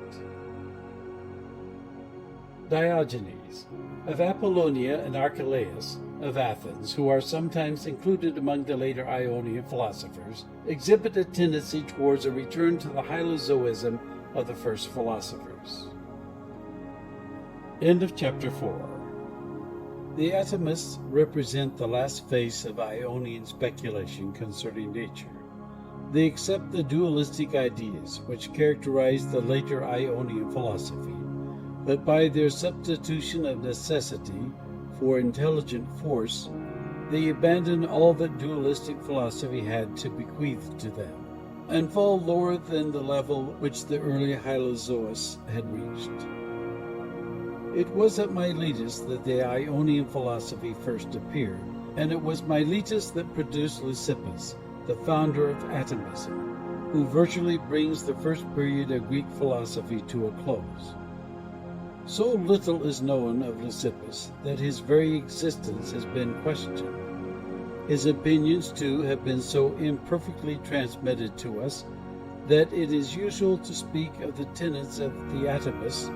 Diogenes, of Apollonia, and Archelaus, of Athens, who are sometimes included among the later Ionian philosophers, exhibit a tendency towards a return to the hylozoism of the first philosophers. End of chapter 4. The Atomists represent the last phase of Ionian speculation concerning nature. They accept the dualistic ideas which characterize the later Ionian philosophy, but by their substitution of necessity for intelligent force, they abandon all that dualistic philosophy had to bequeath to them, and fall lower than the level which the early Hylozoists had reached. It was at Miletus that the Ionian philosophy first appeared, and it was Miletus that produced Leucippus, the founder of atomism, who virtually brings the first period of Greek philosophy to a close. So little is known of Leucippus that his very existence has been questioned. His opinions, too, have been so imperfectly transmitted to us that it is usual to speak of the tenets of the Atomists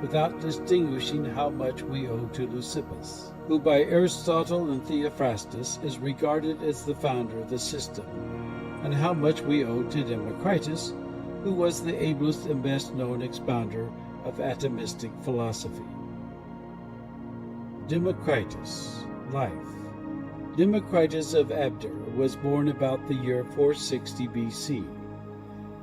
without distinguishing how much we owe to Leucippus, who by Aristotle and Theophrastus is regarded as the founder of the system, and how much we owe to Democritus, who was the ablest and best known expounder of atomistic philosophy. Democritus, life. Democritus of Abdera was born about the year 460 BC.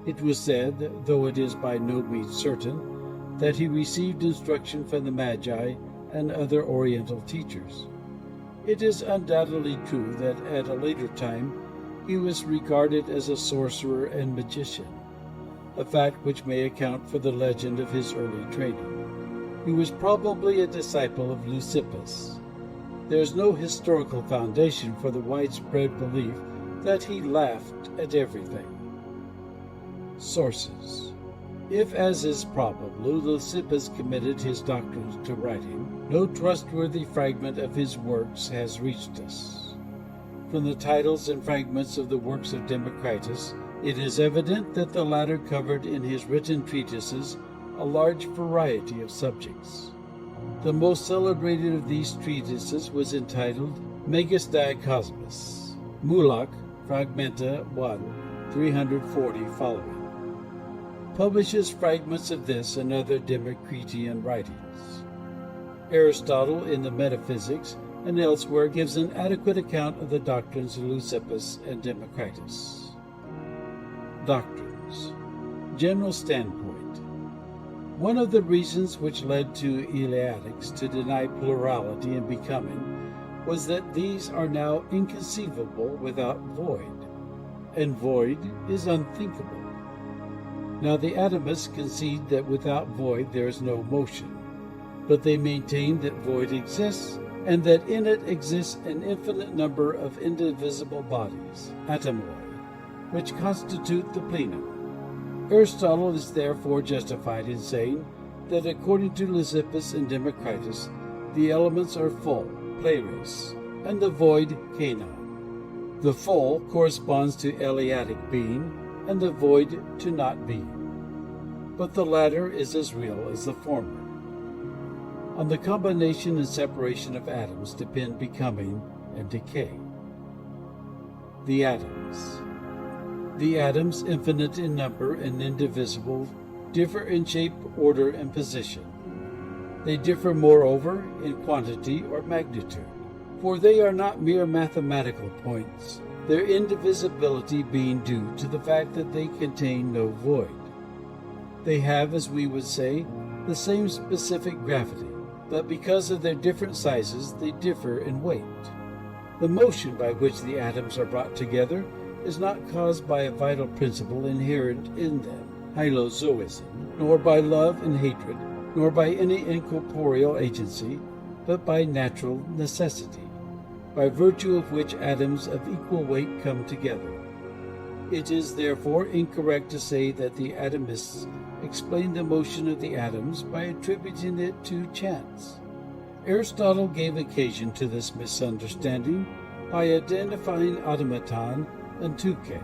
It was said, though it is by no means certain, that he received instruction from the Magi and other Oriental teachers. It is undoubtedly true that at a later time he was regarded as a sorcerer and magician, a fact which may account for the legend of his early training. He was probably a disciple of Leucippus. There is no historical foundation for the widespread belief that he laughed at everything. Sources. If, as is probable, Leucippus committed his doctrines to writing, no trustworthy fragment of his works has reached us. From the titles and fragments of the works of Democritus, it is evident that the latter covered in his written treatises a large variety of subjects. The most celebrated of these treatises was entitled Megas Diacosmus, Mulak, Fragmenta 1, 340 following. Publishes fragments of this and other Democritian writings. Aristotle in the Metaphysics and elsewhere gives an adequate account of the doctrines of Leucippus and Democritus. Doctrines. General standpoint. One of the reasons which led to Eleatics to deny plurality and becoming was that these are now inconceivable without void, and void is unthinkable. Now the Atomists concede that without void there is no motion, but they maintain that void exists, and that in it exists an infinite number of indivisible bodies, atomoi, which constitute the plenum. Aristotle is therefore justified in saying that according to Leucippus and Democritus, the elements are full, pleres, and the void, kainon. The full corresponds to Eleatic being, and the void to not being. But the latter is as real as the former. On the combination and separation of atoms depend becoming and decay. The atoms. The atoms, infinite in number and indivisible, differ in shape, order, and position. They differ, moreover, in quantity or magnitude, for they are not mere mathematical points, their indivisibility being due to the fact that they contain no void. They have, as we would say, the same specific gravity, but because of their different sizes, they differ in weight. The motion by which the atoms are brought together is not caused by a vital principle inherent in them, hylozoism, nor by love and hatred, nor by any incorporeal agency, but by natural necessity, by virtue of which atoms of equal weight come together. It is therefore incorrect to say that the atomists explain the motion of the atoms by attributing it to chance. Aristotle gave occasion to this misunderstanding by identifying automaton and touche,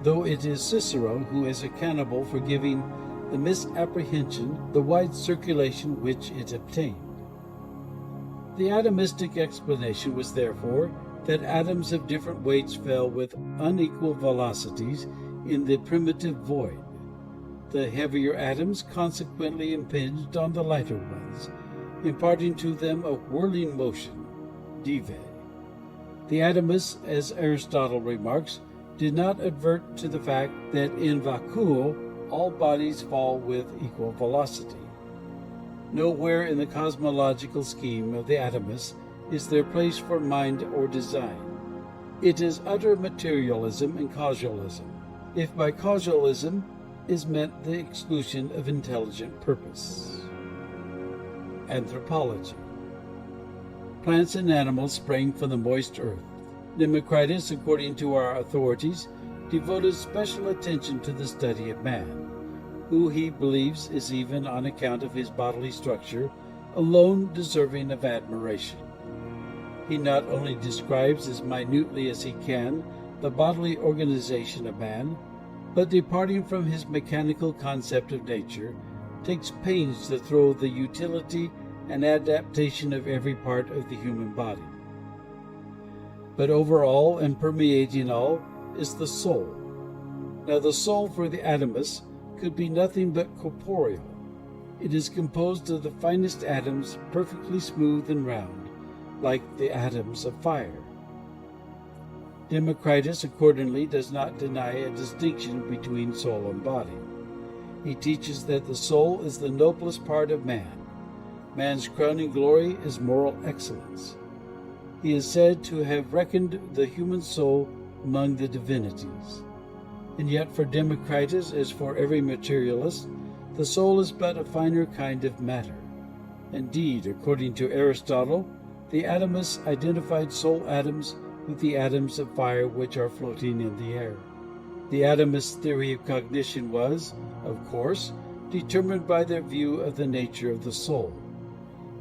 though it is Cicero who is accountable for giving the misapprehension the wide circulation which it obtained. The atomistic explanation was therefore that atoms of different weights fell with unequal velocities in the primitive void. The heavier atoms consequently impinged on the lighter ones, imparting to them a whirling motion, dive. The atomists, as Aristotle remarks, did not advert to the fact that in vacuo all bodies fall with equal velocity. Nowhere in the cosmological scheme of the atomists is there place for mind or design. It is utter materialism and causalism, if by causalism is meant the exclusion of intelligent purpose. Anthropology. Plants and animals sprang from the moist earth. Democritus, according to our authorities, devoted special attention to the study of man, who he believes is, even on account of his bodily structure, alone deserving of admiration. He not only describes as minutely as he can the bodily organization of man, but departing from his mechanical concept of nature, takes pains to throw the utility and adaptation of every part of the human body. But over all and permeating all is the soul. Now the soul for the atomists could be nothing but corporeal. It is composed of the finest atoms, perfectly smooth and round, like the atoms of fire. Democritus accordingly does not deny a distinction between soul and body. He teaches that the soul is the noblest part of man. Man's crowning glory is moral excellence. He is said to have reckoned the human soul among the divinities. And yet for Democritus, as for every materialist, the soul is but a finer kind of matter. Indeed, according to Aristotle, the atomists identified soul atoms with the atoms of fire which are floating in the air. The atomist theory of cognition was, of course, determined by their view of the nature of the soul.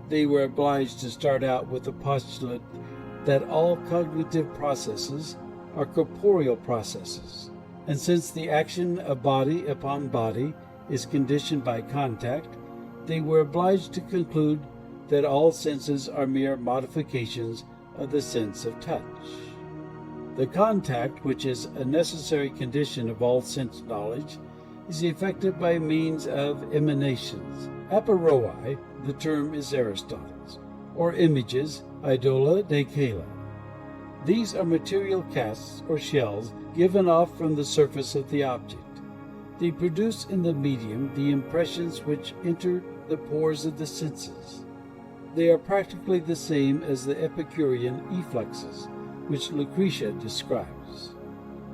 They were obliged to start out with the postulate that all cognitive processes are corporeal processes, and since the action of body upon body is conditioned by contact, they were obliged to conclude that all senses are mere modifications of the sense of touch. The contact, which is a necessary condition of all sense knowledge, is effected by means of emanations. Aperoi, the term is Aristotle's, or images, idola de caela. These are material casts or shells given off from the surface of the object. They produce in the medium the impressions which enter the pores of the senses. They are practically the same as the Epicurean effluxes, which Lucretia describes.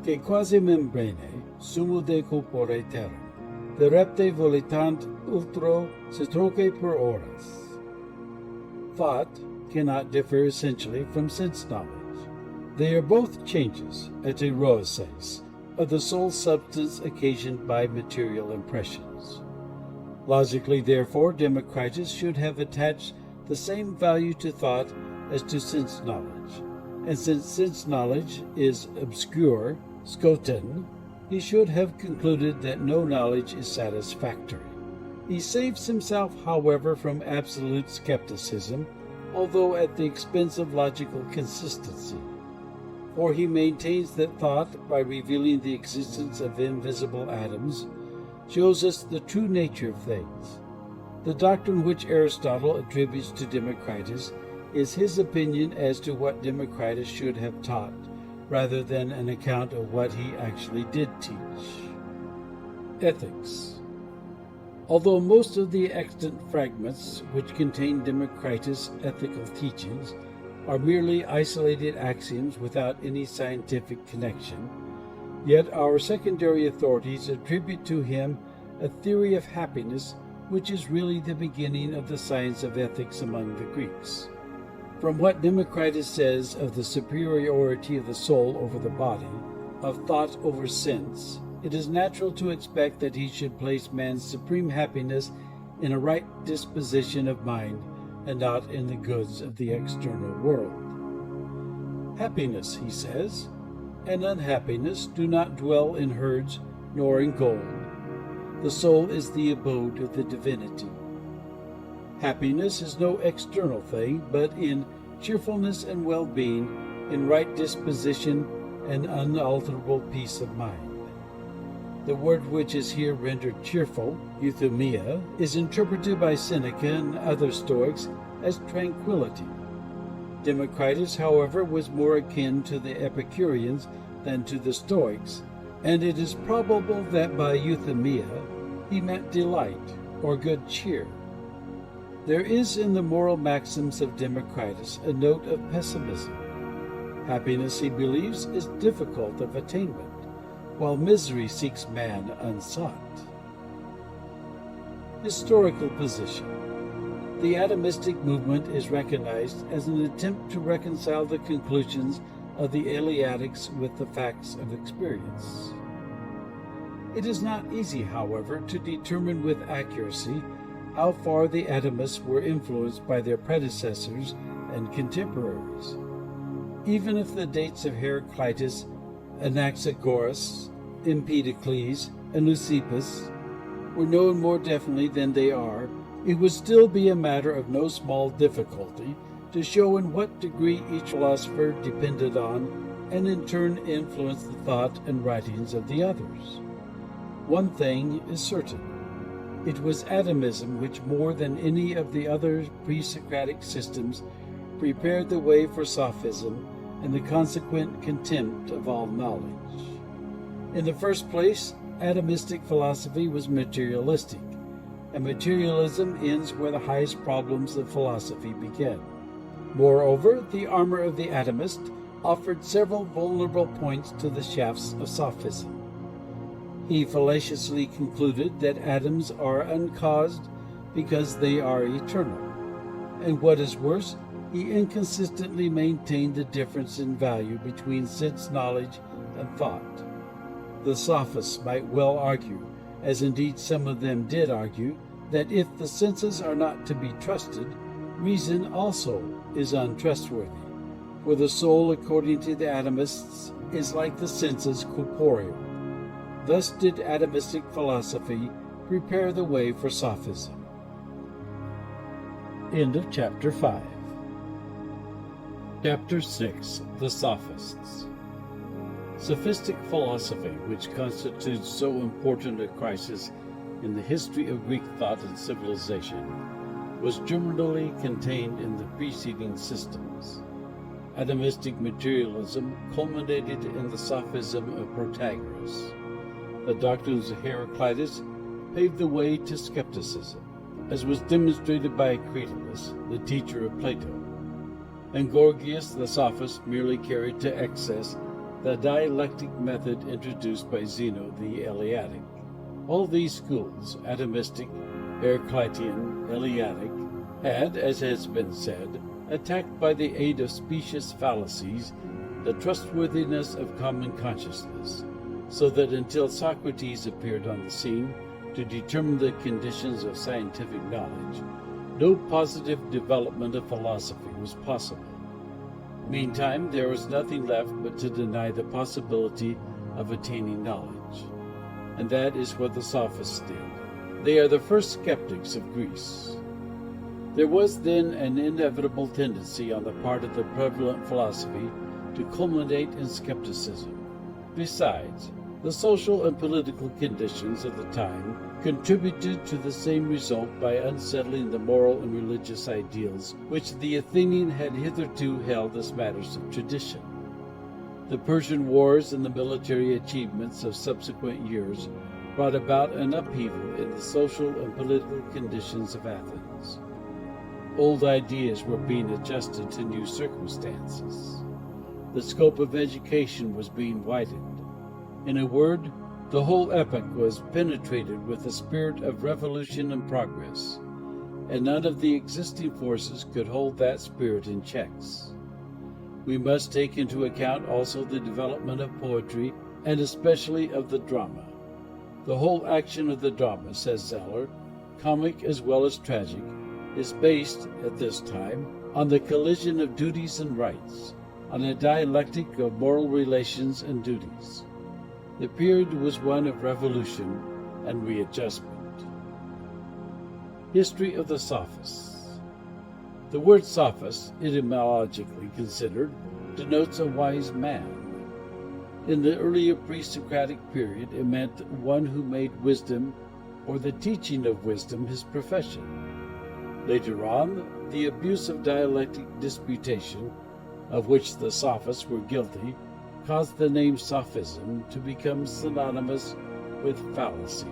Que quasi membrane sumo de corpore terram, the repte volitant ultro citroque per horas. Thought cannot differ essentially from sense knowledge. They are both changes, heteroses, of the soul substance occasioned by material impressions. Logically, therefore, Democritus should have attached the same value to thought as to sense knowledge, and since sense knowledge is obscure, scoten, he should have concluded that no knowledge is satisfactory. He saves himself, however, from absolute skepticism, although at the expense of logical consistency. For he maintains that thought, by revealing the existence of invisible atoms, shows us the true nature of things. The doctrine which Aristotle attributes to Democritus is his opinion as to what Democritus should have taught, rather than an account of what he actually did teach. Ethics. Although most of the extant fragments which contain Democritus' ethical teachings are merely isolated axioms without any scientific connection, yet our secondary authorities attribute to him a theory of happiness which is really the beginning of the science of ethics among the Greeks. From what Democritus says of the superiority of the soul over the body, of thought over sense, it is natural to expect that he should place man's supreme happiness in a right disposition of mind and not in the goods of the external world. Happiness, he says, and unhappiness do not dwell in herds nor in gold. The soul is the abode of the divinity. Happiness is no external thing, but in cheerfulness and well-being, in right disposition and unalterable peace of mind. The word which is here rendered cheerful, euthymia, is interpreted by Seneca and other Stoics as tranquility. Democritus, however, was more akin to the Epicureans than to the Stoics, and it is probable that by euthymia he meant delight or good cheer. There is in the moral maxims of Democritus a note of pessimism. Happiness, he believes, is difficult of attainment, while misery seeks man unsought. Historical position. The atomistic movement is recognized as an attempt to reconcile the conclusions of the Eleatics with the facts of experience. It is not easy, however, to determine with accuracy how far the atomists were influenced by their predecessors and contemporaries. Even if the dates of Heraclitus, Anaxagoras, Empedocles, and Leucippus were known more definitely than they are, it would still be a matter of no small difficulty to show in what degree each philosopher depended on and in turn influenced the thought and writings of the others. One thing is certain. It was atomism which, more than any of the other pre-Socratic systems, prepared the way for sophism and the consequent contempt of all knowledge. In the first place, atomistic philosophy was materialistic, and materialism ends where the highest problems of philosophy begin. Moreover, the armor of the atomist offered several vulnerable points to the shafts of sophism. He fallaciously concluded that atoms are uncaused because they are eternal, and what is worse, he inconsistently maintained the difference in value between sense knowledge and thought. The Sophists might well argue, as indeed some of them did argue, that if the senses are not to be trusted, reason also is untrustworthy. For the soul, according to the Atomists, is like the senses corporeal. Thus did atomistic philosophy prepare the way for Sophism. End of Chapter 5. Chapter 6. The Sophists. Sophistic philosophy, which constitutes so important a crisis in the history of Greek thought and civilization, was germinally contained in the preceding systems. Atomistic materialism culminated in the Sophism of Protagoras. The doctrines of Heraclitus paved the way to skepticism, as was demonstrated by Cratylus, the teacher of Plato. And Gorgias, the sophist, merely carried to excess the dialectic method introduced by Zeno the Eleatic. All these schools, atomistic, Heraclitean, Eleatic, had, as has been said, attacked by the aid of specious fallacies the trustworthiness of common consciousness, so that until Socrates appeared on the scene to determine the conditions of scientific knowledge, no positive development of philosophy was possible. Meantime, there was nothing left but to deny the possibility of attaining knowledge. And that is what the Sophists did. They are the first skeptics of Greece. There was then an inevitable tendency on the part of the prevalent philosophy to culminate in skepticism. Besides, the social and political conditions of the time contributed to the same result by unsettling the moral and religious ideals which the Athenian had hitherto held as matters of tradition. The Persian wars and the military achievements of subsequent years brought about an upheaval in the social and political conditions of Athens. Old ideas were being adjusted to new circumstances. The scope of education was being widened. In a word, the whole epoch was penetrated with the spirit of revolution and progress, and none of the existing forces could hold that spirit in checks. We must take into account also the development of poetry, and especially of the drama. The whole action of the drama, says Zeller, comic as well as tragic, is based, at this time, on the collision of duties and rights, on a dialectic of moral relations and duties. The period was one of revolution and readjustment. History of the Sophists. The word sophist, etymologically considered, denotes a wise man. In the earlier pre-Socratic period, it meant one who made wisdom or the teaching of wisdom his profession. Later on, the abuse of dialectic disputation, of which the Sophists were guilty, caused the name sophism to become synonymous with fallacy.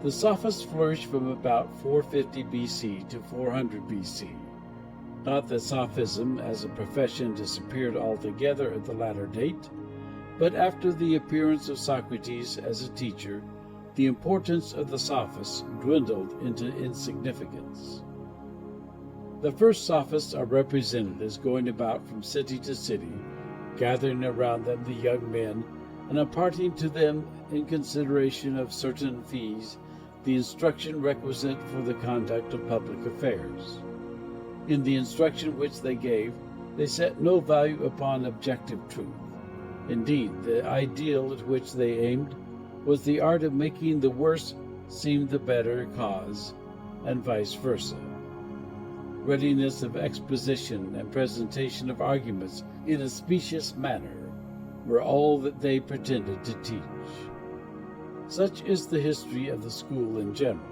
The Sophists flourished from about 450 BC to 400 BC. Not that Sophism as a profession disappeared altogether at the latter date, but after the appearance of Socrates as a teacher, the importance of the Sophists dwindled into insignificance. The first Sophists are represented as going about from city to city, gathering around them the young men, and imparting to them, in consideration of certain fees, the instruction requisite for the conduct of public affairs. In the instruction which they gave, they set no value upon objective truth. Indeed, the ideal at which they aimed was the art of making the worse seem the better cause, and vice versa. Readiness of exposition and presentation of arguments in a specious manner were all that they pretended to teach. Such is the history of the school in general.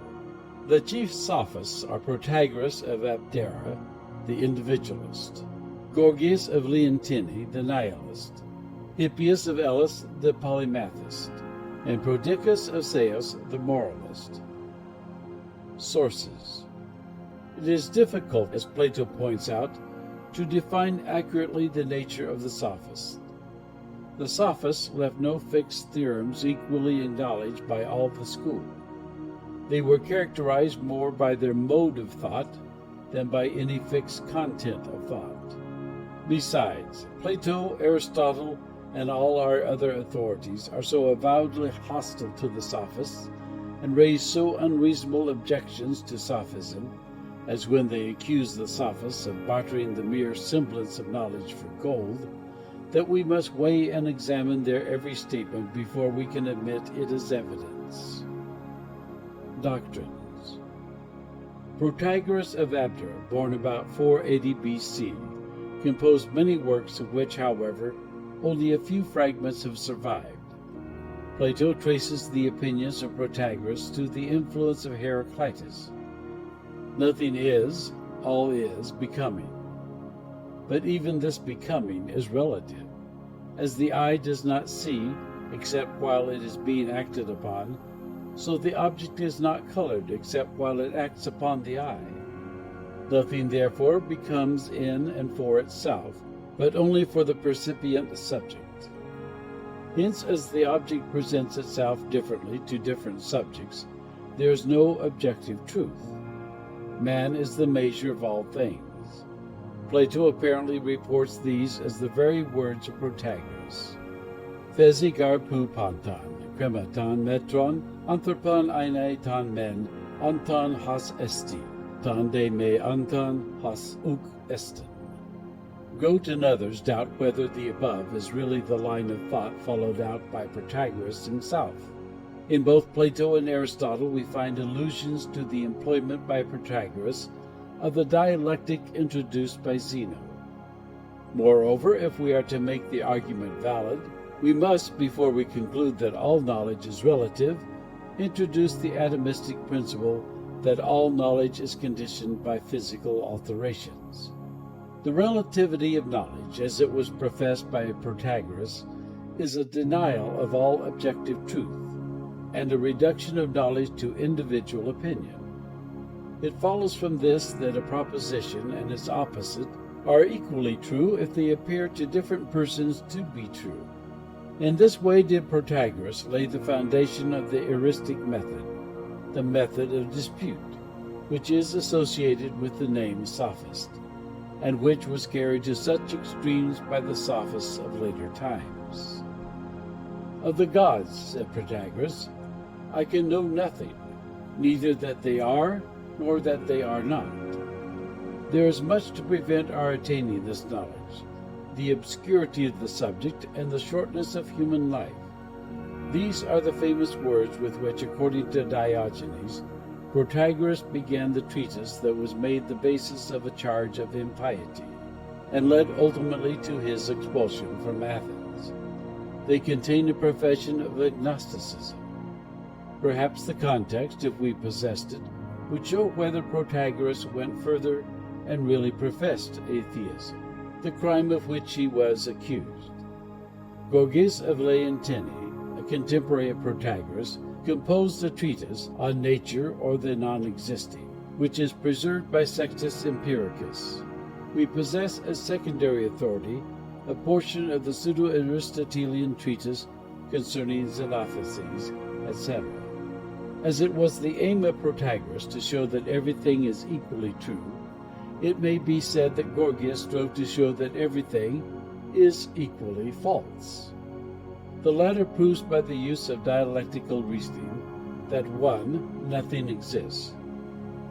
The chief Sophists are Protagoras of Abdera, the individualist; Gorgias of Leontini, the nihilist; Hippias of Elis, the polymathist; and Prodicus of Ceos, the moralist. Sources. It is difficult, as Plato points out, to define accurately the nature of the Sophists. The Sophists left no fixed theorems equally acknowledged by all the school. They were characterized more by their mode of thought than by any fixed content of thought. Besides, Plato, Aristotle, and all our other authorities are so avowedly hostile to the Sophists, and raise so unreasonable objections to Sophism, as when they accuse the Sophists of bartering the mere semblance of knowledge for gold, that we must weigh and examine their every statement before we can admit it as evidence. Doctrines. Protagoras of Abdera, born about 480 BC, composed many works of which, however, only a few fragments have survived. Plato traces the opinions of Protagoras to the influence of Heraclitus. Nothing is, all is, becoming. But even this becoming is relative. As the eye does not see, except while it is being acted upon, so the object is not colored except while it acts upon the eye. Nothing, therefore, becomes in and for itself, but only for the percipient subject. Hence, as the object presents itself differently to different subjects, there is no objective truth. Man is the measure of all things. Plato apparently reports these as the very words of Protagoras. Thesi garpu pantan, krematon metron, anthropon aine ton men, anton has esti, ton de me anton has uk esten. Goat and others doubt whether the above is really the line of thought followed out by Protagoras himself. In both Plato and Aristotle we find allusions to the employment by Protagoras of the dialectic introduced by Zeno. Moreover, if we are to make the argument valid, we must, before we conclude that all knowledge is relative, introduce the atomistic principle that all knowledge is conditioned by physical alterations. The relativity of knowledge, as it was professed by Protagoras, is a denial of all objective truth, and a reduction of knowledge to individual opinion. It follows from this that a proposition and its opposite are equally true if they appear to different persons to be true. In this way did Protagoras lay the foundation of the heuristic method, the method of dispute, which is associated with the name sophist, and which was carried to such extremes by the Sophists of later times. Of the gods, said Protagoras, I can know nothing, neither that they are, nor that they are not. There is much to prevent our attaining this knowledge, the obscurity of the subject and the shortness of human life. These are the famous words with which, according to Diogenes, Protagoras began the treatise that was made the basis of a charge of impiety, and led ultimately to his expulsion from Athens. They contain a profession of agnosticism. Perhaps the context, if we possessed it, would show whether Protagoras went further and really professed atheism, the crime of which he was accused. Gorgias of Leontini, a contemporary of Protagoras, composed a treatise on nature or the non-existing, which is preserved by Sextus Empiricus. We possess as secondary authority a portion of the pseudo-Aristotelian treatise concerning Zelatheses, etc. As it was the aim of Protagoras to show that everything is equally true, it may be said that Gorgias strove to show that everything is equally false. The latter proves by the use of dialectical reasoning that 1. Nothing exists.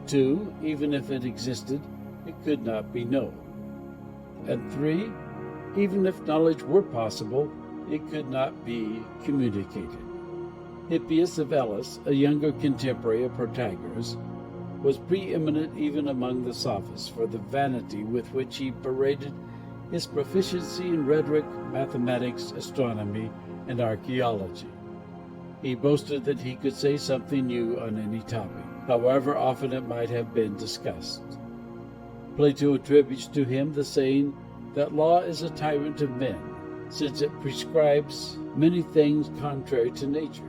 2. Even if it existed, it could not be known. And 3. Even if knowledge were possible, it could not be communicated. Hippias of Elis, a younger contemporary of Protagoras, was preeminent even among the Sophists for the vanity with which he paraded his proficiency in rhetoric, mathematics, astronomy, and archaeology. He boasted that he could say something new on any topic, however often it might have been discussed. Plato attributes to him the saying that law is a tyrant of men, since it prescribes many things contrary to nature.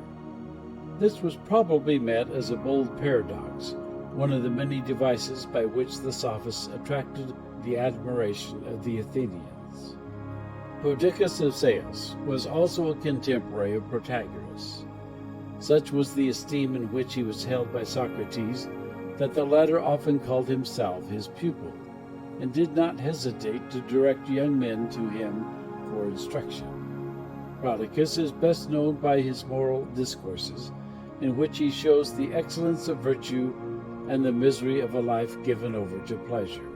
This was probably meant as a bold paradox, one of the many devices by which the Sophists attracted the admiration of the Athenians. Perdiccas of Ceos was also a contemporary of Protagoras. Such was the esteem in which he was held by Socrates that the latter often called himself his pupil, and did not hesitate to direct young men to him for instruction. Perdiccas is best known by his moral discourses, in which he shows the excellence of virtue and the misery of a life given over to pleasure.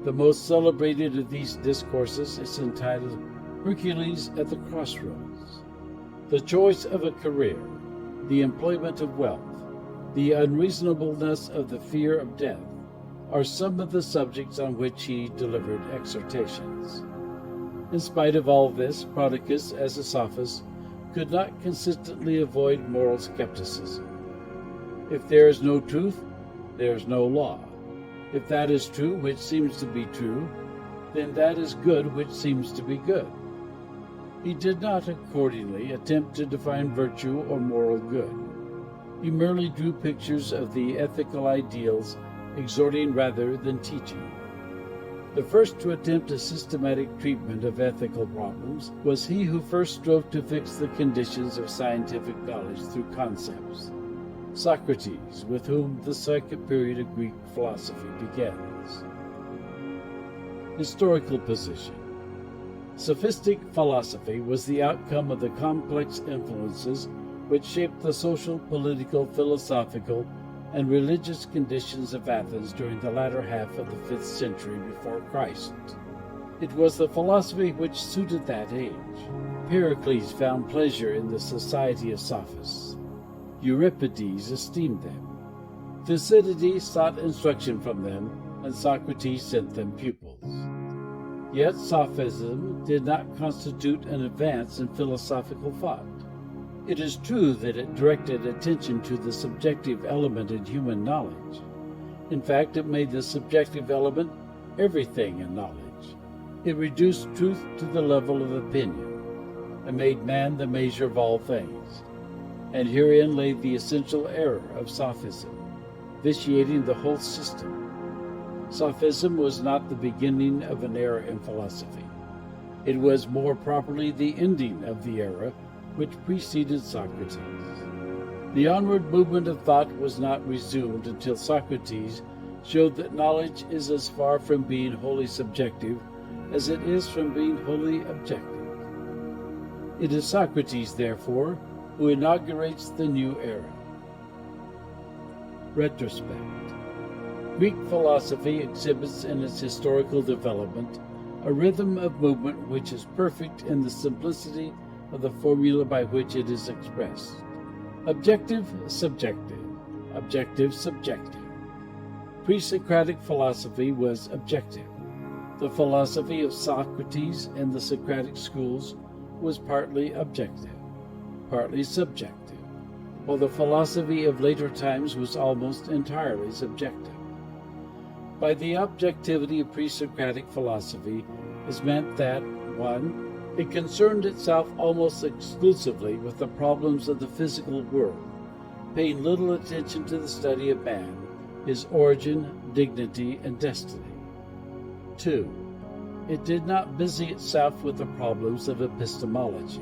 The most celebrated of these discourses is entitled Hercules at the Crossroads. The choice of a career, the employment of wealth, the unreasonableness of the fear of death are some of the subjects on which he delivered exhortations. In spite of all this, Prodicus, as a sophist, could not consistently avoid moral skepticism. If there is no truth, there is no law. If that is true which seems to be true, then that is good which seems to be good. He did not accordingly attempt to define virtue or moral good. He merely drew pictures of the ethical ideals, exhorting rather than teaching. The first to attempt a systematic treatment of ethical problems was he who first strove to fix the conditions of scientific knowledge through concepts, Socrates, with whom the second period of Greek philosophy begins. Historical position. Sophistic philosophy was the outcome of the complex influences which shaped the social, political, philosophical, and religious conditions of Athens during the latter half of the 5th century before Christ. It was the philosophy which suited that age. Pericles found pleasure in the society of Sophists. Euripides esteemed them. Thucydides sought instruction from them, and Socrates sent them pupils. Yet Sophism did not constitute an advance in philosophical thought. It is true that it directed attention to the subjective element in human knowledge. In fact, it made the subjective element everything in knowledge. It reduced truth to the level of opinion, and made man the measure of all things. And herein lay the essential error of Sophism, vitiating the whole system. Sophism was not the beginning of an era in philosophy. It was more properly the ending of the era which preceded Socrates. The onward movement of thought was not resumed until Socrates showed that knowledge is as far from being wholly subjective as it is from being wholly objective. It is Socrates, therefore, who inaugurates the new era. Retrospect. Greek philosophy exhibits in its historical development a rhythm of movement which is perfect in the simplicity of the formula by which it is expressed. Objective, subjective. Objective, subjective. Pre-Socratic philosophy was objective. The philosophy of Socrates and the Socratic schools was partly objective, partly subjective, while the philosophy of later times was almost entirely subjective. By the objectivity of pre-Socratic philosophy is meant that 1. It concerned itself almost exclusively with the problems of the physical world, paying little attention to the study of man, his origin, dignity, and destiny. 2. It did not busy itself with the problems of epistemology.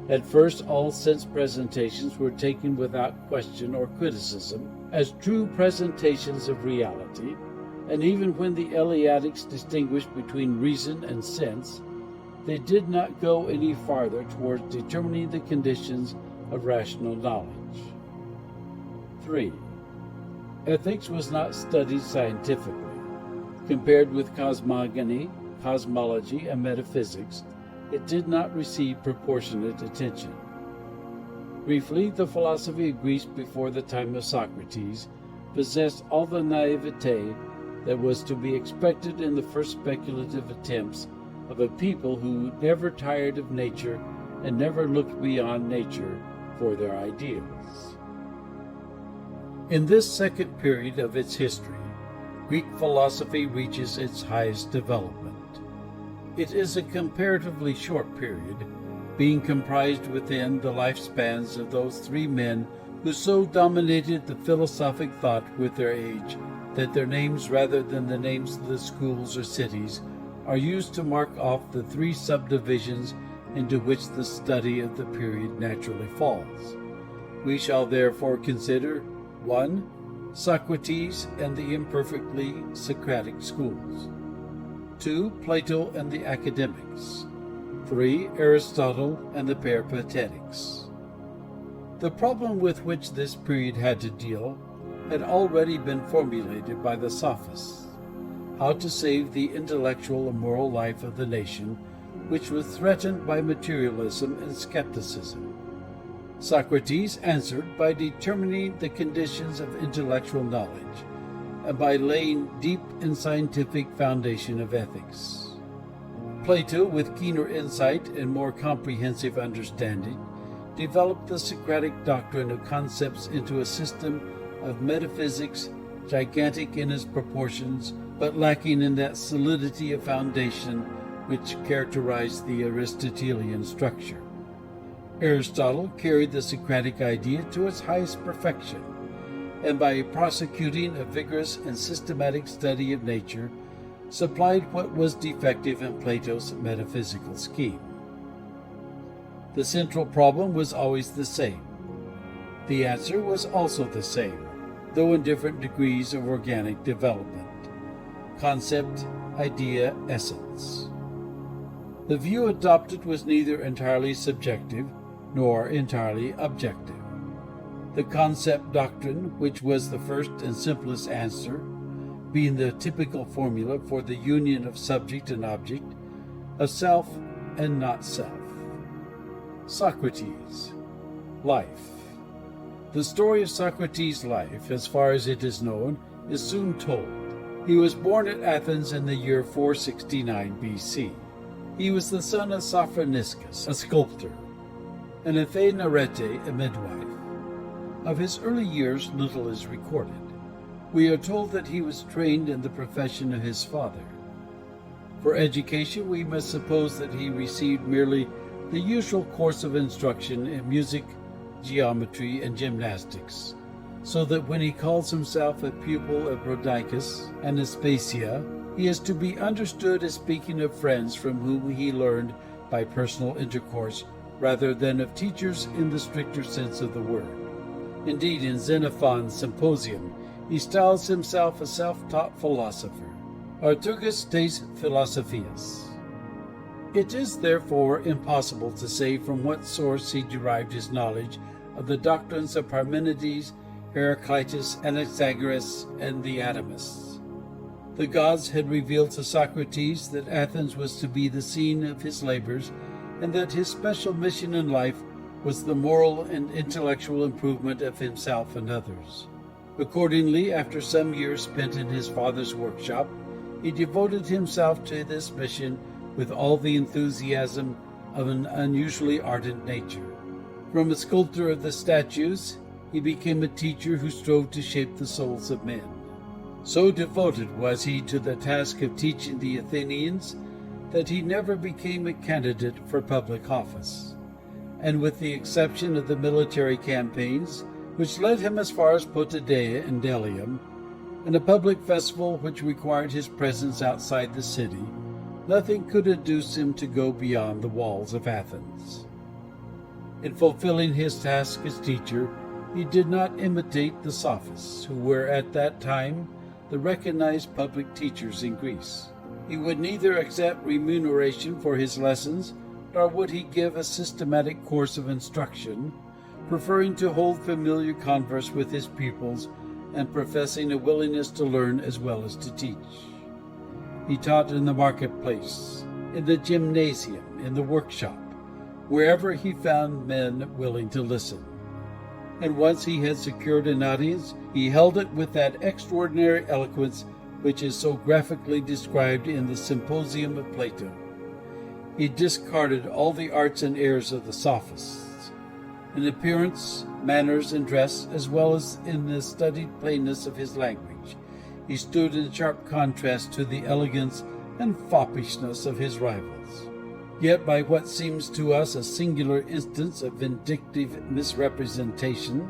At first, all sense presentations were taken without question or criticism as true presentations of reality, and even when the Eleatics distinguished between reason and sense, they did not go any farther towards determining the conditions of rational knowledge. 3. Ethics was not studied scientifically. Compared with cosmogony, cosmology, and metaphysics, it did not receive proportionate attention. Briefly, the philosophy of Greece before the time of Socrates possessed all the naivete that was to be expected in the first speculative attempts of a people who never tired of nature and never looked beyond nature for their ideals. In this second period of its history, Greek philosophy reaches its highest development. It is a comparatively short period, being comprised within the lifespans of those 3 men who so dominated the philosophic thought with their age that their names rather than the names of the schools or cities are used to mark off the 3 subdivisions into which the study of the period naturally falls. We shall therefore consider 1. Socrates and the imperfectly Socratic schools. 2. Plato and the Academics. 3. Aristotle and the Peripatetics. The problem with which this period had to deal had already been formulated by the Sophists: how to save the intellectual and moral life of the nation, which was threatened by materialism and skepticism. Socrates answered by determining the conditions of intellectual knowledge, and by laying deep and scientific foundation of ethics. Plato, with keener insight and more comprehensive understanding, developed the Socratic doctrine of concepts into a system of metaphysics gigantic in its proportions, but lacking in that solidity of foundation which characterized the Aristotelian structure. Aristotle carried the Socratic idea to its highest perfection, and by prosecuting a vigorous and systematic study of nature, supplied what was defective in Plato's metaphysical scheme. The central problem was always the same. The answer was also the same, though in different degrees of organic development: concept, idea, essence. The view adopted was neither entirely subjective nor entirely objective. The concept doctrine, which was the first and simplest answer, being the typical formula for the union of subject and object, of self and not self. Socrates. Life. The story of Socrates' life, as far as it is known, is soon told. He was born at Athens in the year 469 BC. He was the son of Sophroniscus, a sculptor, and of Narration, a midwife. Of his early years little is recorded. We are told that he was trained in the profession of his father. For education, we must suppose that he received merely the usual course of instruction in music, geometry, and gymnastics, so that when he calls himself a pupil of Prodicus and Aspasia, he is to be understood as speaking of friends from whom he learned by personal intercourse, rather than of teachers in the stricter sense of the word. Indeed, in Xenophon's Symposium, he styles himself a self-taught philosopher, Arturgus des Philosophias. It is therefore impossible to say from what source he derived his knowledge of the doctrines of Parmenides, Heraclitus, Anaxagoras, and the Atomists. The gods had revealed to Socrates that Athens was to be the scene of his labors, and that his special mission in life was the moral and intellectual improvement of himself and others. Accordingly, after some years spent in his father's workshop, he devoted himself to this mission with all the enthusiasm of an unusually ardent nature. From a sculptor of the statues, he became a teacher who strove to shape the souls of men. So devoted was he to the task of teaching the Athenians that he never became a candidate for public office, and with the exception of the military campaigns, which led him as far as Potidæa and Delium, and a public festival which required his presence outside the city, nothing could induce him to go beyond the walls of Athens. In fulfilling his task as teacher, he did not imitate the Sophists, who were at that time the recognized public teachers in Greece. He would neither accept remuneration for his lessons, nor would he give a systematic course of instruction, preferring to hold familiar converse with his pupils and professing a willingness to learn as well as to teach. He taught in the marketplace, in the gymnasium, in the workshop, wherever he found men willing to listen. And once he had secured an audience, he held it with that extraordinary eloquence which is so graphically described in the Symposium of Plato. He discarded all the arts and airs of the Sophists. In appearance, manners, and dress, as well as in the studied plainness of his language, he stood in sharp contrast to the elegance and foppishness of his rivals. Yet by what seems to us a singular instance of vindictive misrepresentation,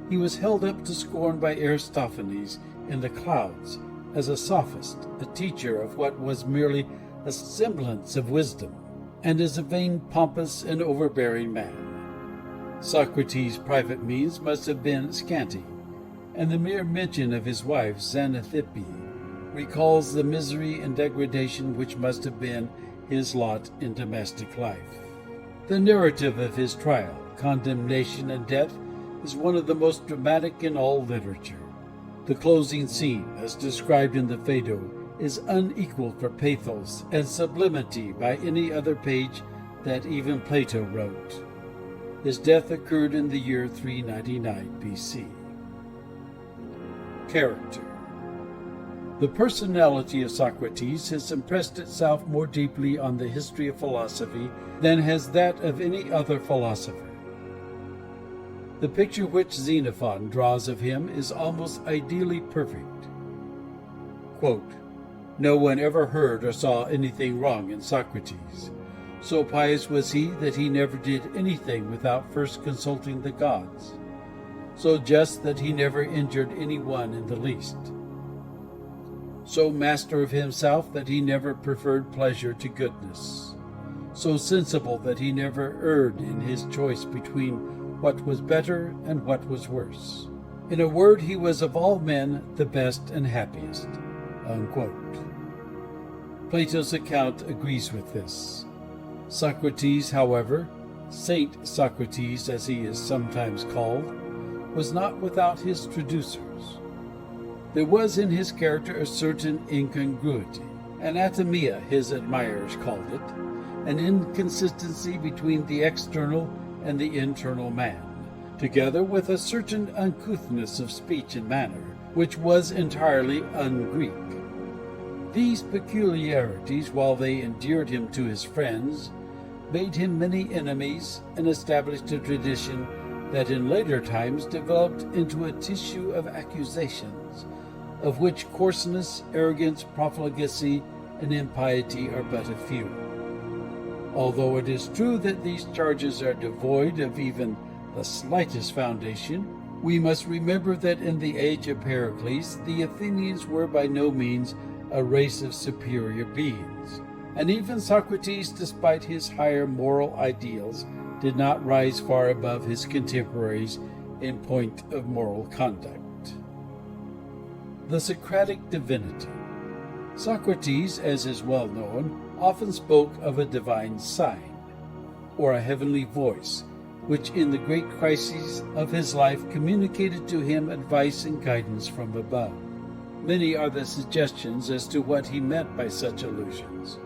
he was held up to scorn by Aristophanes in the clouds as a sophist, a teacher of what was merely a semblance of wisdom, and as a vain, pompous, and overbearing man. Socrates' private means must have been scanty, and the mere mention of his wife Xanathippe recalls the misery and degradation which must have been his lot in domestic life. The narrative of his trial, condemnation, and death is one of the most dramatic in all literature. The closing scene, as described in the Phaedo, is unequaled for pathos and sublimity by any other page that even Plato wrote. His death occurred in the year 399 BC. Character. The personality of Socrates has impressed itself more deeply on the history of philosophy than has that of any other philosopher. The picture which Xenophon draws of him is almost ideally perfect. Quote, "No one ever heard or saw anything wrong in Socrates. So pious was he that he never did anything without first consulting the gods. So just that he never injured any one in the least. So master of himself that he never preferred pleasure to goodness. So sensible that he never erred in his choice between what was better and what was worse. In a word, he was of all men the best and happiest." Unquote. Plato's account agrees with this. Socrates, however, Saint Socrates as he is sometimes called, was not without his traducers. There was in his character a certain incongruity, anatomia his admirers called it, an inconsistency between the external and the internal man, together with a certain uncouthness of speech and manner, which was entirely un-Greek. These peculiarities, while they endeared him to his friends, made him many enemies and established a tradition that in later times developed into a tissue of accusations, of which coarseness, arrogance, profligacy, and impiety are but a few. Although it is true that these charges are devoid of even the slightest foundation, we must remember that in the age of Pericles the Athenians were by no means a race of superior beings, and even Socrates, despite his higher moral ideals, did not rise far above his contemporaries in point of moral conduct. The Socratic divinity. Socrates, as is well known, often spoke of a divine sign, or a heavenly voice, which in the great crises of his life communicated to him advice and guidance from above. Many are the suggestions as to what he meant by such allusions.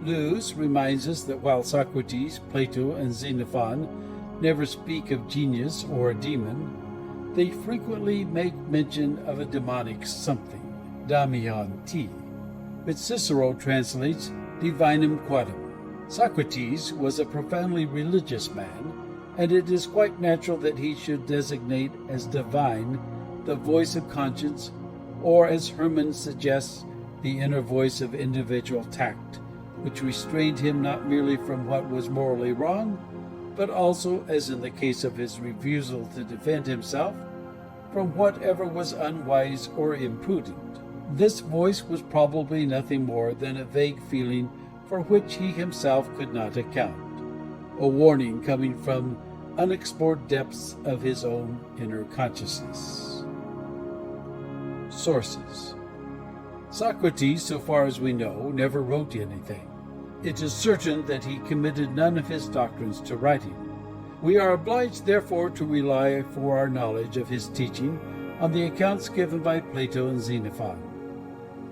Lewis reminds us that while Socrates, Plato, and Xenophon never speak of genius or a demon, they frequently make mention of a demonic something, damion ti, which Cicero translates divinum quadam. Socrates was a profoundly religious man, and it is quite natural that he should designate as divine the voice of conscience, or as Hermann suggests, the inner voice of individual tact, which restrained him not merely from what was morally wrong, but also, as in the case of his refusal to defend himself, from whatever was unwise or imprudent. This voice was probably nothing more than a vague feeling for which he himself could not account, a warning coming from unexplored depths of his own inner consciousness. Sources. Socrates, so far as we know, never wrote anything. It is certain that he committed none of his doctrines to writing. We are obliged, therefore, to rely for our knowledge of his teaching on the accounts given by Plato and Xenophon.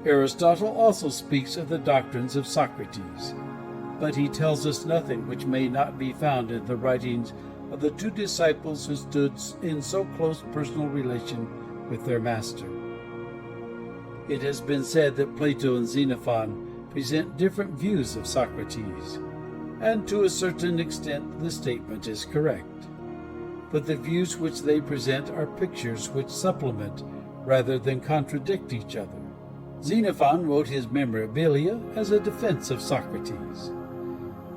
Aristotle also speaks of the doctrines of Socrates, but he tells us nothing which may not be found in the writings of the two disciples who stood in so close personal relation with their master. It has been said that Plato and Xenophon present different views of Socrates, and to a certain extent the statement is correct. But the views which they present are pictures which supplement rather than contradict each other. Xenophon wrote his Memorabilia as a defense of Socrates.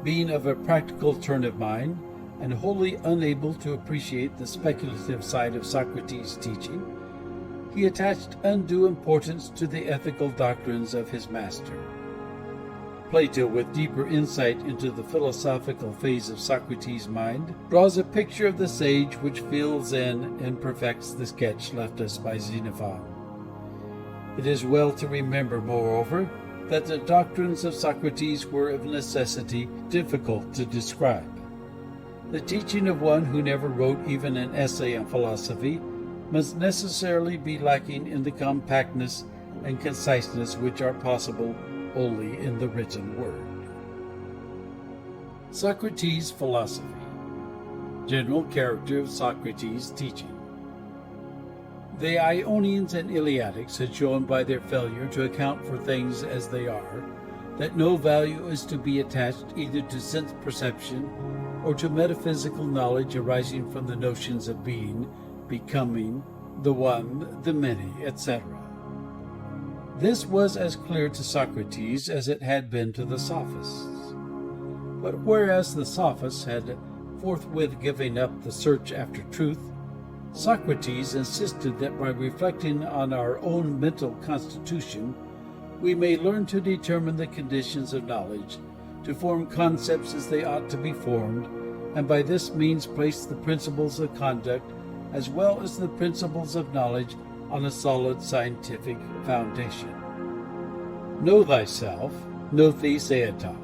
Being of a practical turn of mind, and wholly unable to appreciate the speculative side of Socrates' teaching, he attached undue importance to the ethical doctrines of his master. Plato, with deeper insight into the philosophical phase of Socrates' mind, draws a picture of the sage which fills in and perfects the sketch left us by Xenophon. It is well to remember, moreover, that the doctrines of Socrates were of necessity difficult to describe. The teaching of one who never wrote even an essay on philosophy must necessarily be lacking in the compactness and conciseness which are possible only in the written word. Socrates' philosophy. General character of Socrates' teaching. The Ionians and Eleatics had shown by their failure to account for things as they are that no value is to be attached either to sense perception or to metaphysical knowledge arising from the notions of being, becoming, the one, the many, etc. This was as clear to Socrates as it had been to the Sophists. But whereas the Sophists had forthwith given up the search after truth, Socrates insisted that by reflecting on our own mental constitution, we may learn to determine the conditions of knowledge, to form concepts as they ought to be formed, and by this means place the principles of conduct as well as the principles of knowledge on a solid scientific foundation. Know thyself, nothis eatam.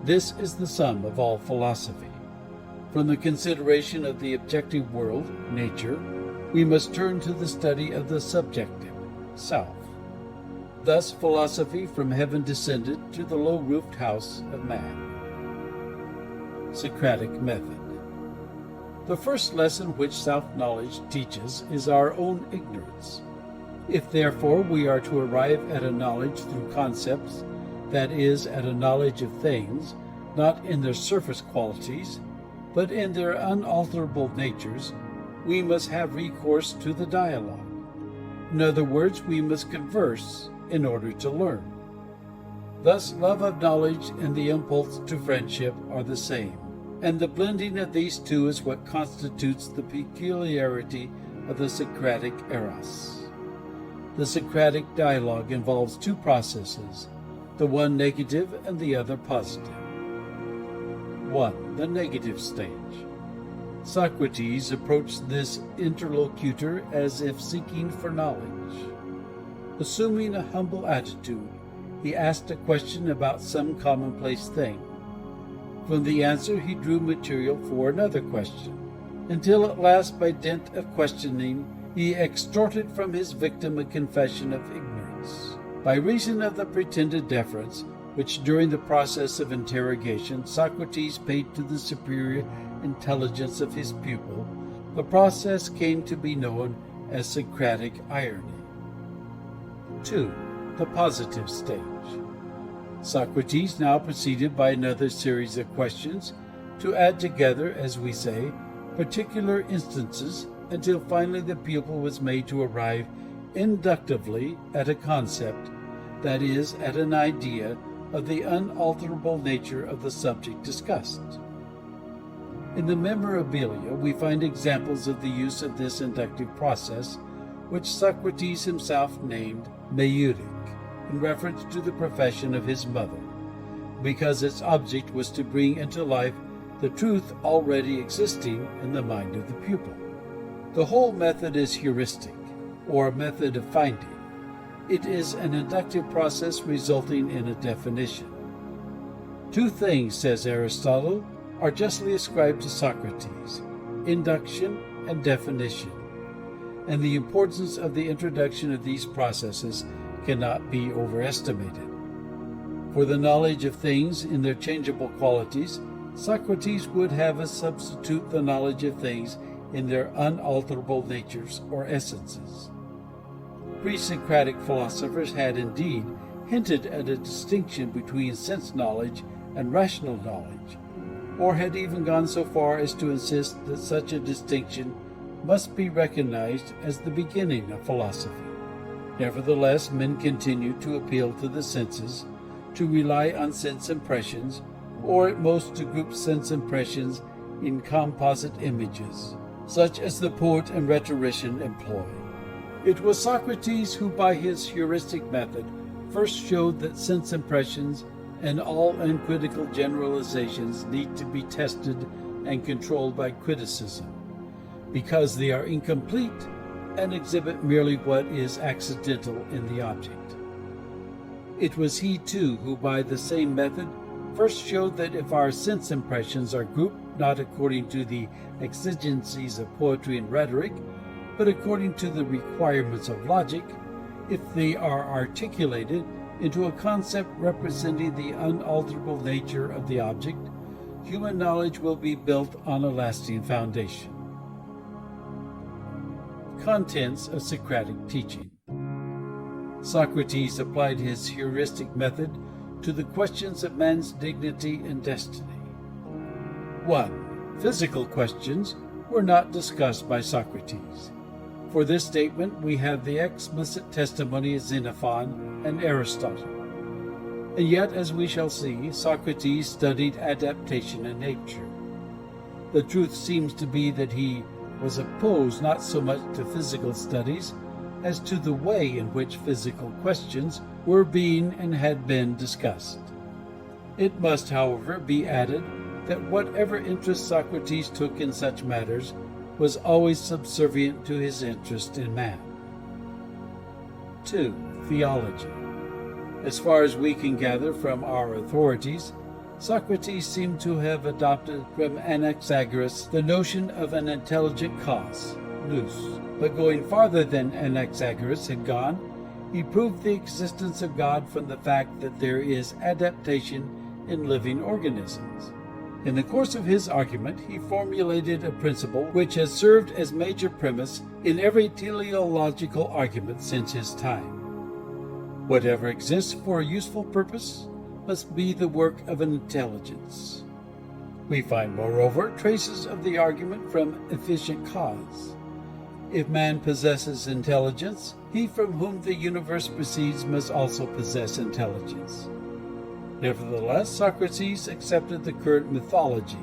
This is the sum of all philosophy. From the consideration of the objective world, nature, we must turn to the study of the subjective, self. Thus philosophy from heaven descended to the low-roofed house of man. Socratic method. The first lesson which self-knowledge teaches is our own ignorance. If therefore we are to arrive at a knowledge through concepts, that is, at a knowledge of things, not in their surface qualities, but in their unalterable natures, we must have recourse to the dialogue. In other words, we must converse in order to learn. Thus, love of knowledge and the impulse to friendship are the same, and the blending of these two is what constitutes the peculiarity of the Socratic eros. The Socratic dialogue involves two processes, the one negative and the other positive. 1. The negative stage. Socrates approached this interlocutor as if seeking for knowledge. Assuming a humble attitude, he asked a question about some commonplace thing. From the answer he drew material for another question, until at last, by dint of questioning, he extorted from his victim a confession of ignorance. By reason of the pretended deference, which during the process of interrogation Socrates paid to the superior intelligence of his pupil, the process came to be known as Socratic irony. 2. The positive stage. Socrates now proceeded by another series of questions to add together, as we say, particular instances, until finally the pupil was made to arrive inductively at a concept, that is, at an idea of the unalterable nature of the subject discussed. In the memorabilia we find examples of the use of this inductive process, which Socrates himself named meutic, in reference to the profession of his mother, because its object was to bring into life the truth already existing in the mind of the pupil. The whole method is heuristic, or a method of finding. It is an inductive process resulting in a definition. Two things, says Aristotle, are justly ascribed to Socrates: induction and definition, and the importance of the introduction of these processes cannot be overestimated. For the knowledge of things in their changeable qualities, Socrates would have us substitute the knowledge of things in their unalterable natures or essences. Pre-Socratic philosophers had indeed hinted at a distinction between sense knowledge and rational knowledge, or had even gone so far as to insist that such a distinction must be recognized as the beginning of philosophy. Nevertheless, men continued to appeal to the senses, to rely on sense impressions, or at most to group sense impressions in composite images, such as the poet and rhetorician employ. It was Socrates who, by his heuristic method, first showed that sense impressions and all uncritical generalizations need to be tested and controlled by criticism, because they are incomplete and exhibit merely what is accidental in the object. It was he, too, who by the same method first showed that if our sense impressions are grouped not according to the exigencies of poetry and rhetoric, but according to the requirements of logic, if they are articulated into a concept representing the unalterable nature of the object, human knowledge will be built on a lasting foundation. Contents of Socratic teaching. Socrates applied his heuristic method to the questions of man's dignity and destiny. 1. Physical questions were not discussed by Socrates. For this statement, we have the explicit testimony of Xenophon and Aristotle. And yet, as we shall see, Socrates studied adaptation in nature. The truth seems to be that he was opposed not so much to physical studies as to the way in which physical questions were being and had been discussed. It must, however, be added that whatever interest Socrates took in such matters was always subservient to his interest in man. 2. Theology. As far as we can gather from our authorities, Socrates seemed to have adopted from Anaxagoras the notion of an intelligent cause, nous. But going farther than Anaxagoras had gone, he proved the existence of God from the fact that there is adaptation in living organisms. In the course of his argument, he formulated a principle which has served as major premise in every teleological argument since his time. Whatever exists for a useful purpose must be the work of an intelligence. We find, moreover, traces of the argument from efficient cause. If man possesses intelligence, he from whom the universe proceeds must also possess intelligence. Nevertheless, Socrates accepted the current mythology,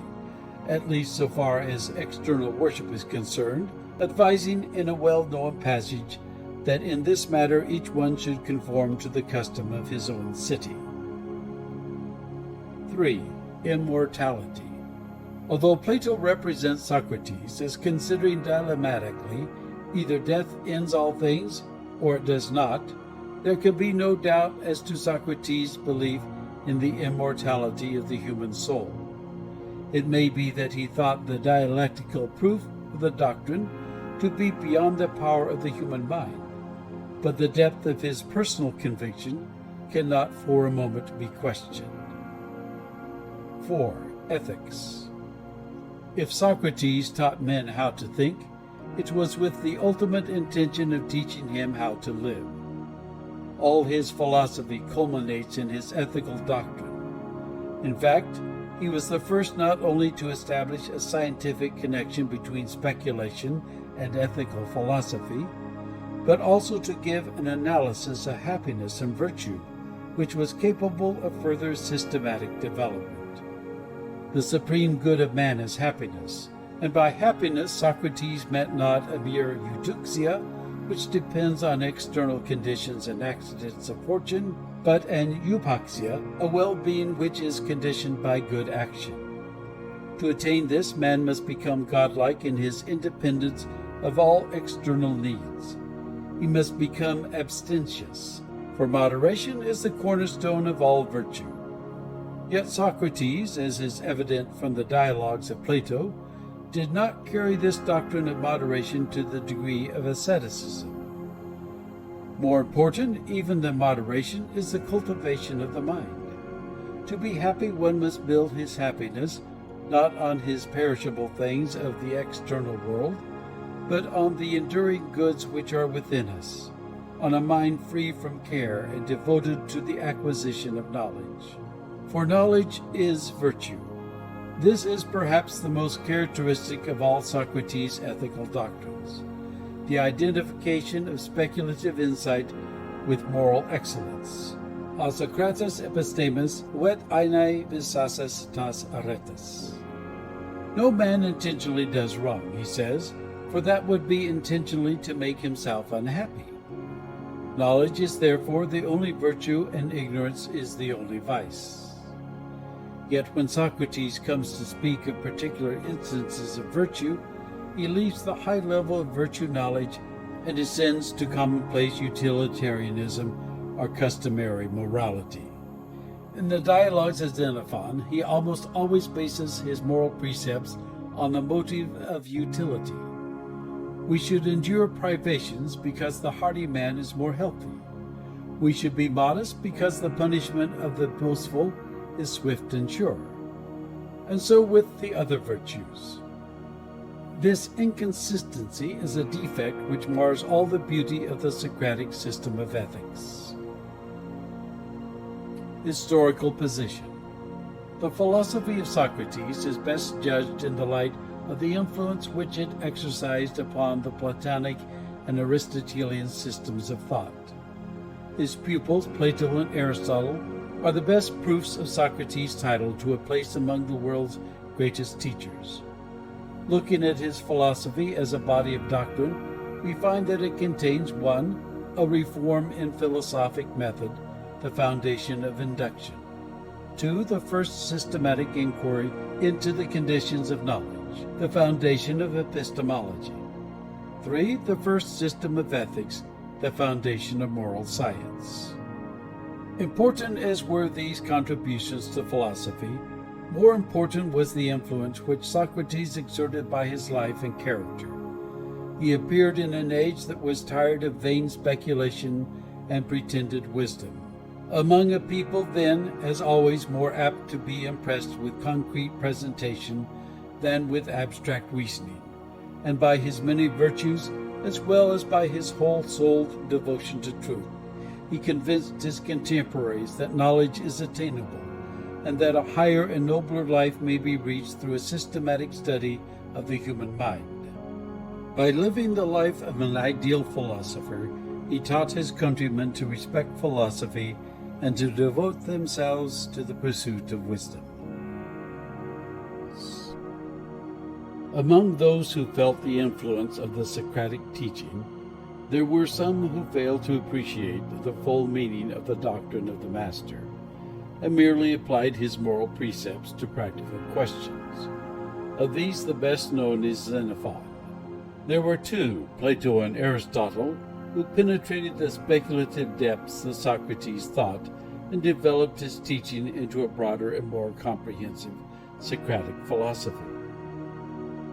at least so far as external worship is concerned, advising in a well-known passage that in this matter each one should conform to the custom of his own city. 3. Immortality. Although Plato represents Socrates as considering dilemmatically either death ends all things or it does not, there can be no doubt as to Socrates' belief in the immortality of the human soul. It may be that he thought the dialectical proof of the doctrine to be beyond the power of the human mind, but the depth of his personal conviction cannot for a moment be questioned. 4. Ethics. If Socrates taught men how to think, it was with the ultimate intention of teaching him how to live. All his philosophy culminates in his ethical doctrine. In fact, he was the first not only to establish a scientific connection between speculation and ethical philosophy, but also to give an analysis of happiness and virtue, which was capable of further systematic development. The supreme good of man is happiness, and by happiness Socrates meant not a mere eudoxia, which depends on external conditions and accidents of fortune, but an eupaxia, a well-being which is conditioned by good action. To attain this, man must become godlike in his independence of all external needs. He must become abstemious, for moderation is the cornerstone of all virtue. Yet Socrates, as is evident from the dialogues of Plato, did not carry this doctrine of moderation to the degree of asceticism. More important even than moderation is the cultivation of the mind. To be happy, one must build his happiness not on his perishable things of the external world, but on the enduring goods which are within us, on a mind free from care and devoted to the acquisition of knowledge. For knowledge is virtue. This is perhaps the most characteristic of all Socrates' ethical doctrines, the identification of speculative insight with moral excellence. A Socrates epistemes vet aenai visasas tas aretas. No man intentionally does wrong, he says, for that would be intentionally to make himself unhappy. Knowledge is therefore the only virtue, and ignorance is the only vice. Yet when Socrates comes to speak of particular instances of virtue, he leaves the high level of virtue knowledge and descends to commonplace utilitarianism or customary morality. In the dialogues of Xenophon, he almost always bases his moral precepts on the motive of utility. We should endure privations because the hardy man is more healthy. We should be modest because the punishment of the boastful is swift and sure. And so with the other virtues. This inconsistency is a defect which mars all the beauty of the Socratic system of ethics. Historical position. The philosophy of Socrates is best judged in the light of the influence which it exercised upon the Platonic and Aristotelian systems of thought. His pupils, Plato and Aristotle, are the best proofs of Socrates' title to a place among the world's greatest teachers. Looking at his philosophy as a body of doctrine, we find that it contains 1. A reform in philosophic method, the foundation of induction. 2. The first systematic inquiry into the conditions of knowledge, the foundation of epistemology. 3. The first system of ethics, the foundation of moral science. Important as were these contributions to philosophy, more important was the influence which Socrates exerted by his life and character. He appeared in an age that was tired of vain speculation and pretended wisdom. Among a people then, as always, more apt to be impressed with concrete presentation than with abstract reasoning, and by his many virtues, as well as by his whole-souled devotion to truth, he convinced his contemporaries that knowledge is attainable, and that a higher and nobler life may be reached through a systematic study of the human mind. By living the life of an ideal philosopher, he taught his countrymen to respect philosophy and to devote themselves to the pursuit of wisdom. Among those who felt the influence of the Socratic teaching, there were some who failed to appreciate the full meaning of the doctrine of the Master, and merely applied his moral precepts to practical questions. Of these, the best known is Xenophon. There were 2, Plato and Aristotle, who penetrated the speculative depths of Socrates' thought and developed his teaching into a broader and more comprehensive Socratic philosophy.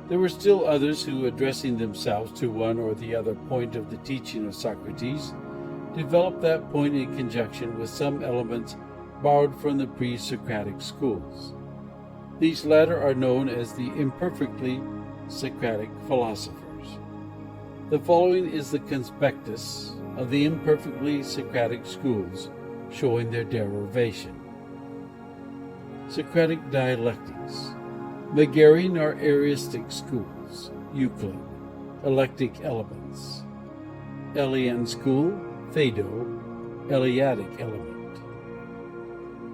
There were still others who, addressing themselves to one or the other point of the teaching of Socrates, developed that point in conjunction with some elements borrowed from the Pre-Socratic Schools. These latter are known as the imperfectly Socratic philosophers. The following is the conspectus of the imperfectly Socratic schools, showing their derivation. Socratic dialectics. Megarian or Aristic schools. Euclid. Electic elements. Elean school. Phaedo. Eleatic element.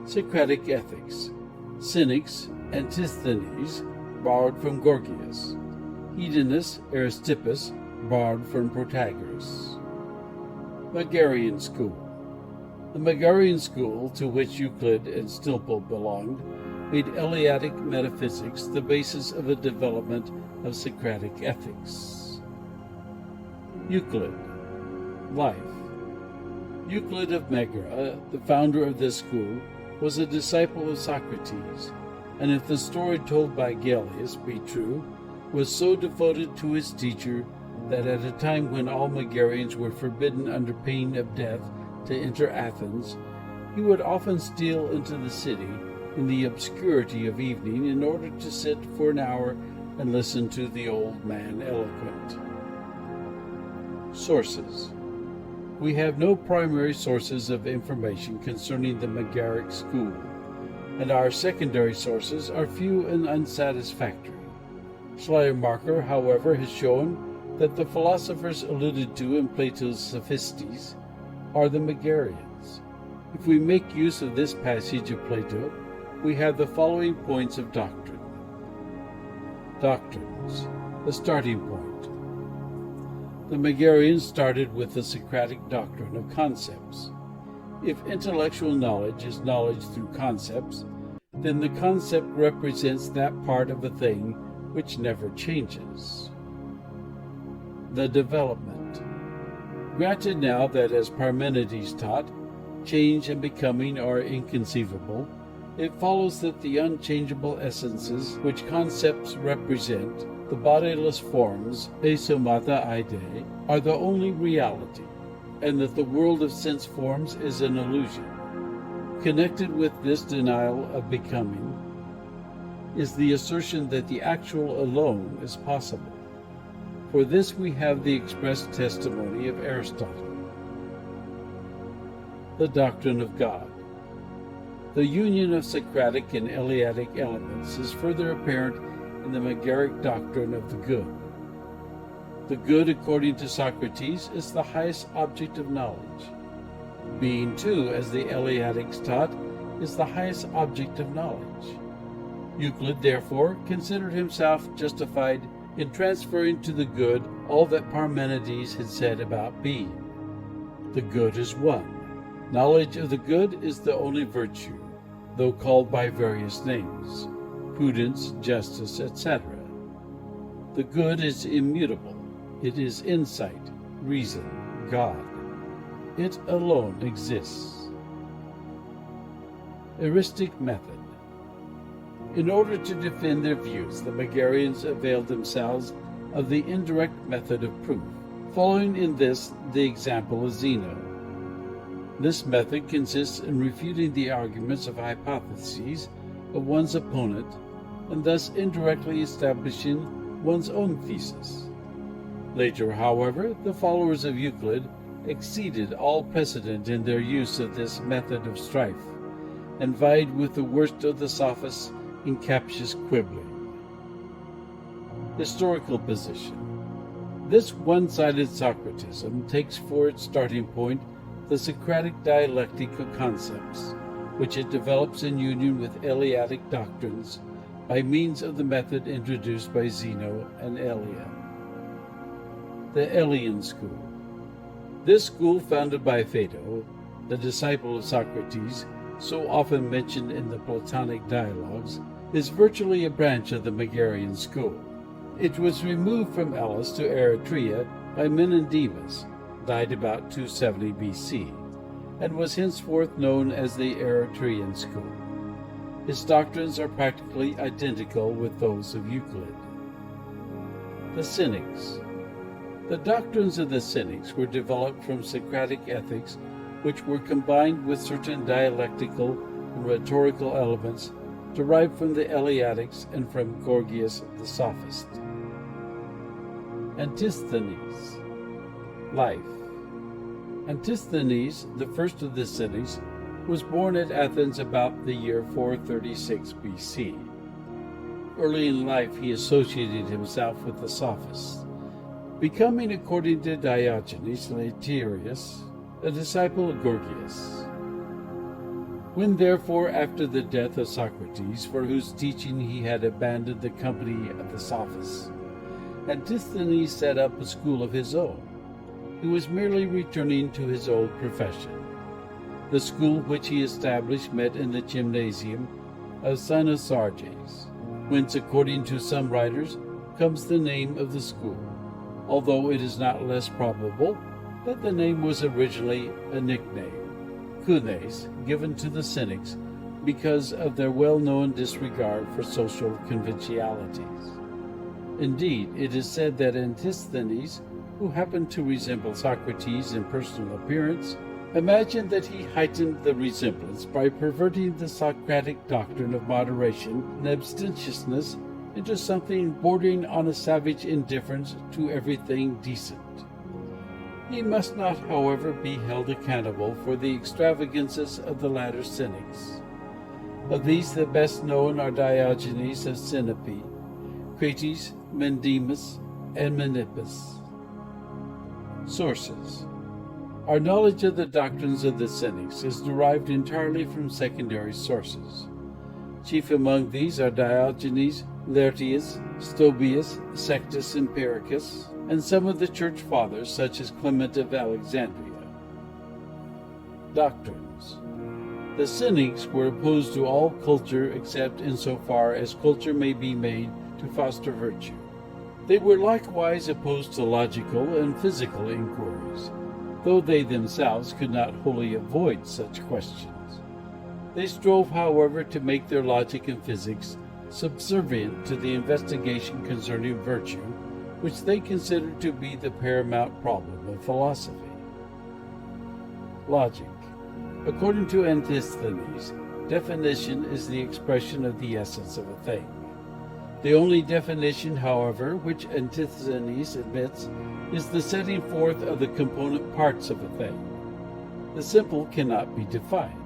Socratic ethics. Cynics. Antisthenes, borrowed from Gorgias. Hedonists. Aristippus, borrowed from Protagoras. Megarian school. The Megarian school, to which Euclid and Stilpo belonged, made Eleatic metaphysics the basis of a development of Socratic ethics. Euclid. Life. Euclid of Megara, the founder of this school, was a disciple of Socrates, and if the story told by Gellius be true, was so devoted to his teacher that at a time when all Megarians were forbidden under pain of death to enter Athens, he would often steal into the city in the obscurity of evening in order to sit for an hour and listen to the old man eloquent. Sources. We have no primary sources of information concerning the Megaric school, and our secondary sources are few and unsatisfactory. Schleiermacher, however, has shown that the philosophers alluded to in Plato's Sophistes are the Megarians. If we make use of this passage of Plato, we have the following points of doctrine. Doctrines. The starting point. The Megarians started with the Socratic doctrine of concepts. If intellectual knowledge is knowledge through concepts, then the concept represents that part of a thing which never changes. The development. Granted now that, as Parmenides taught, change and becoming are inconceivable, it follows that the unchangeable essences which concepts represent the bodiless forms, eisomata ide, are the only reality, and that the world of sense forms is an illusion. Connected with this denial of becoming is the assertion that the actual alone is possible. For this we have the express testimony of Aristotle. The doctrine of God. The union of Socratic and Eleatic elements is further apparent in the Megaric doctrine of the good. The good, according to Socrates, is the highest object of knowledge. Being, too, as the Eleatics taught, is the highest object of knowledge. Euclid, therefore, considered himself justified in transferring to the good all that Parmenides had said about being. The good is one. Knowledge of the good is the only virtue, though called by various names, prudence, justice, etc. The good is immutable. It is insight, reason, God. It alone exists. Heuristic method. In order to defend their views, the Megarians availed themselves of the indirect method of proof, following in this the example of Zeno. This method consists in refuting the arguments of hypotheses of one's opponent, and thus indirectly establishing one's own thesis. Later, however, the followers of Euclid exceeded all precedent in their use of this method of strife, and vied with the worst of the Sophists in captious quibbling. Historical position. This one-sided Socratism takes for its starting point the Socratic dialectic of concepts, which it develops in union with Eleatic doctrines by means of the method introduced by Zeno and Elia. The Elean School. This school, founded by Plato, the disciple of Socrates, so often mentioned in the Platonic dialogues, is virtually a branch of the Megarian school. It was removed from Elis to Eretria by Menedemus, died about 270 BC, and was henceforth known as the Eretrian school. His doctrines are practically identical with those of Euclid. The Cynics. The doctrines of the Cynics were developed from Socratic ethics, which were combined with certain dialectical and rhetorical elements derived from the Eleatics and from Gorgias the Sophist. Antisthenes. Life. Antisthenes, the first of the Cynics, was born at Athens about the year 436 BC. Early in life he associated himself with the Sophists, becoming, according to Diogenes Laertius, a disciple of Gorgias. When therefore, after the death of Socrates, for whose teaching he had abandoned the company of the Sophists, Antisthenes set up a school of his own, he was merely returning to his old profession. The school which he established met in the gymnasium of Cynosarges, whence, according to some writers, comes the name of the school, although it is not less probable that the name was originally a nickname, Kunes, given to the Cynics because of their well-known disregard for social conventionalities. Indeed, it is said that Antisthenes, who happened to resemble Socrates in personal appearance, imagined that he heightened the resemblance by perverting the Socratic doctrine of moderation and abstemiousness into something bordering on a savage indifference to everything decent. He must not, however, be held accountable for the extravagances of the latter Cynics. Of these the best known are Diogenes of Sinope, Crates, Menedemus, and Menippus. Sources. Our knowledge of the doctrines of the Cynics is derived entirely from secondary sources. Chief among these are Diogenes, Laertius, Stobaeus, Sextus Empiricus, and some of the Church Fathers, such as Clement of Alexandria. Doctrines. The Cynics were opposed to all culture except insofar as culture may be made to foster virtue. They were likewise opposed to logical and physical inquiries, though they themselves could not wholly avoid such questions. They strove, however, to make their logic and physics subservient to the investigation concerning virtue, which they considered to be the paramount problem of philosophy. Logic. According to Antisthenes, definition is the expression of the essence of a thing. The only definition, however, which Antisthenes admits is the setting forth of the component parts of a thing. The simple cannot be defined.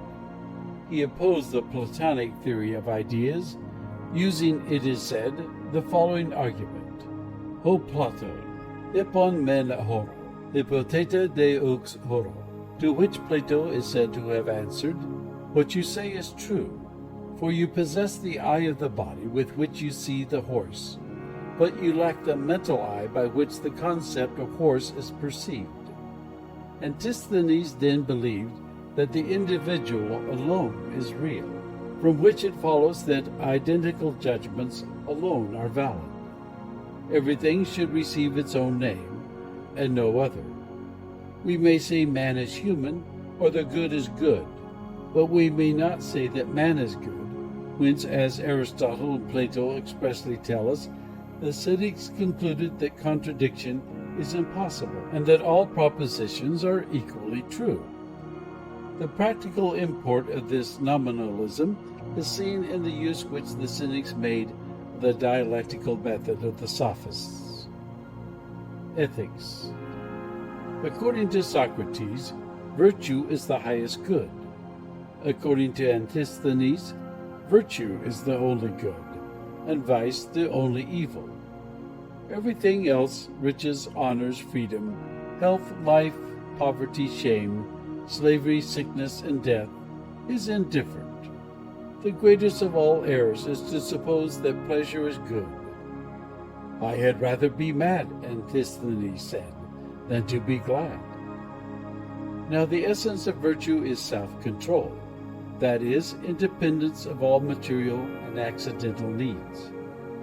He opposed the Platonic theory of ideas, using, it is said, the following argument: Ho Plato, epon men horo, hypotheta deux horo. To which Plato is said to have answered, "What you say is true, for you possess the eye of the body with which you see the horse, but you lack the mental eye by which the concept of horse is perceived." Antisthenes then believed that the individual alone is real, from which it follows that identical judgments alone are valid. Everything should receive its own name, and no other. We may say man is human, or the good is good, but we may not say that man is good, whence, as Aristotle and Plato expressly tell us, the Cynics concluded that contradiction is impossible, and that all propositions are equally true. The practical import of this nominalism is seen in the use which the Cynics made of the dialectical method of the Sophists. Ethics. According to Socrates, virtue is the highest good. According to Antisthenes, virtue is the only good, and vice the only evil. Everything else, riches, honors, freedom, health, life, poverty, shame, slavery, sickness, and death, is indifferent. The greatest of all errors is to suppose that pleasure is good. "I had rather be mad," Antisthenes said, "than to be glad." Now the essence of virtue is self-control, that is, independence of all material and accidental needs.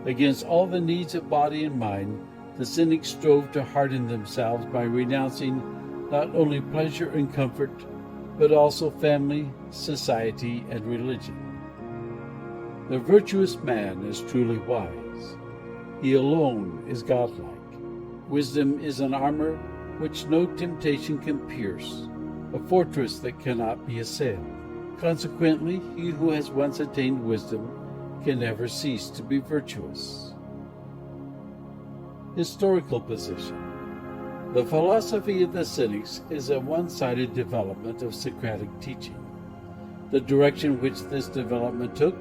Against all the needs of body and mind, the Cynics strove to harden themselves by renouncing not only pleasure and comfort, but also family, society, and religion. The virtuous man is truly wise. He alone is godlike. Wisdom is an armor which no temptation can pierce, a fortress that cannot be assailed. Consequently, he who has once attained wisdom can never cease to be virtuous. Historical position. The philosophy of the Cynics is a one-sided development of Socratic teaching. The direction which this development took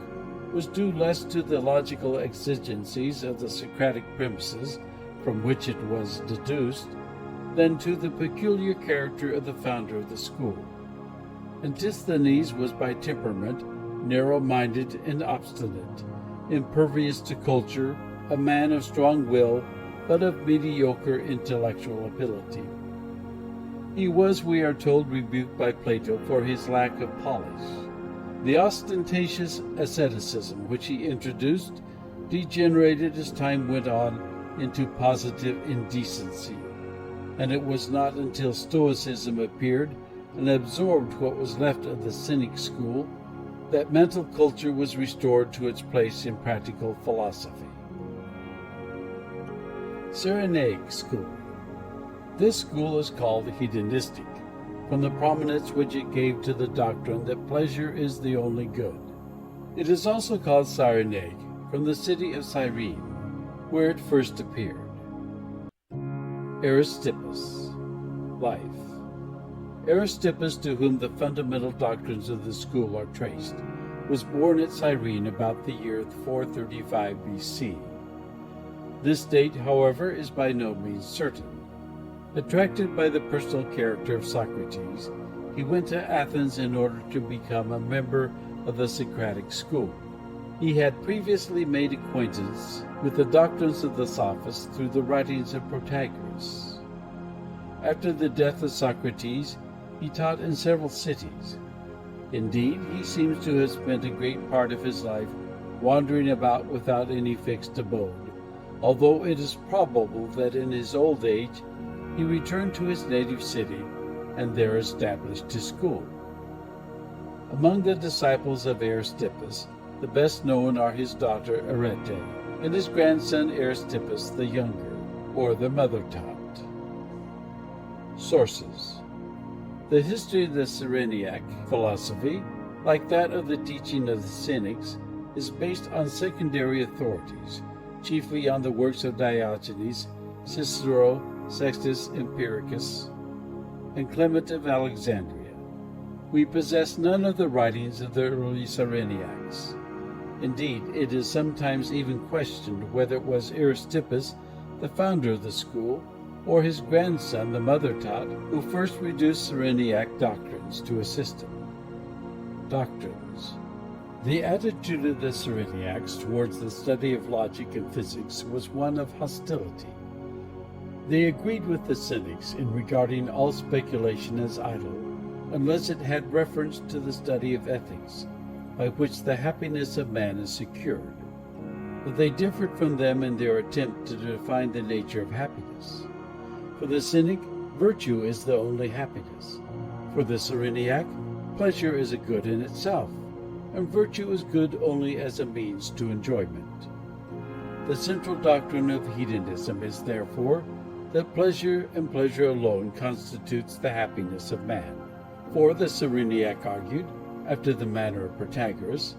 was due less to the logical exigencies of the Socratic premises from which it was deduced, than to the peculiar character of the founder of the school. Antisthenes was by temperament narrow-minded and obstinate, impervious to culture, a man of strong will, but of mediocre intellectual ability. He was, we are told, rebuked by Plato for his lack of polish. The ostentatious asceticism which he introduced degenerated as time went on into positive indecency, and it was not until Stoicism appeared and absorbed what was left of the Cynic school that mental culture was restored to its place in practical philosophy. Cyrenaic School. This school is called hedonistic, from the prominence which it gave to the doctrine that pleasure is the only good. It is also called Cyrenaic from the city of Cyrene, where it first appeared. Aristippus. Life. Aristippus, to whom the fundamental doctrines of the school are traced, was born at Cyrene about the year 435 BC. This date, however, is by no means certain. Attracted by the personal character of Socrates, he went to Athens in order to become a member of the Socratic school. He had previously made acquaintance with the doctrines of the Sophists through the writings of Pythagoreans. After the death of Socrates, he taught in several cities. Indeed, he seems to have spent a great part of his life wandering about without any fixed abode, although it is probable that in his old age he returned to his native city and there established his school. Among the disciples of Aristippus The best known are his daughter Arete and his grandson Aristippus the Younger, or the Mother-taught. Sources. The history of the Cyrenaic philosophy, like that of the teaching of the Cynics, is based on secondary authorities, chiefly on the works of Diogenes, Cicero, Sextus Empiricus, and Clement of Alexandria. We possess none of the writings of the early Cyrenaics. Indeed, it is sometimes even questioned whether it was Aristippus, the founder of the school, or his grandson, the Mother-taught, who first reduced Cyrenaic doctrines to a system. Doctrines. The attitude of the Cyrenaics towards the study of logic and physics was one of hostility. They agreed with the Cynics in regarding all speculation as idle, unless it had reference to the study of ethics, by which the happiness of man is secured. But they differed from them in their attempt to define the nature of happiness. For the Cynic, virtue is the only happiness. For the Cyrenaic, pleasure is a good in itself, and virtue is good only as a means to enjoyment. The central doctrine of hedonism is, therefore, that pleasure and pleasure alone constitutes the happiness of man. For the Cyrenaic argued, after the manner of Pythagoras,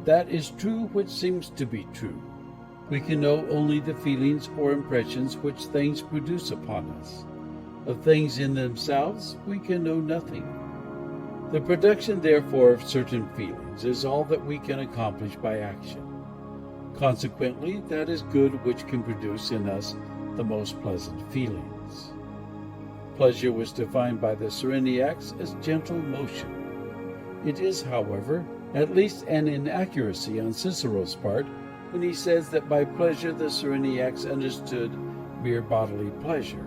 that is true which seems to be true. We can know only the feelings or impressions which things produce upon us. Of things in themselves we can know nothing. The production, therefore, of certain feelings is all that we can accomplish by action. Consequently, that is good which can produce in us the most pleasant feelings. Pleasure was defined by the Cyrenaics as gentle motion. It is, however, at least an inaccuracy on Cicero's part when he says that by pleasure the Cyrenaics understood mere bodily pleasure.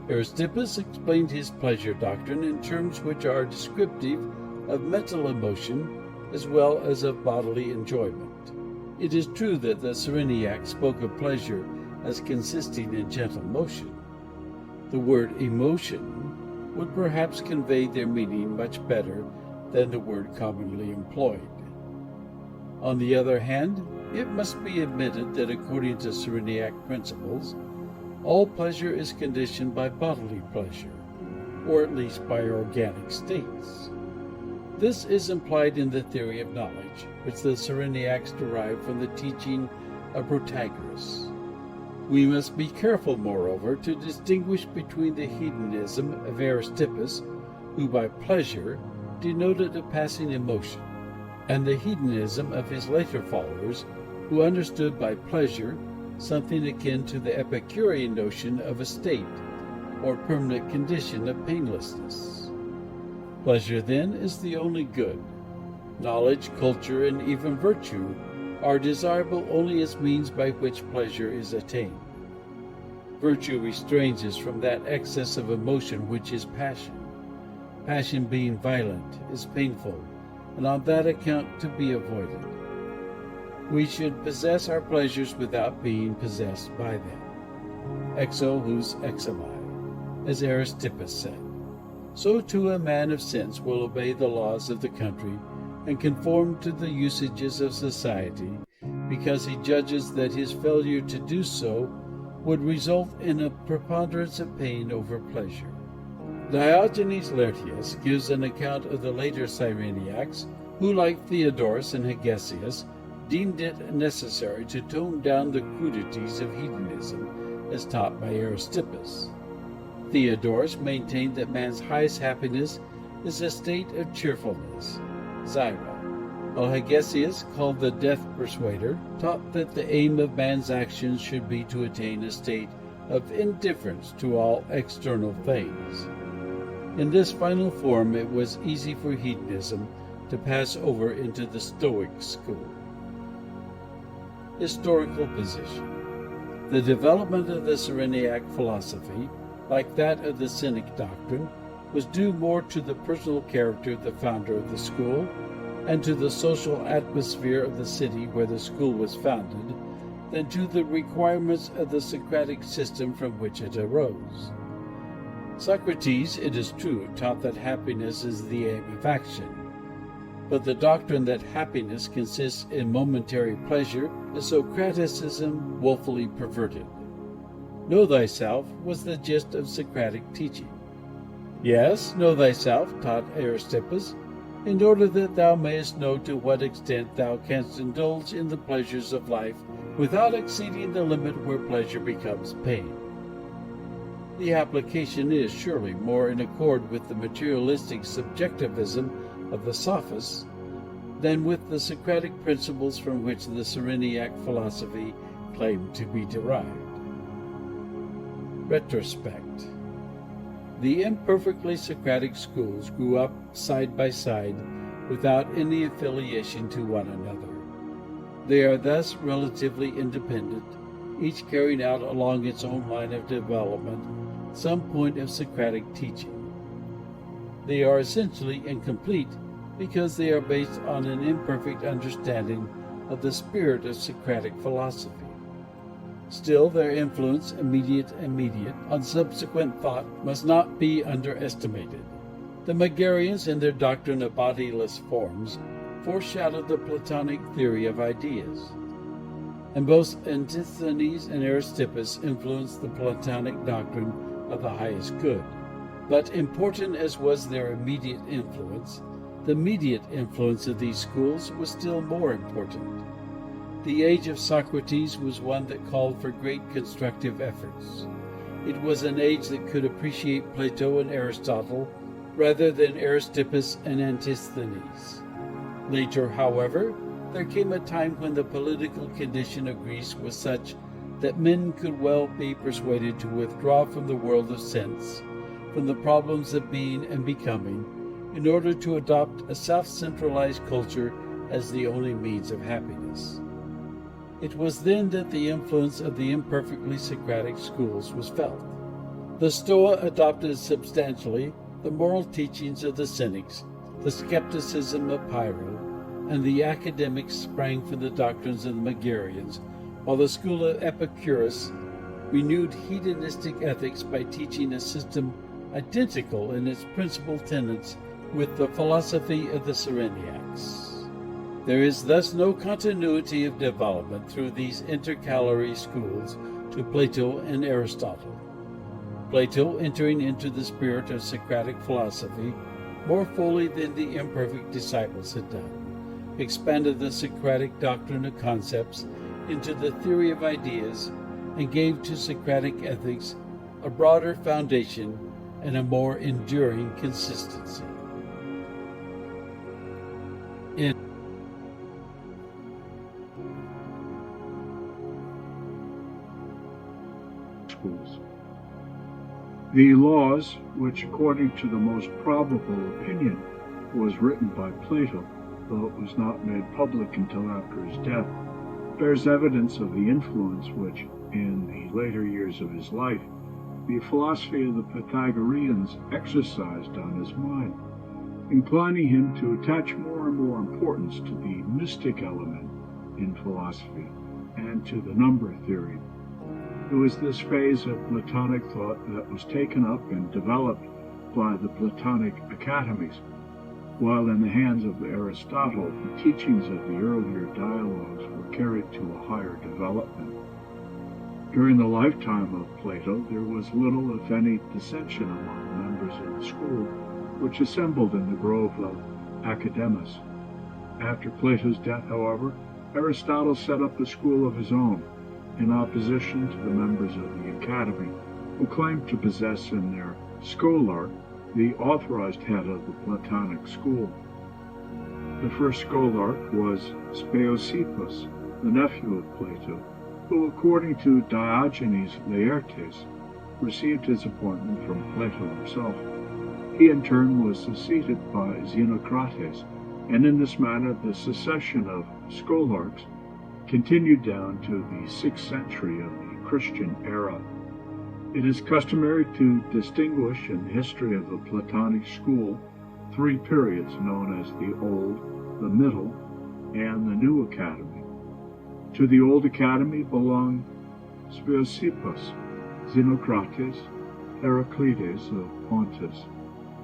Aristippus explained his pleasure doctrine in terms which are descriptive of mental emotion as well as of bodily enjoyment. It is true that the Cyrenaics spoke of pleasure as consisting in gentle motion. The word emotion would perhaps convey their meaning much better than the word commonly employed. On the other hand, it must be admitted that according to Cyrenaic principles, all pleasure is conditioned by bodily pleasure, or at least by organic states. This is implied in the theory of knowledge, which the Cyrenaics derive from the teaching of Protagoras. We must be careful, moreover, to distinguish between the hedonism of Aristippus, who by pleasure denoted a passing emotion, and the hedonism of his later followers, who understood by pleasure something akin to the Epicurean notion of a state, or permanent condition of painlessness. Pleasure, then, is the only good. Knowledge, culture, and even virtue are desirable only as means by which pleasure is attained. Virtue restrains us from that excess of emotion which is passion. Passion, being violent, is painful, and on that account to be avoided. We should possess our pleasures without being possessed by them. Exo hus exami, as Aristippus said. So too a man of sense will obey the laws of the country and conform to the usages of society, because he judges that his failure to do so would result in a preponderance of pain over pleasure. Diogenes Laertius gives an account of the later Cyrenaics, who, like Theodorus and Hegesias, deemed it necessary to tone down the crudities of hedonism as taught by Aristippus. Theodorus maintained that man's highest happiness is a state of cheerfulness, Zyra, while Hegesias, called the Death Persuader, taught that the aim of man's actions should be to attain a state of indifference to all external things. In this final form it was easy for hedonism to pass over into the Stoic school. Historical position. The development of the Cyrenaic philosophy, like that of the Cynic doctrine, was due more to the personal character of the founder of the school and to the social atmosphere of the city where the school was founded than to the requirements of the Socratic system from which it arose. Socrates, it is true, taught that happiness is the aim of action. But the doctrine that happiness consists in momentary pleasure is Socraticism woefully perverted. Know thyself was the gist of Socratic teaching. Yes, know thyself, taught Aristippus, in order that thou mayest know to what extent thou canst indulge in the pleasures of life without exceeding the limit where pleasure becomes pain. The application is surely more in accord with the materialistic subjectivism of the Sophists than with the Socratic principles from which the Cyrenaic philosophy claimed to be derived. Retrospect. The imperfectly Socratic schools grew up side by side without any affiliation to one another. They are thus relatively independent, each carrying out along its own line of development some point of Socratic teaching. They are essentially incomplete because they are based on an imperfect understanding of the spirit of Socratic philosophy. Still, their influence, immediate on subsequent thought, must not be underestimated. The Megarians, in their doctrine of bodiless forms, foreshadowed the Platonic theory of ideas, and both Antisthenes and Aristippus influenced the Platonic doctrine of the highest good. But important as was their immediate influence, the mediate influence of these schools was still more important. The age of Socrates was one that called for great constructive efforts. It was an age that could appreciate Plato and Aristotle rather than Aristippus and Antisthenes. Later, however, there came a time when the political condition of Greece was such that men could well be persuaded to withdraw from the world of sense, from the problems of being and becoming, in order to adopt a self-centralized culture as the only means of happiness. It was then that the influence of the imperfectly Socratic schools was felt. The Stoa adopted substantially the moral teachings of the Cynics, the skepticism of Pyrrho, and the academics sprang from the doctrines of the Megarians, while the school of Epicurus renewed hedonistic ethics by teaching a system identical in its principal tenets with the philosophy of the Cyrenaics. There is thus no continuity of development through these intercalary schools to Plato and Aristotle. Plato, entering into the spirit of Socratic philosophy more fully than the imperfect disciples had done, expanded the Socratic doctrine of concepts into the theory of ideas, and gave to Socratic ethics a broader foundation and a more enduring consistency. Schools. The Laws, which according to the most probable opinion was written by Plato, though it was not made public until after his death, bears evidence of the influence which, in the later years of his life, the philosophy of the Pythagoreans exercised on his mind, inclining him to attach more and more importance to the mystic element in philosophy and to the number theory. It was this phase of Platonic thought that was taken up and developed by the Platonic Academies, while in the hands of Aristotle, the teachings of the earlier dialogues were carried to a higher development. During the lifetime of Plato, there was little, if any, dissension among the members of the school, which assembled in the grove of Academus. After Plato's death, however, Aristotle set up a school of his own, in opposition to the members of the Academy, who claimed to possess in their scholar the authorized head of the Platonic school. The first scholar was Speusippus, the nephew of Plato, who, according to Diogenes Laertes, received his appointment from Plato himself. He in turn was succeeded by Xenocrates, and in this manner the succession of scholarchs continued down to the 6th century of the Christian era. It is customary to distinguish in the history of the Platonic school 3 periods known as the Old, the Middle, and the New Academy. To the Old Academy belong Speusippus, Xenocrates, Heraclides of Pontus,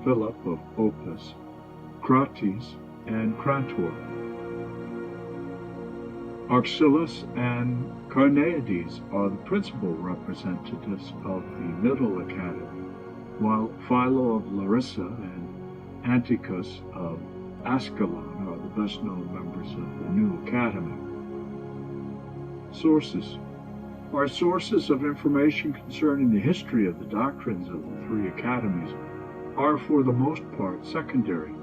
Philip of Opus, Crates, and Crantor. Archelaus and Carneades are the principal representatives of the Middle Academy, while Philo of Larissa and Anticus of Ascalon are the best-known members of the New Academy. Sources. Our sources of information concerning the history of the doctrines of the three academies are for the most part secondary.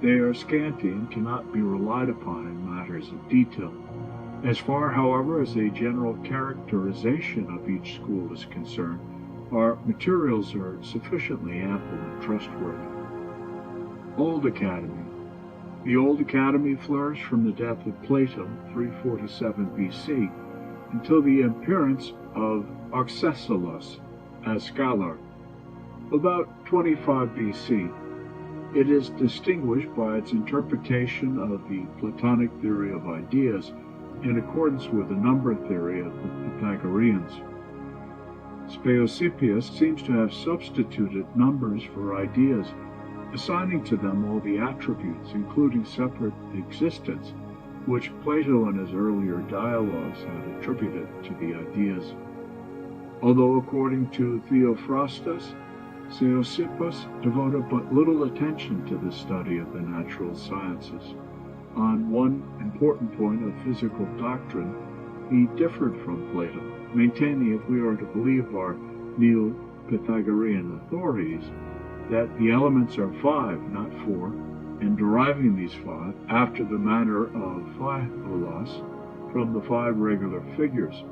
They are scanty and cannot be relied upon in matters of detail. As far, however, as a general characterization of each school is concerned, our materials are sufficiently ample and trustworthy. Old Academy. The Old Academy flourished from the death of Plato, 347 BC, until the appearance of Arcesilaus as scholar, about 25 BC. It is distinguished by its interpretation of the Platonic theory of ideas in accordance with the number theory of the Pythagoreans. Speusippus seems to have substituted numbers for ideas, assigning to them all the attributes, including separate existence, which Plato in his earlier dialogues had attributed to the ideas. Although according to Theophrastus, Speusippus devoted but little attention to the study of the natural sciences. On one important point of physical doctrine, he differed from Plato, maintaining, if we are to believe our Neo-Pythagorean authorities, that the elements are 5, not 4, and deriving these 5, after the manner of Phylos, from the 5 regular figures.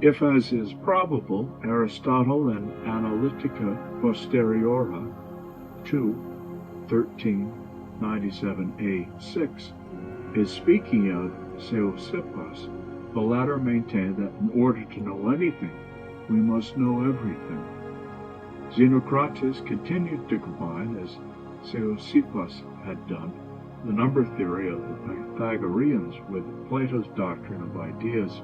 If, as is probable, Aristotle in Analytica Posteriora 2:1397a6 is speaking of Speusippus, the latter maintained that in order to know anything, we must know everything. Xenocrates continued to combine, as Speusippus had done, the number theory of the Pythagoreans with Plato's doctrine of ideas.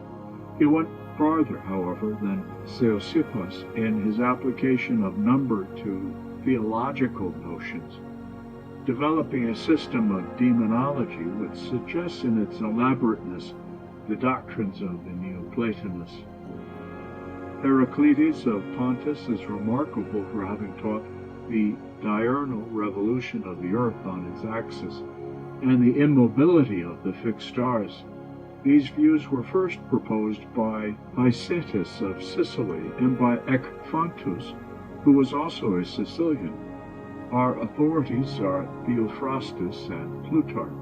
He went farther, however, than Speusippus in his application of number to theological notions, developing a system of demonology which suggests in its elaborateness the doctrines of the Neoplatonists. Heraclides of Pontus is remarkable for having taught the diurnal revolution of the earth on its axis and the immobility of the fixed stars. These views were first proposed by Hicetus of Sicily and by Ecphantus, who was also a Sicilian. Our authorities are Theophrastus and Plutarch.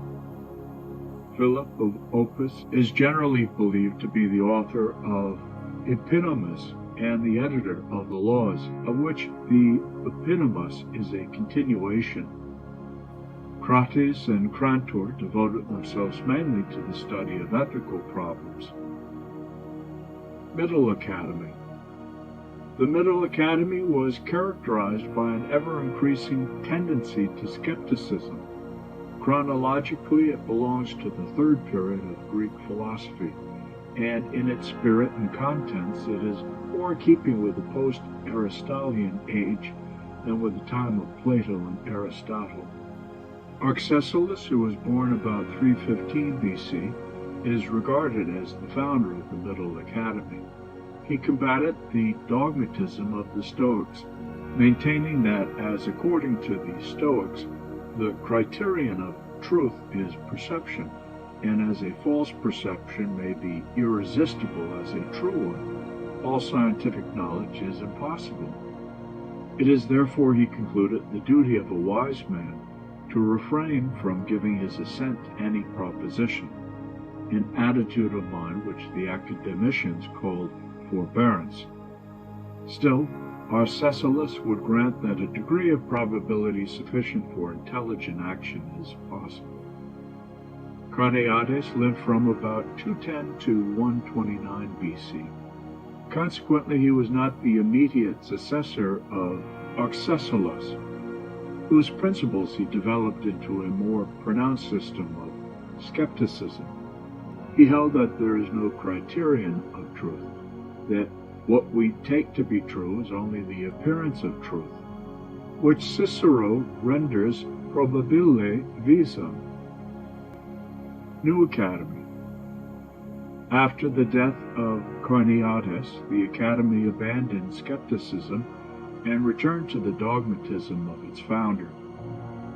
Philip of Opus is generally believed to be the author of Epinomus and the editor of the Laws, of which the Epinomus is a continuation. Crates and Crantor devoted themselves mainly to the study of ethical problems. Middle Academy. The Middle Academy was characterized by an ever-increasing tendency to skepticism. Chronologically, it belongs to the third period of Greek philosophy, and in its spirit and contents it is more in keeping with the post-Aristotelian age than with the time of Plato and Aristotle. Arcesilaus, who was born about 315 BC, is regarded as the founder of the Middle Academy. He combated the dogmatism of the Stoics, maintaining that, as according to the Stoics, the criterion of truth is perception, and as a false perception may be irresistible as a true one, all scientific knowledge is impossible. It is therefore, he concluded, the duty of a wise man to refrain from giving his assent to any proposition, an attitude of mind which the academicians called forbearance. Still, Arcesilaus would grant that a degree of probability sufficient for intelligent action is possible. Carneades lived from about 210 to 129 BC. Consequently, he was not the immediate successor of Arcesilaus, whose principles he developed into a more pronounced system of skepticism. He held that there is no criterion of truth, that what we take to be true is only the appearance of truth, which Cicero renders probabile visum. New Academy. After the death of Carneades, the Academy abandoned skepticism and returned to the dogmatism of its founder.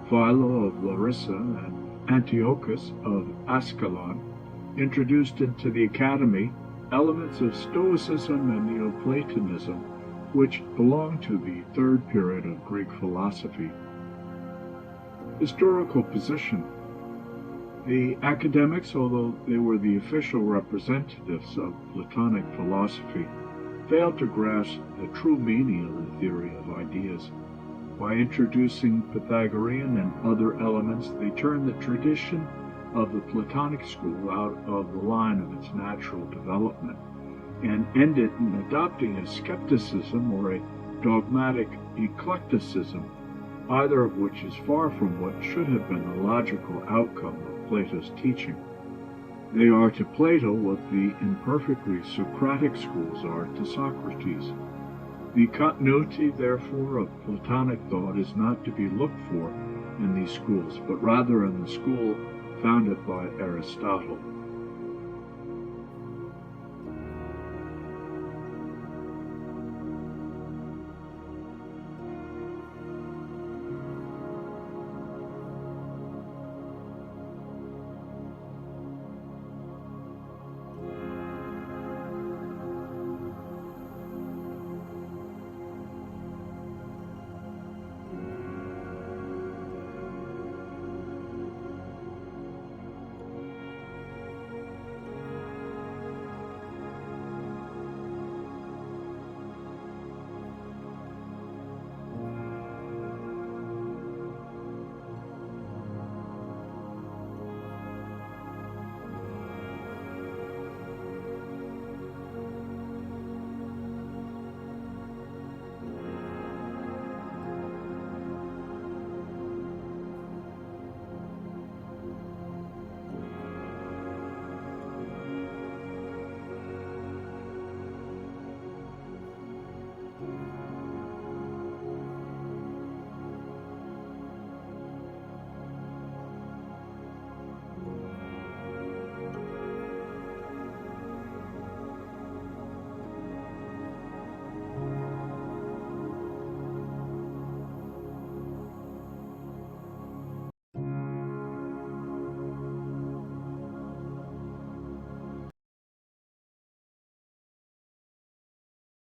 Philo of Larissa and Antiochus of Ascalon introduced into the Academy elements of Stoicism and Neoplatonism, which belonged to the third period of Greek philosophy. Historical position. The academics, although they were the official representatives of Platonic philosophy, failed to grasp the true meaning of the theory of ideas. By introducing Pythagorean and other elements, they turned the tradition of the Platonic school out of the line of its natural development, and ended in adopting a skepticism or a dogmatic eclecticism, either of which is far from what should have been the logical outcome of Plato's teaching. They are to Plato what the imperfectly Socratic schools are to Socrates. The continuity, therefore, of Platonic thought is not to be looked for in these schools, but rather in the school founded by Aristotle.